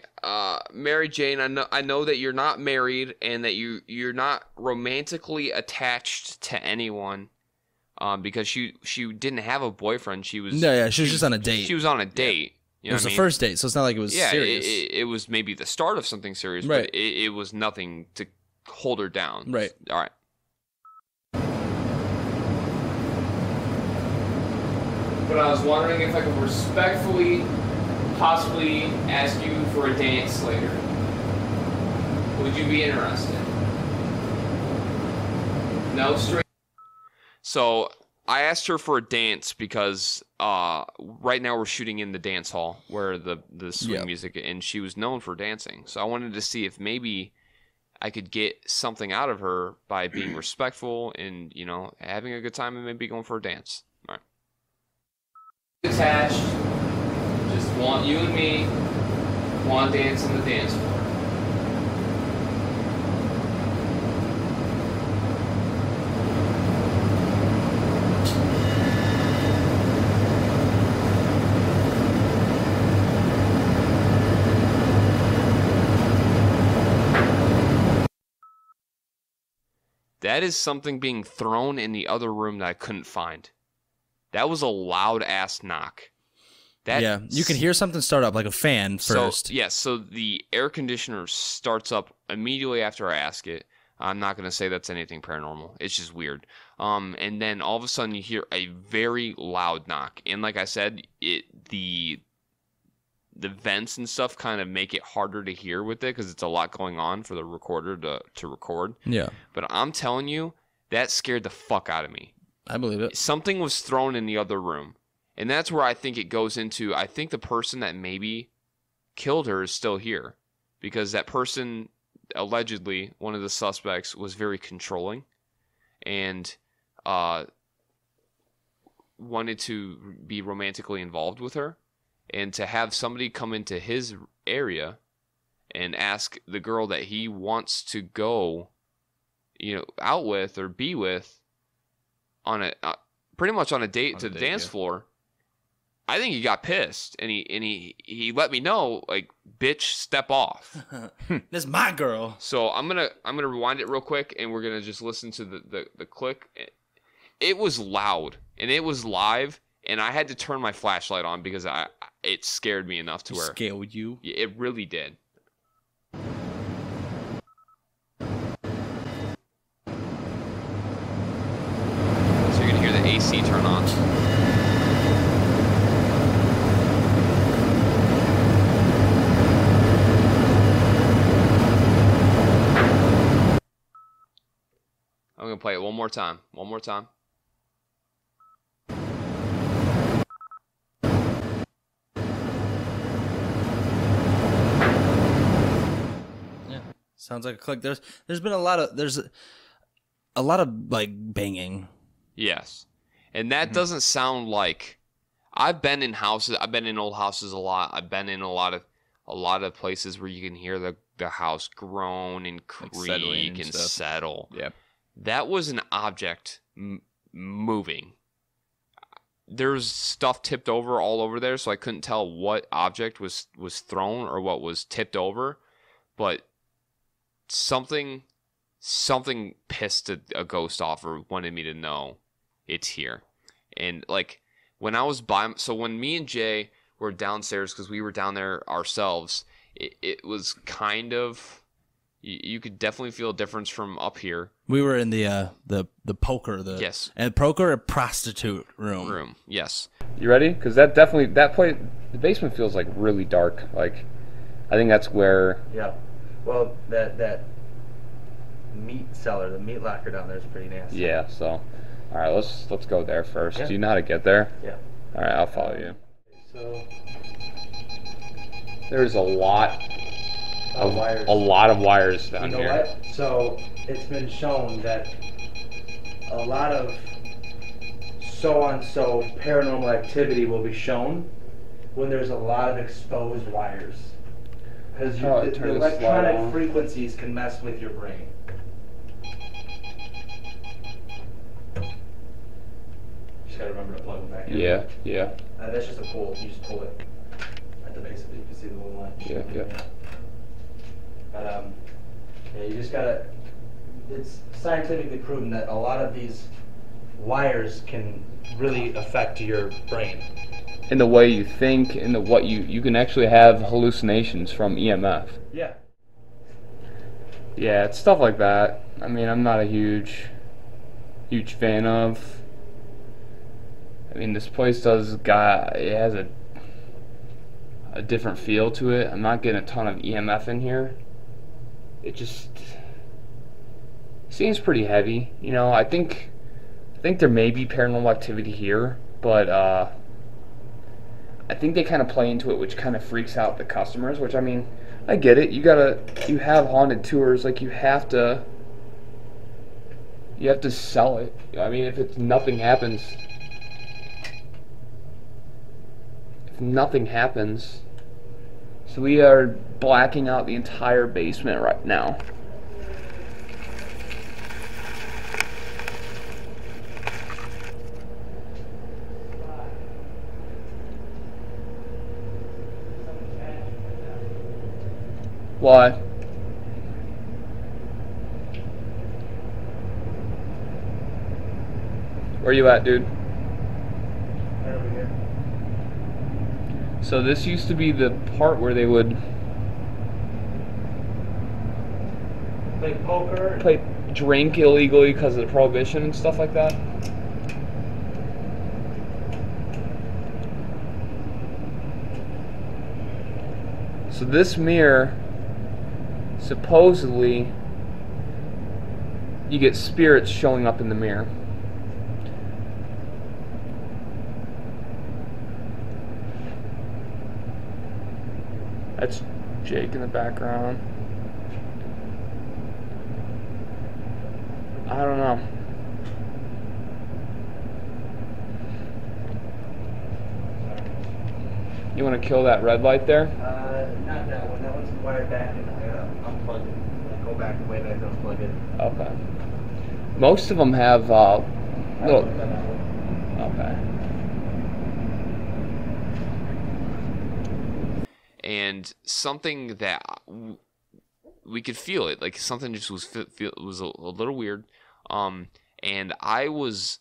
Mary Jane, I know that you're not married and that you're not romantically attached to anyone, because she didn't have a boyfriend. She was she was just on a date. She was on a date. Yeah. It was the first date, so it's not like it was serious. It was maybe the start of something serious, right. But it was nothing to hold her down. Right. All right. But I was wondering if I could respectfully, possibly ask you for a dance later. Would you be interested? No straight. So I asked her for a dance because right now we're shooting in the dance hall where the swing music, and she was known for dancing. So I wanted to see if maybe I could get something out of her by being respectful and, having a good time and maybe going for a dance. All right. Attached. Just want you and me. Want to dance on the dance floor. That is something being thrown in the other room that I couldn't find. That was a loud ass knock. You can hear something start up like a fan first. So the air conditioner starts up immediately after I ask it. I'm not going to say that's anything paranormal. It's just weird. And then all of a sudden you hear a very loud knock. And like I said, the vents and stuff kind of make it harder to hear with it because it's a lot going on for the recorder to record. Yeah. But I'm telling you, that scared the fuck out of me. I believe it. Something was thrown in the other room. And that's where I think it goes into, I think the person that maybe killed her is still here. Because that person, allegedly, one of the suspects, was very controlling. And wanted to be romantically involved with her. And to have somebody come into his area and ask the girl that he wants to go, out with or be with on pretty much on a date to the dance floor, I think he got pissed and he let me know, like, bitch, step off. This is my girl. So I'm gonna rewind it real quick and we're gonna just listen to the click. It was loud and it was live. And I had to turn my flashlight on because it scared me enough to where... Scared you? It really did. So you're going to hear the AC turn on. I'm going to play it one more time. One more time. Sounds like a click. There's been a lot of like banging. Yes, and that doesn't sound like. I've been in houses. I've been in old houses a lot. I've been in a lot of places where you can hear the house groan and creak and settle. Yeah, that was an object moving. There's stuff tipped over all over there, so I couldn't tell what object was thrown or what was tipped over, but something something pissed a ghost off or wanted me to know it's here. And like when I was when me and Jay were downstairs, because we were down there ourselves, it was kind of, you could definitely feel a difference from up here. We were in the poker, yes, and poker a prostitute room. Yes. You ready? Because that place, the basement feels like really dark. Like, I think that's where. Yeah. Well, that meat cellar, the meat locker down there is pretty nasty. Yeah. So, all right, let's go there first. Yeah. Do you know how to get there? Yeah. All right, I'll follow you. So there's a lot of wires. A lot of wires down here. You know what? So it's been shown that a lot of so paranormal activity will be shown when there's a lot of exposed wires. Because the electronic frequencies can mess with your brain. Just gotta remember to plug them back in. Yeah. That's just a pull. You just pull it at the base of it. You can see the little line. Yeah. But you just gotta. It's scientifically proven that a lot of these wires can really affect your brain. In the way you think, in the what you can actually have hallucinations from EMF. Yeah. Yeah, it's stuff like that. I mean, I'm not a huge fan of. I mean, this place it has a different feel to it. I'm not getting a ton of EMF in here. It just seems pretty heavy. You know, I think there may be paranormal activity here, but I think they kind of play into it, which kind of freaks out the customers, which, I mean, I get it. You have haunted tours, like you have to sell it. I mean, if nothing happens, so we are blacking out the entire basement right now. Why? Where you at, dude? Right over here. So this used to be the part where they would Play poker. Drink illegally because of the prohibition and stuff like that. So this mirror, supposedly, you get spirits showing up in the mirror. That's Jake in the background. I don't know. You want to kill that red light there? Not that one. That one's wired back, and I gotta unplug it. Go back way back and unplug it. Okay. Most of them have little. Okay. And something that we could feel it, like something just was a little weird. And I was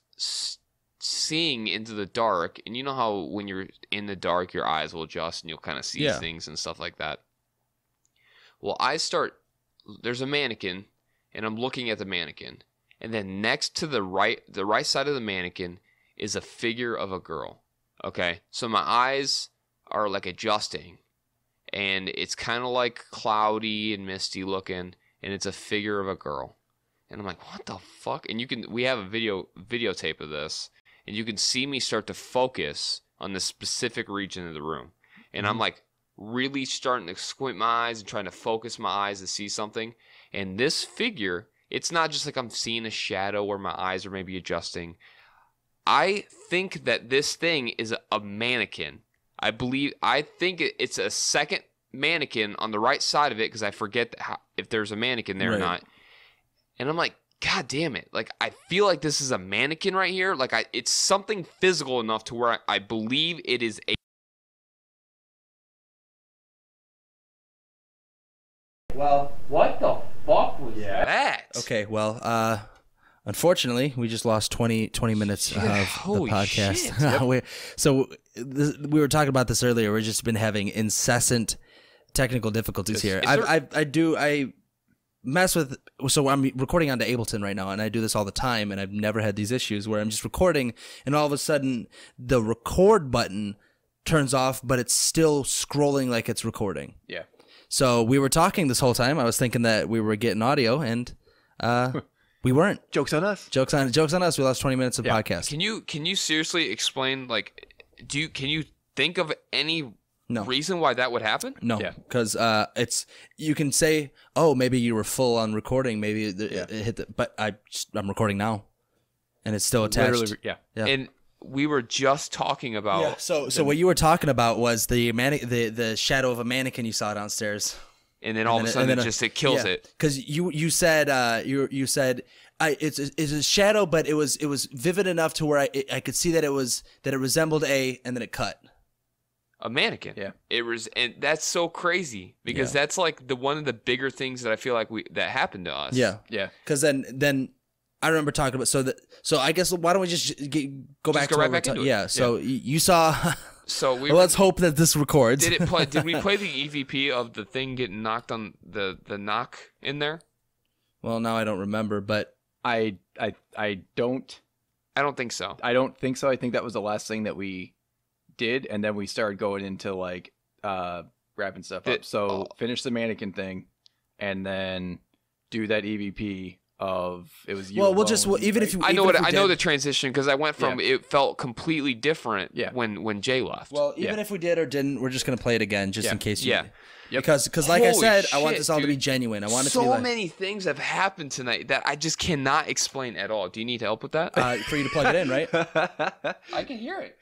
seeing into the dark, and you know how when you're in the dark, your eyes will adjust and you'll kind of see things and stuff like that. Well, there's a mannequin, and I'm looking at the mannequin, and then next to the right side of the mannequin is a figure of a girl. Okay, so my eyes are like adjusting, and it's kind of like cloudy and misty looking, and it's a figure of a girl. And I'm like, what the fuck? And we have a videotape of this, and you can see me start to focus on this specific region of the room. And I'm like really starting to squint my eyes and trying to focus my eyes to see something. And this figure, it's not just like I'm seeing a shadow where my eyes are maybe adjusting. I think that this thing is a mannequin. I think it's a second mannequin on the right side of it, because I forget if there's a mannequin there or not. And I'm like, God damn it. Like, I feel like this is a mannequin right here. Like, it's something physical enough to where I believe it is a... Well, what the fuck was that? Okay, well, unfortunately, we just lost 20 minutes of the podcast. Yep. We were talking about this earlier. We've just been having incessant technical difficulties here. I mess with. So I'm recording onto Ableton right now, and I do this all the time. And I've never had these issues where I'm just recording, and all of a sudden the record button turns off, but it's still scrolling like it's recording. Yeah. So we were talking this whole time. I was thinking that we were getting audio, and we weren't. Joke's on us. Joke's on us. We lost 20 minutes of podcast. Can you seriously explain, like, can you think of any reason why that would happen? No, because it's, you can say, oh, maybe you were full on recording, maybe it hit the, but I'm recording now, and it's still attached. Literally, yeah. And we were just talking about. Yeah. So what you were talking about was the shadow of a mannequin you saw downstairs. And then all of a sudden it kills it. Because you said you said it's a shadow, but it was vivid enough to where I could see that it resembled and then it cut. A mannequin. Yeah. And that's so crazy because that's like one of the bigger things that I feel like that happened to us. Yeah. Yeah. Because then I remember talking about so I guess why don't we just go back to right back into it. Yeah. So you saw. So let's hope that this records. Did we play the EVP of the thing getting knocked on the knock in there? Well, now I don't remember, but I don't. I don't think so. I don't think so. I think that was the last thing that we did, and then we started going into like wrapping stuff up. So finish the mannequin thing, and then do that EVP. Of it was you. Well, we'll just even if you. I know the transition because I went from it felt completely different when Jay left. Well, even if we did or didn't, we're just gonna play it again just in case. Because like Holy I said, shit, I want this all to be genuine. I want it to be so many things have happened tonight that I just cannot explain at all. Do you need help with that? For you to plug it in, right? I can hear it.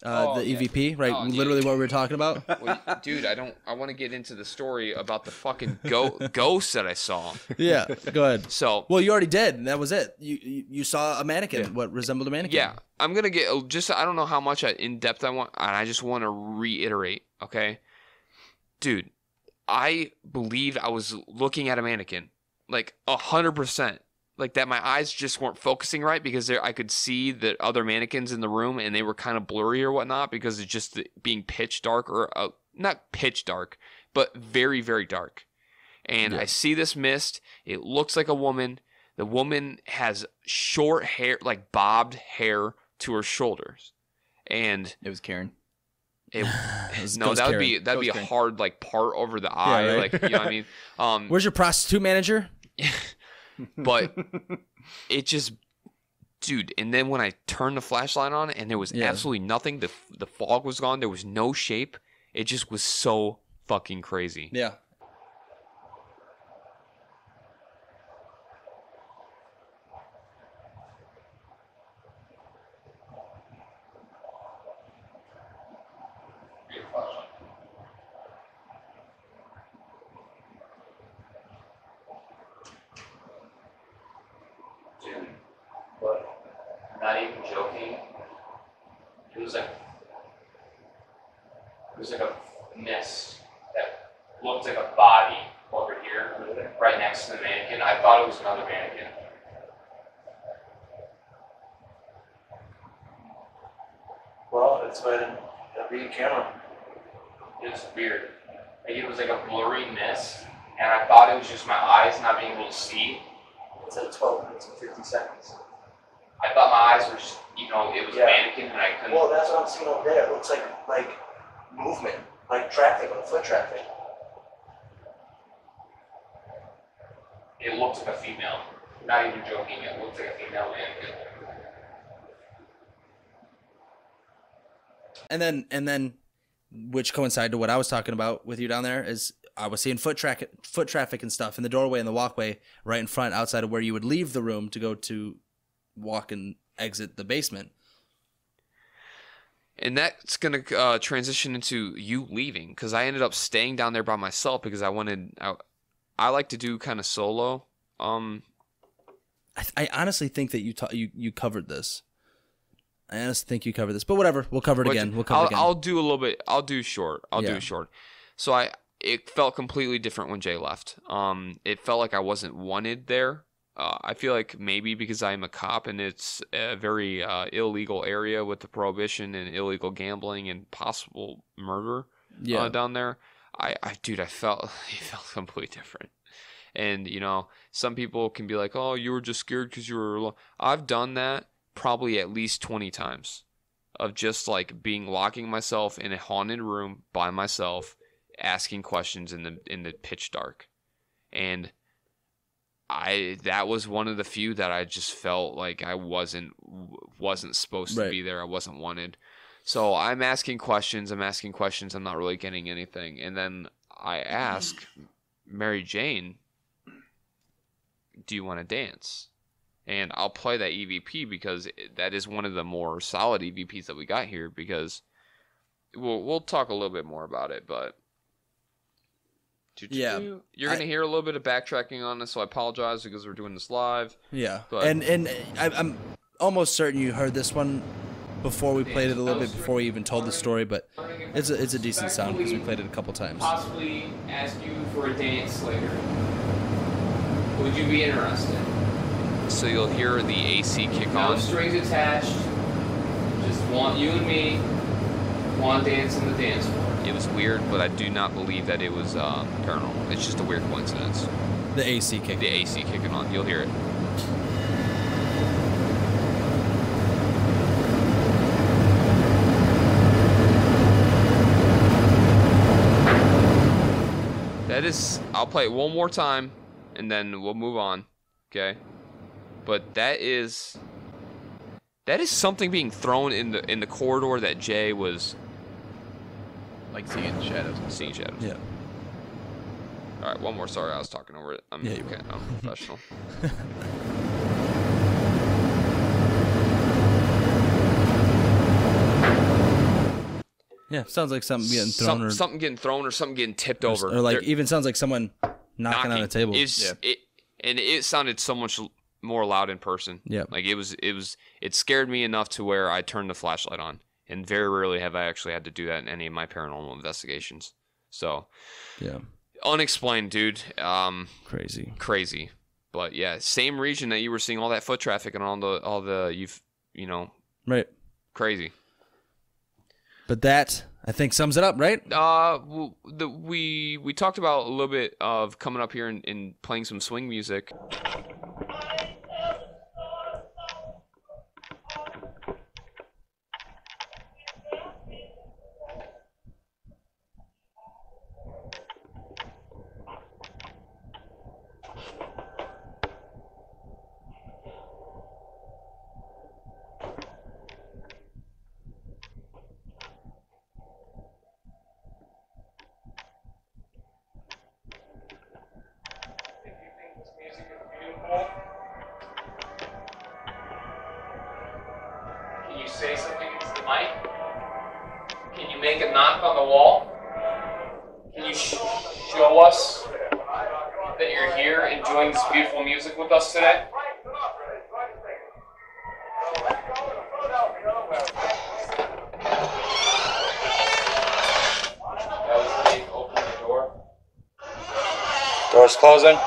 The EVP, right? Literally what we were talking about. Well, dude, I want to get into the story about the fucking ghost that I saw. Yeah, go ahead. So, well, you already did. And that was it. You saw a mannequin, what resembled a mannequin. Yeah, I'm gonna get I don't know how much in depth I want, and I just want to reiterate. Okay, dude, I believed I was looking at a mannequin, like 100%. Like that, my eyes just weren't focusing right because I could see the other mannequins in the room and they were kind of blurry or whatnot because it's just being pitch dark or not pitch dark, but very, very dark. And I see this mist. It looks like a woman. The woman has short hair, like bobbed hair to her shoulders. And it was Karen. That'd be a hard like part over the eye. Yeah, right? Like, you know what I mean? Where's your prostitute manager? But it just, dude. And then when I turned the flashlight on and there was absolutely nothing, the fog was gone. There was no shape. It just was so fucking crazy. Yeah. Not even joking. It was like a mist that looked like a body over here, right next to the mannequin. I thought it was another mannequin. Well, it's been a big camera. It was weird. Like it was like a blurry mist, and I thought it was just my eyes not being able to see. It's at 12 minutes and 50 seconds. I thought my eyes were just, it was a mannequin and I couldn't. Well, that's what I'm seeing over there. It looks like movement, like traffic, like foot traffic. It looked like a female. Not even joking, it looked like a female mannequin. And then, which coincided to what I was talking about with you down there, is I was seeing foot traffic and stuff in the doorway and the walkway right in front, outside of where you would leave the room to go to walk and exit the basement. And that's going to transition into you leaving, because I ended up staying down there by myself because I like to do kind of solo. I honestly think that you covered this. I honestly think you covered this, but whatever. We'll cover it again. I'll do a little bit. I'll do short. Do short. So it felt completely different when Jay left. It felt like I wasn't wanted there. I feel like maybe because I'm a cop and it's a very illegal area with the prohibition and illegal gambling and possible murder down there. Dude, it felt completely different. And, you know, some people can be like, oh, you were just scared because you were alone. I've done that probably at least 20 times of just like locking myself in a haunted room by myself, asking questions in the pitch dark. And that was one of the few that I just felt like I wasn't supposed to be there. I wasn't wanted. So I'm asking questions. I'm not really getting anything. And then I ask Mary Jane, do you want to dance? And I'll play that EVP because that is one of the more solid EVPs that we got here, because we'll talk a little bit more about it, but you're going to hear a little bit of backtracking on this, so I apologize because we're doing this live. Yeah, but and I'm almost certain you heard this one before we played it a little bit, before we even told the story, but it's a decent sound because we played it a couple times. Possibly ask you for a dance later. Would you be interested? So you'll hear the AC kick on. No strings attached. Just want you and me. Want to dance in the dance floor. It was weird, but I do not believe that it was paranormal. It's just a weird coincidence. The AC kicking. The AC kicking on. You'll hear it. That is, I'll play it one more time, and then we'll move on, okay? But that is something being thrown in the corridor that Jay was like seeing shadows. Seeing shadows. Yeah. All right, one more. Sorry, I was talking over it. I'm okay. I'm a professional. Yeah, sounds like something getting thrown, or something getting thrown, or something getting tipped over, or like even sounds like someone knocking on a table. It sounded so much more loud in person. Yeah, like it scared me enough to where I turned the flashlight on, and very rarely have I actually had to do that in any of my paranormal investigations. So, yeah, unexplained, dude. Crazy. But yeah, same region that you were seeing all that foot traffic and all the right, crazy. But that, I think, sums it up, right? We talked about a little bit of coming up here and playing some swing music. Can you say something into the mic? Can you make a knock on the wall? Can you show us that you're here enjoying this beautiful music with us today? That was Dave opening the door. Door's closing.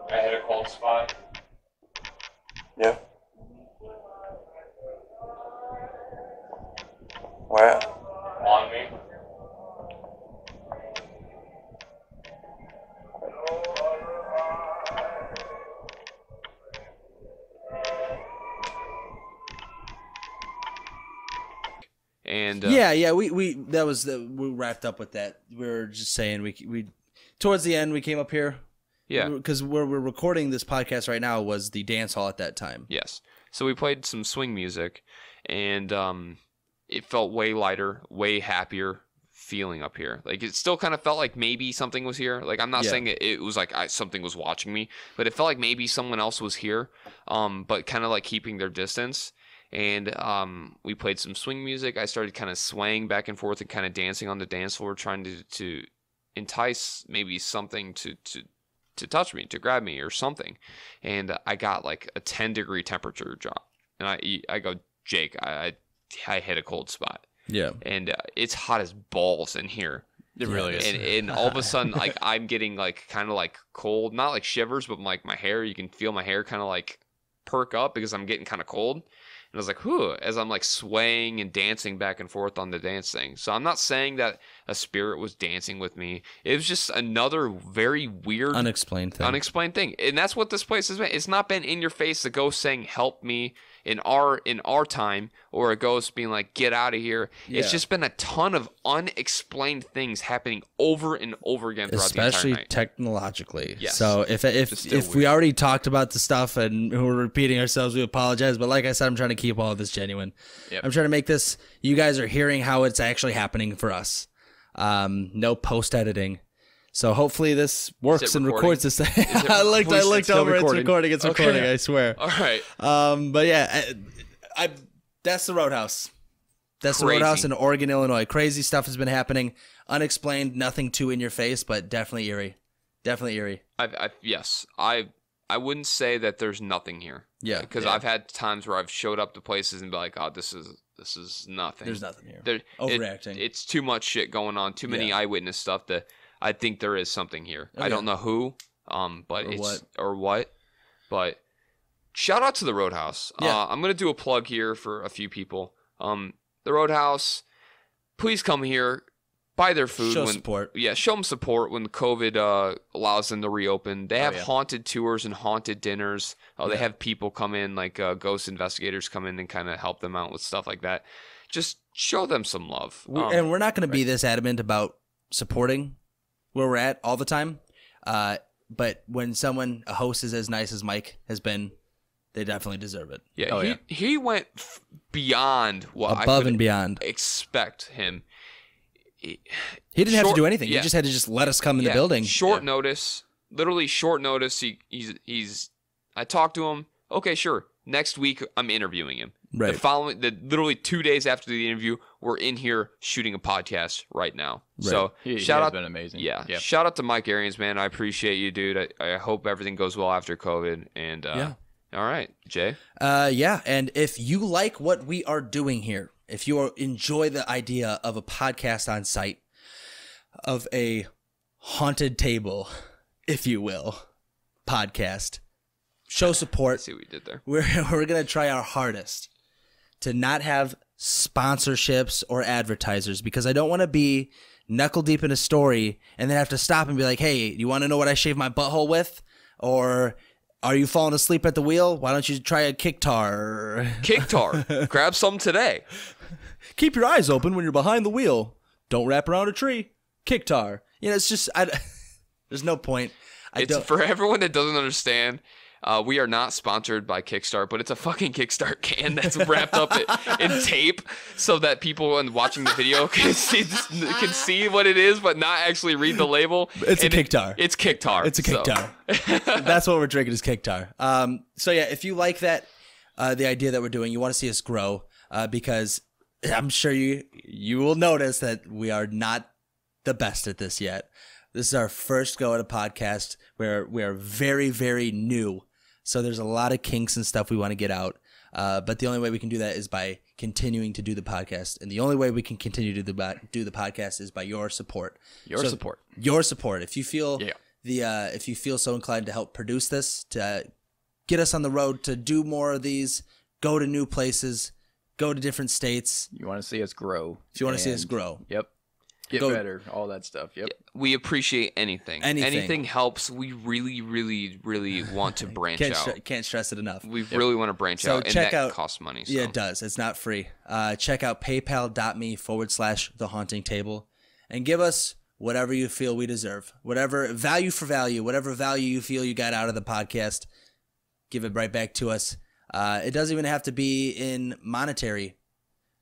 I hit a cold spot. Yeah. Where? On me. And we wrapped up with that. We were just saying we towards the end we came up here. Yeah, because where we're recording this podcast right now was the dance hall at that time. Yes, so we played some swing music, and it felt way lighter, way happier. feeling up here. Like it still kind of felt like maybe something was here. Like I'm not saying it was like something was watching me, but it felt like maybe someone else was here, but kind of like keeping their distance. And we played some swing music. I started kind of swaying back and forth and kind of dancing on the dance floor, trying to entice maybe something to touch me, to grab me or something. And I got like a 10-degree temperature drop. And I go, Jake, I hit a cold spot. Yeah. And it's hot as balls in here. It really is. And all of a sudden, like I'm getting like kind of like cold, not like shivers, but like my hair, you can feel my hair kind of like perk up because I'm getting kind of cold. And I was like, whew, as I'm like swaying and dancing back and forth on the dance thing. So I'm not saying that a spirit was dancing with me. It was just another very weird, unexplained thing. And that's what this place has been. It's not been in your face, the ghost saying, help me in our time, or a ghost being like, get out of here. Yeah. It's just been a ton of unexplained things happening over and over again throughout the entire night. Especially technologically. Yes. So if we already talked about the stuff and we're repeating ourselves, we apologize. But like I said, I'm trying to keep all of this genuine. Yep. I'm trying to make this, you guys are hearing how it's actually happening for us. No post-editing. So hopefully this works and records this. I looked over. Recording. It's recording. I swear. All right. But yeah, that's the Roadhouse. That's the Roadhouse in Oregon, Illinois. Crazy stuff has been happening. Unexplained, nothing too in your face, but definitely eerie. Definitely eerie. Yes. I wouldn't say that there's nothing here. Yeah. Because I've had times where I've showed up to places and be like, oh, this is nothing. There's nothing here. Overreacting. It's too much shit going on. Too many eyewitness stuff that I think there is something here. I don't know who, but what. But shout out to the Roadhouse. Yeah. I'm gonna do a plug here for a few people. The Roadhouse, please come here, buy their food. Show support. Yeah, show them support when COVID allows them to reopen. They have haunted tours and haunted dinners. They have people come in, like ghost investigators come in and kind of help them out with stuff like that. Just show them some love. And we're not going to be this adamant about supporting where we're at all the time. But when a host is as nice as Mike has been, they definitely deserve it. Yeah, he went beyond what above and beyond expect him. He didn't have to do anything. He just had to just let us come in the building. Short notice, literally short notice. He's. I talked to him. Okay, sure. Next week I'm interviewing him. Right. Literally 2 days after the interview, we're in here shooting a podcast right now. Right. So shout out, been amazing. Yeah. Yep. Shout out to Mike Arians, man. I appreciate you, dude. I hope everything goes well after COVID. And all right, Jay. And if you like what we are doing here, if you enjoy the idea of a podcast on site, of a haunted table, if you will, podcast, show support. I see what you did there. We're gonna try our hardest to not have sponsorships or advertisers, because I don't want to be knuckle deep in a story and then have to stop and be like, hey, you want to know what I shave my butthole with? Or are you falling asleep at the wheel? Why don't you try a kicktar? Kicktar. Grab some today. Keep your eyes open when you're behind the wheel. Don't wrap around a tree. Kicktar. It's just, there's no point. For everyone that doesn't understand, we are not sponsored by Kickstart, but it's a fucking Kickstart can that's wrapped up in tape so that people when watching the video can see what it is, but not actually read the label. It's a Kicktar. It's Kicktar. It's a Kicktar. So. That's what we're drinking is Kicktar. So yeah, if you like that, the idea that we're doing, you want to see us grow, because I'm sure you will notice that we are not the best at this yet. This is our first go at a podcast where we are very, very new. So there's a lot of kinks and stuff we want to get out. But the only way we can do that is by continuing to do the podcast. And the only way we can continue to do the podcast is by your support. Your support. If you feel if you feel so inclined to help produce this, to get us on the road, to do more of these, go to new places, go to different states. You want to see us grow. If you want to see us grow. Yep. Get better, all that stuff. Yep. We appreciate anything. Anything helps. We really, really, really want to branch out. Can't stress it enough. We really want to branch out, and that costs money. So. Yeah, it does. It's not free. Check out paypal.me/The Haunting Table and give us whatever you feel we deserve. Whatever value for value, whatever value you feel you got out of the podcast, give it right back to us. It doesn't even have to be in monetary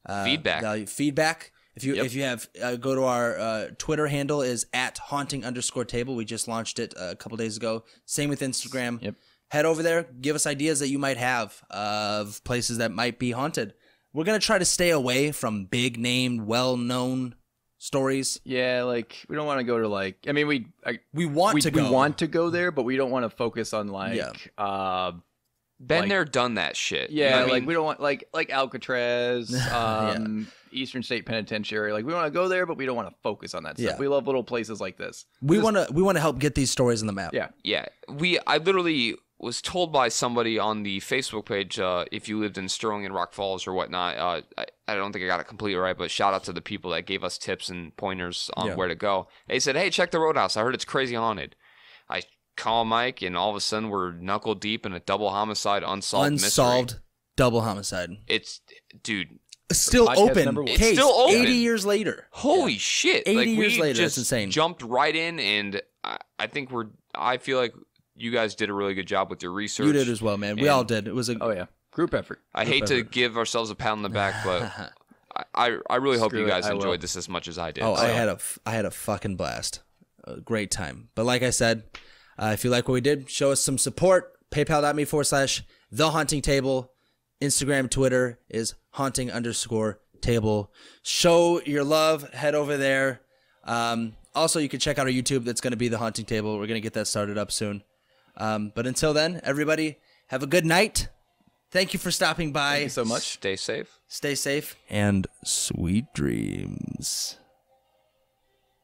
feedback. Value. Feedback. If you have go to our Twitter handle is @haunting_table. We just launched it a couple days ago. Same with Instagram. Yep. Head over there. Give us ideas that you might have of places that might be haunted. We're gonna try to stay away from big name, well known stories. Yeah, like we don't want to go to like. I mean, we want to go there, but we don't want to focus on like. Been there, done that shit. Yeah, you know what I like mean? we don't want like Alcatraz, Eastern State Penitentiary. Like we want to go there, but we don't want to focus on that stuff. Yeah. We love little places like this. We want to help get these stories on the map. Yeah, yeah. I literally was told by somebody on the Facebook page, if you lived in Sterling and Rock Falls or whatnot. I don't think I got it completely right, but shout out to the people that gave us tips and pointers on where to go. They said, "Hey, check the Roadhouse. I heard it's crazy haunted." I call Mike, and all of a sudden we're knuckle deep in a double homicide unsolved mystery. Double homicide. It's, dude, still open. It's still open. 80 years later. Holy shit! 80 like, years later. Just that's insane. Jumped right in, and I think I feel like you guys did a really good job with your research. You did as well, man. We all did. It was a group effort. I hate to give ourselves a pat on the back, but I really hope you guys enjoyed this as much as I did. Oh, so. I had a fucking blast. A great time. But like I said, if you like what we did, show us some support. PayPal.me/TheHauntingTable. Instagram, Twitter is haunting_table. Show your love. Head over there. Also, you can check out our YouTube. That's going to be The Haunting Table. We're going to get that started up soon. But until then, everybody, have a good night. Thank you for stopping by. Thank you so much. Stay safe. Stay safe. And sweet dreams.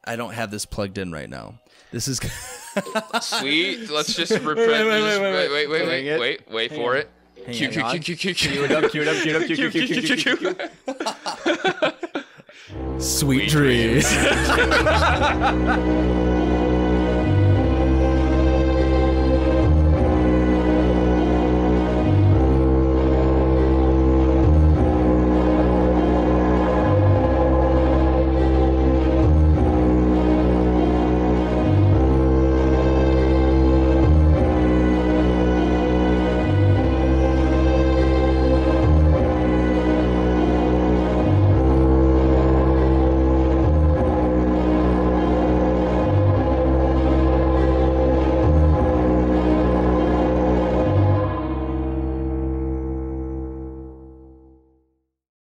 I don't have this plugged in right now. This is sweet. Let's just wait for it. Cue it up. Sweet dreams.